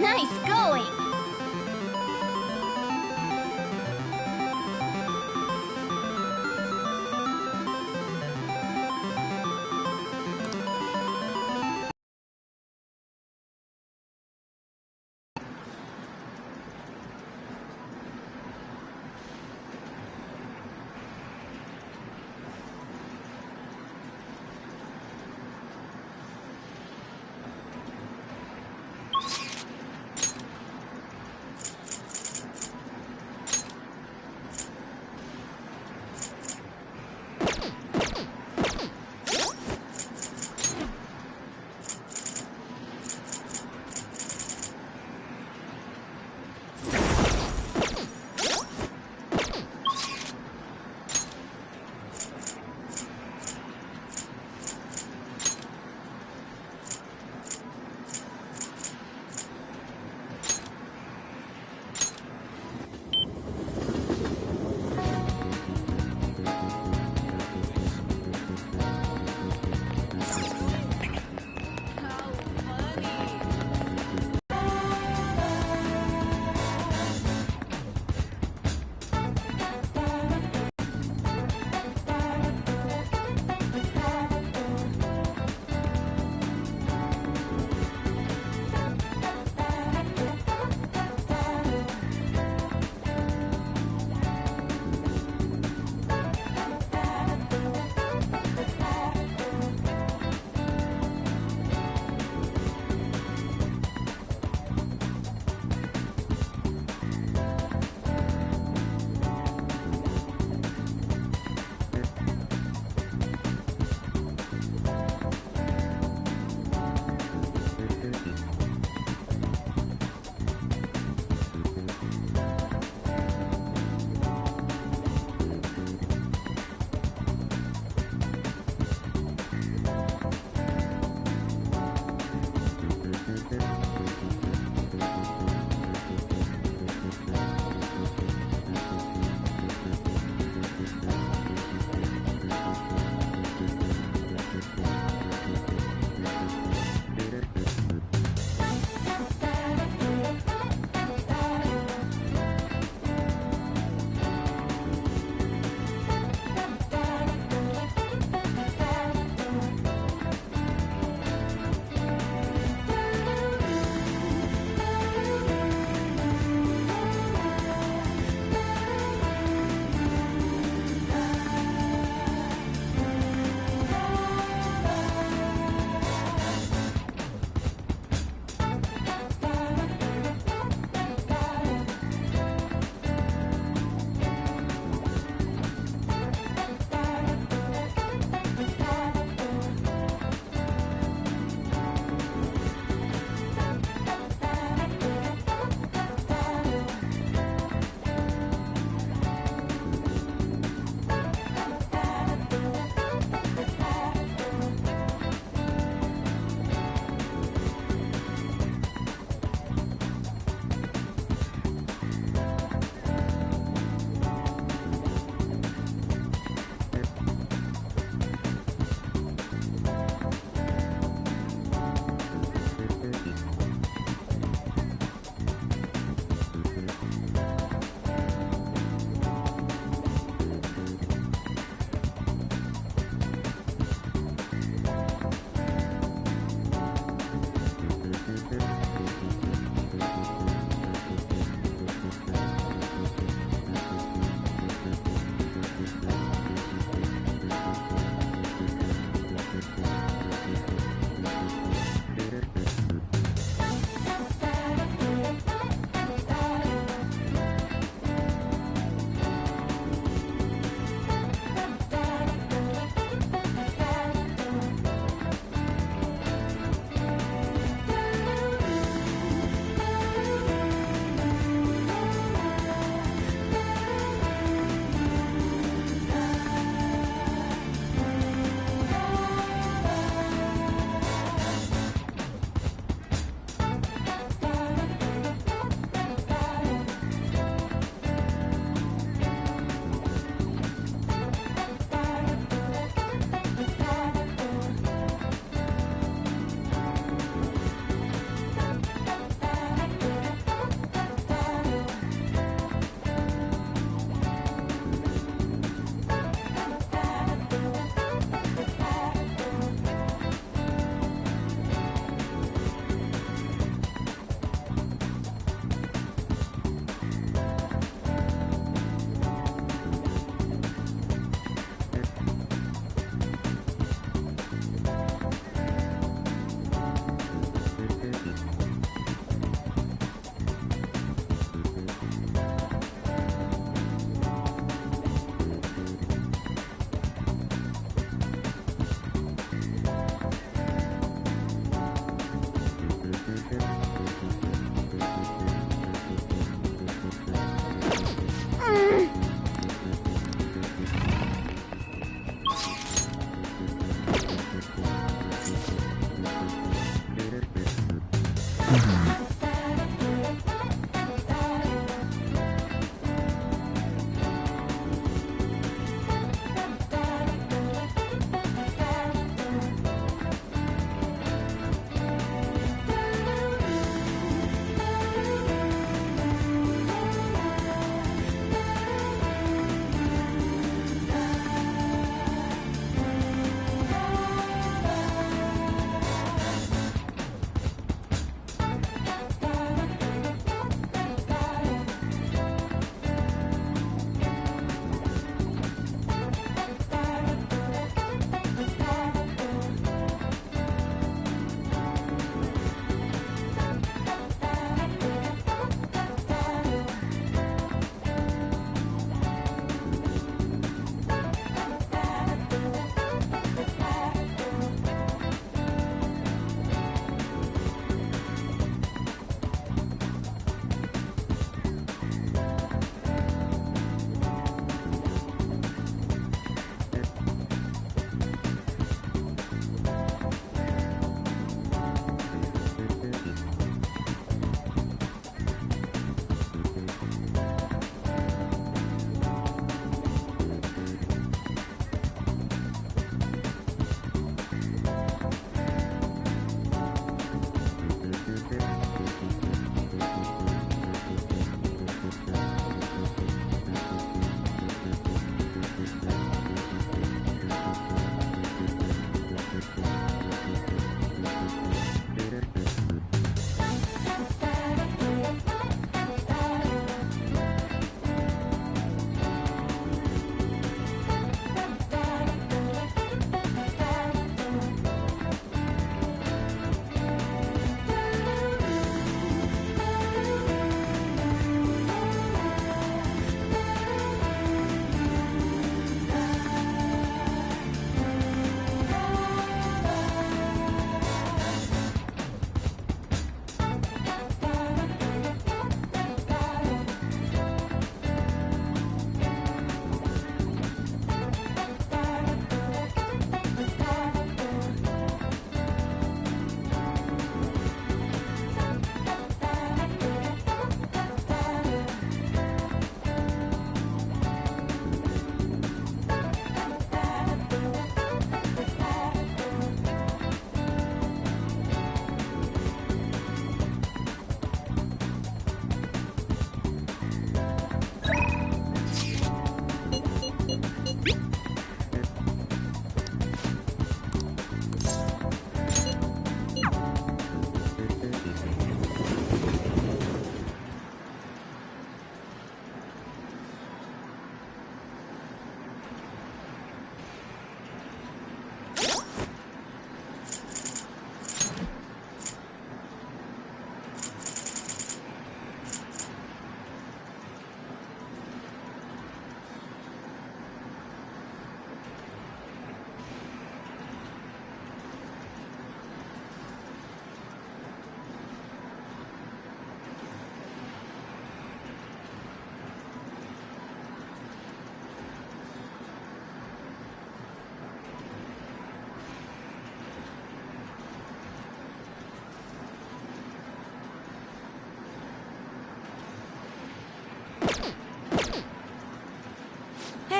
Nice going!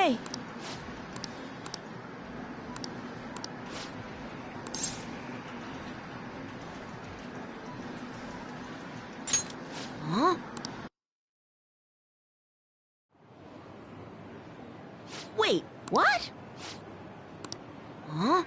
Hey! Huh? Wait, what? Huh?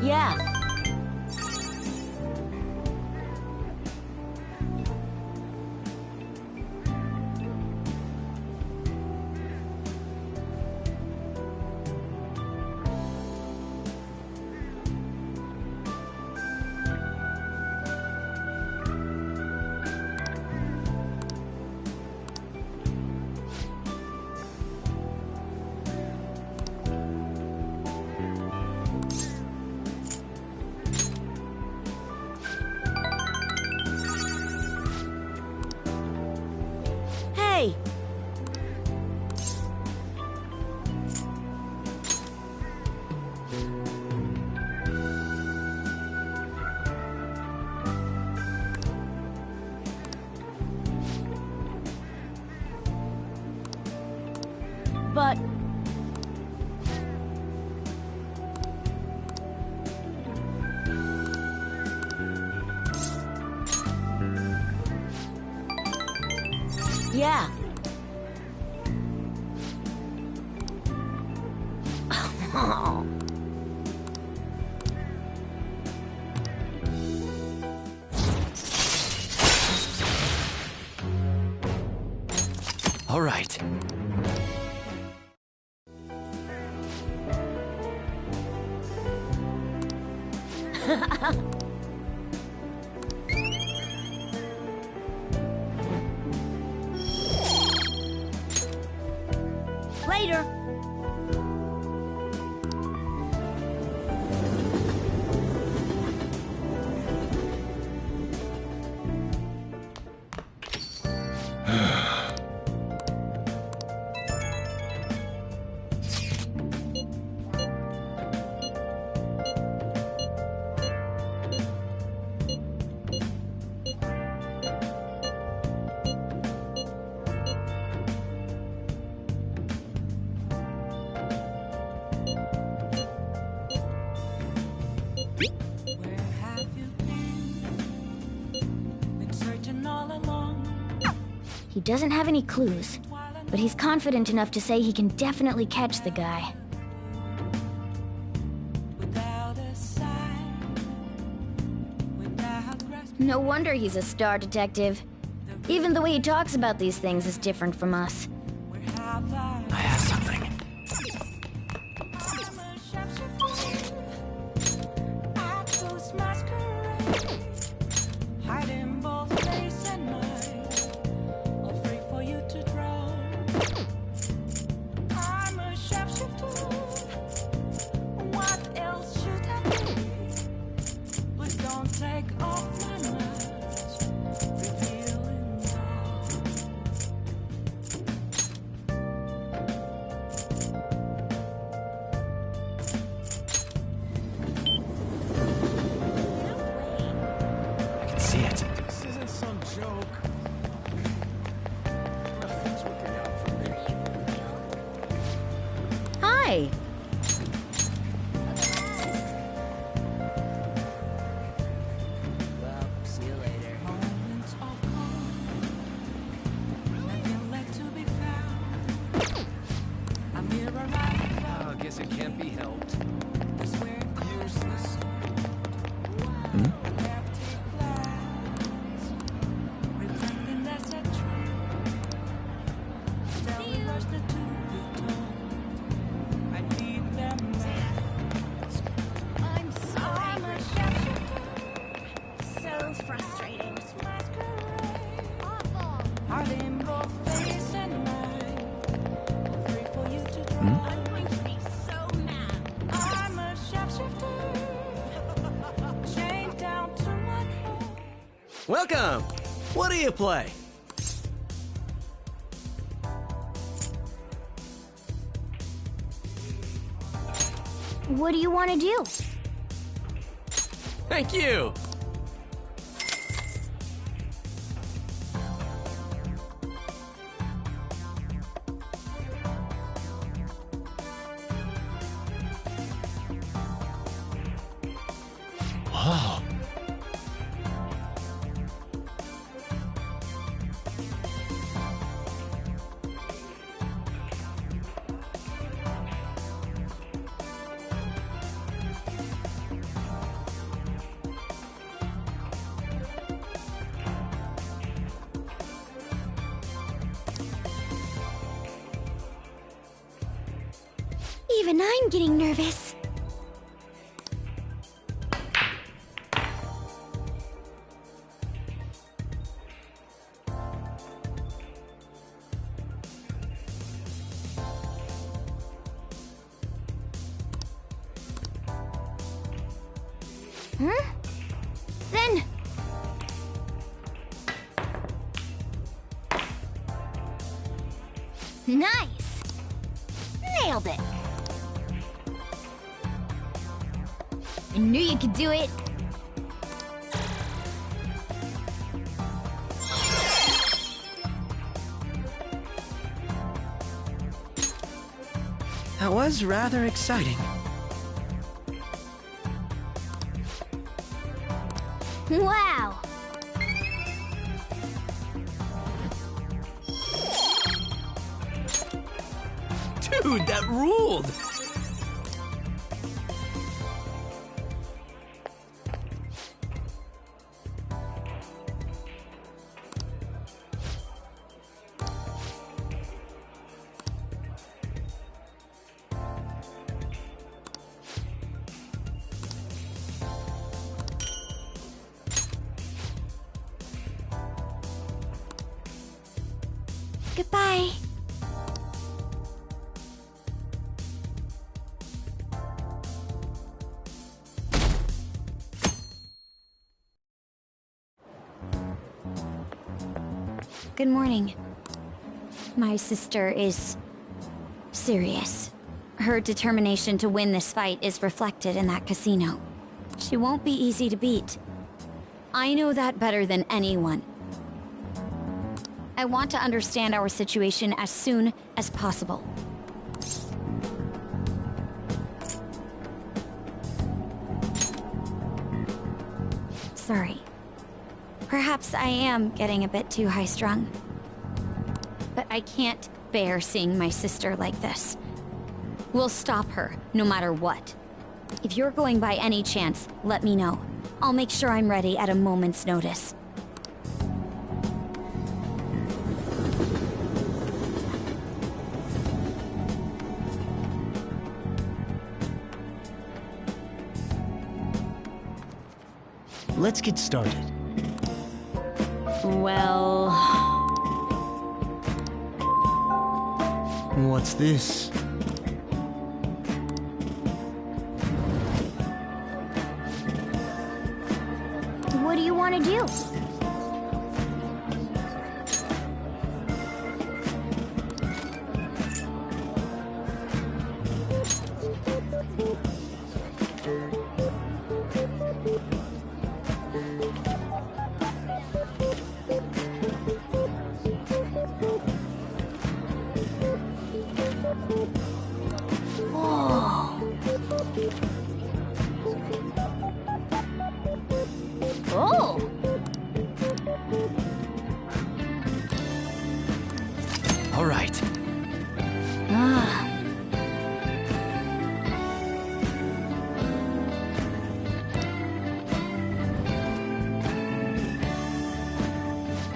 Yeah. Hey! But... Yeah. All right. Later! He doesn't have any clues, but he's confident enough to say he can definitely catch the guy. No wonder he's a star detective. Even the way he talks about these things is different from us. I have something. Hi! Well, see you later. Oh, I guess it can't be helped. Useless. I'm so angry. So frustrating. Awful. I'm going to be so mad. I'm a shapeshifter. Chained down to my core. Welcome! What do you play? What do you want to do? Thank you! Wow. Even I'm getting nervous. Huh? Then... Nice! Nailed it! I knew you could do it! That was rather exciting. Wow! Dude, that ruled! Goodbye. Good morning. My sister is serious. Her determination to win this fight is reflected in that casino. She won't be easy to beat. I know that better than anyone. I want to understand our situation as soon as possible. Sorry. Perhaps I am getting a bit too high-strung. But I can't bear seeing my sister like this. We'll stop her, no matter what. If you're going by any chance, let me know. I'll make sure I'm ready at a moment's notice. Let's get started. Well... What's this? What do you want to do? Oh!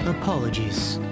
Apologies.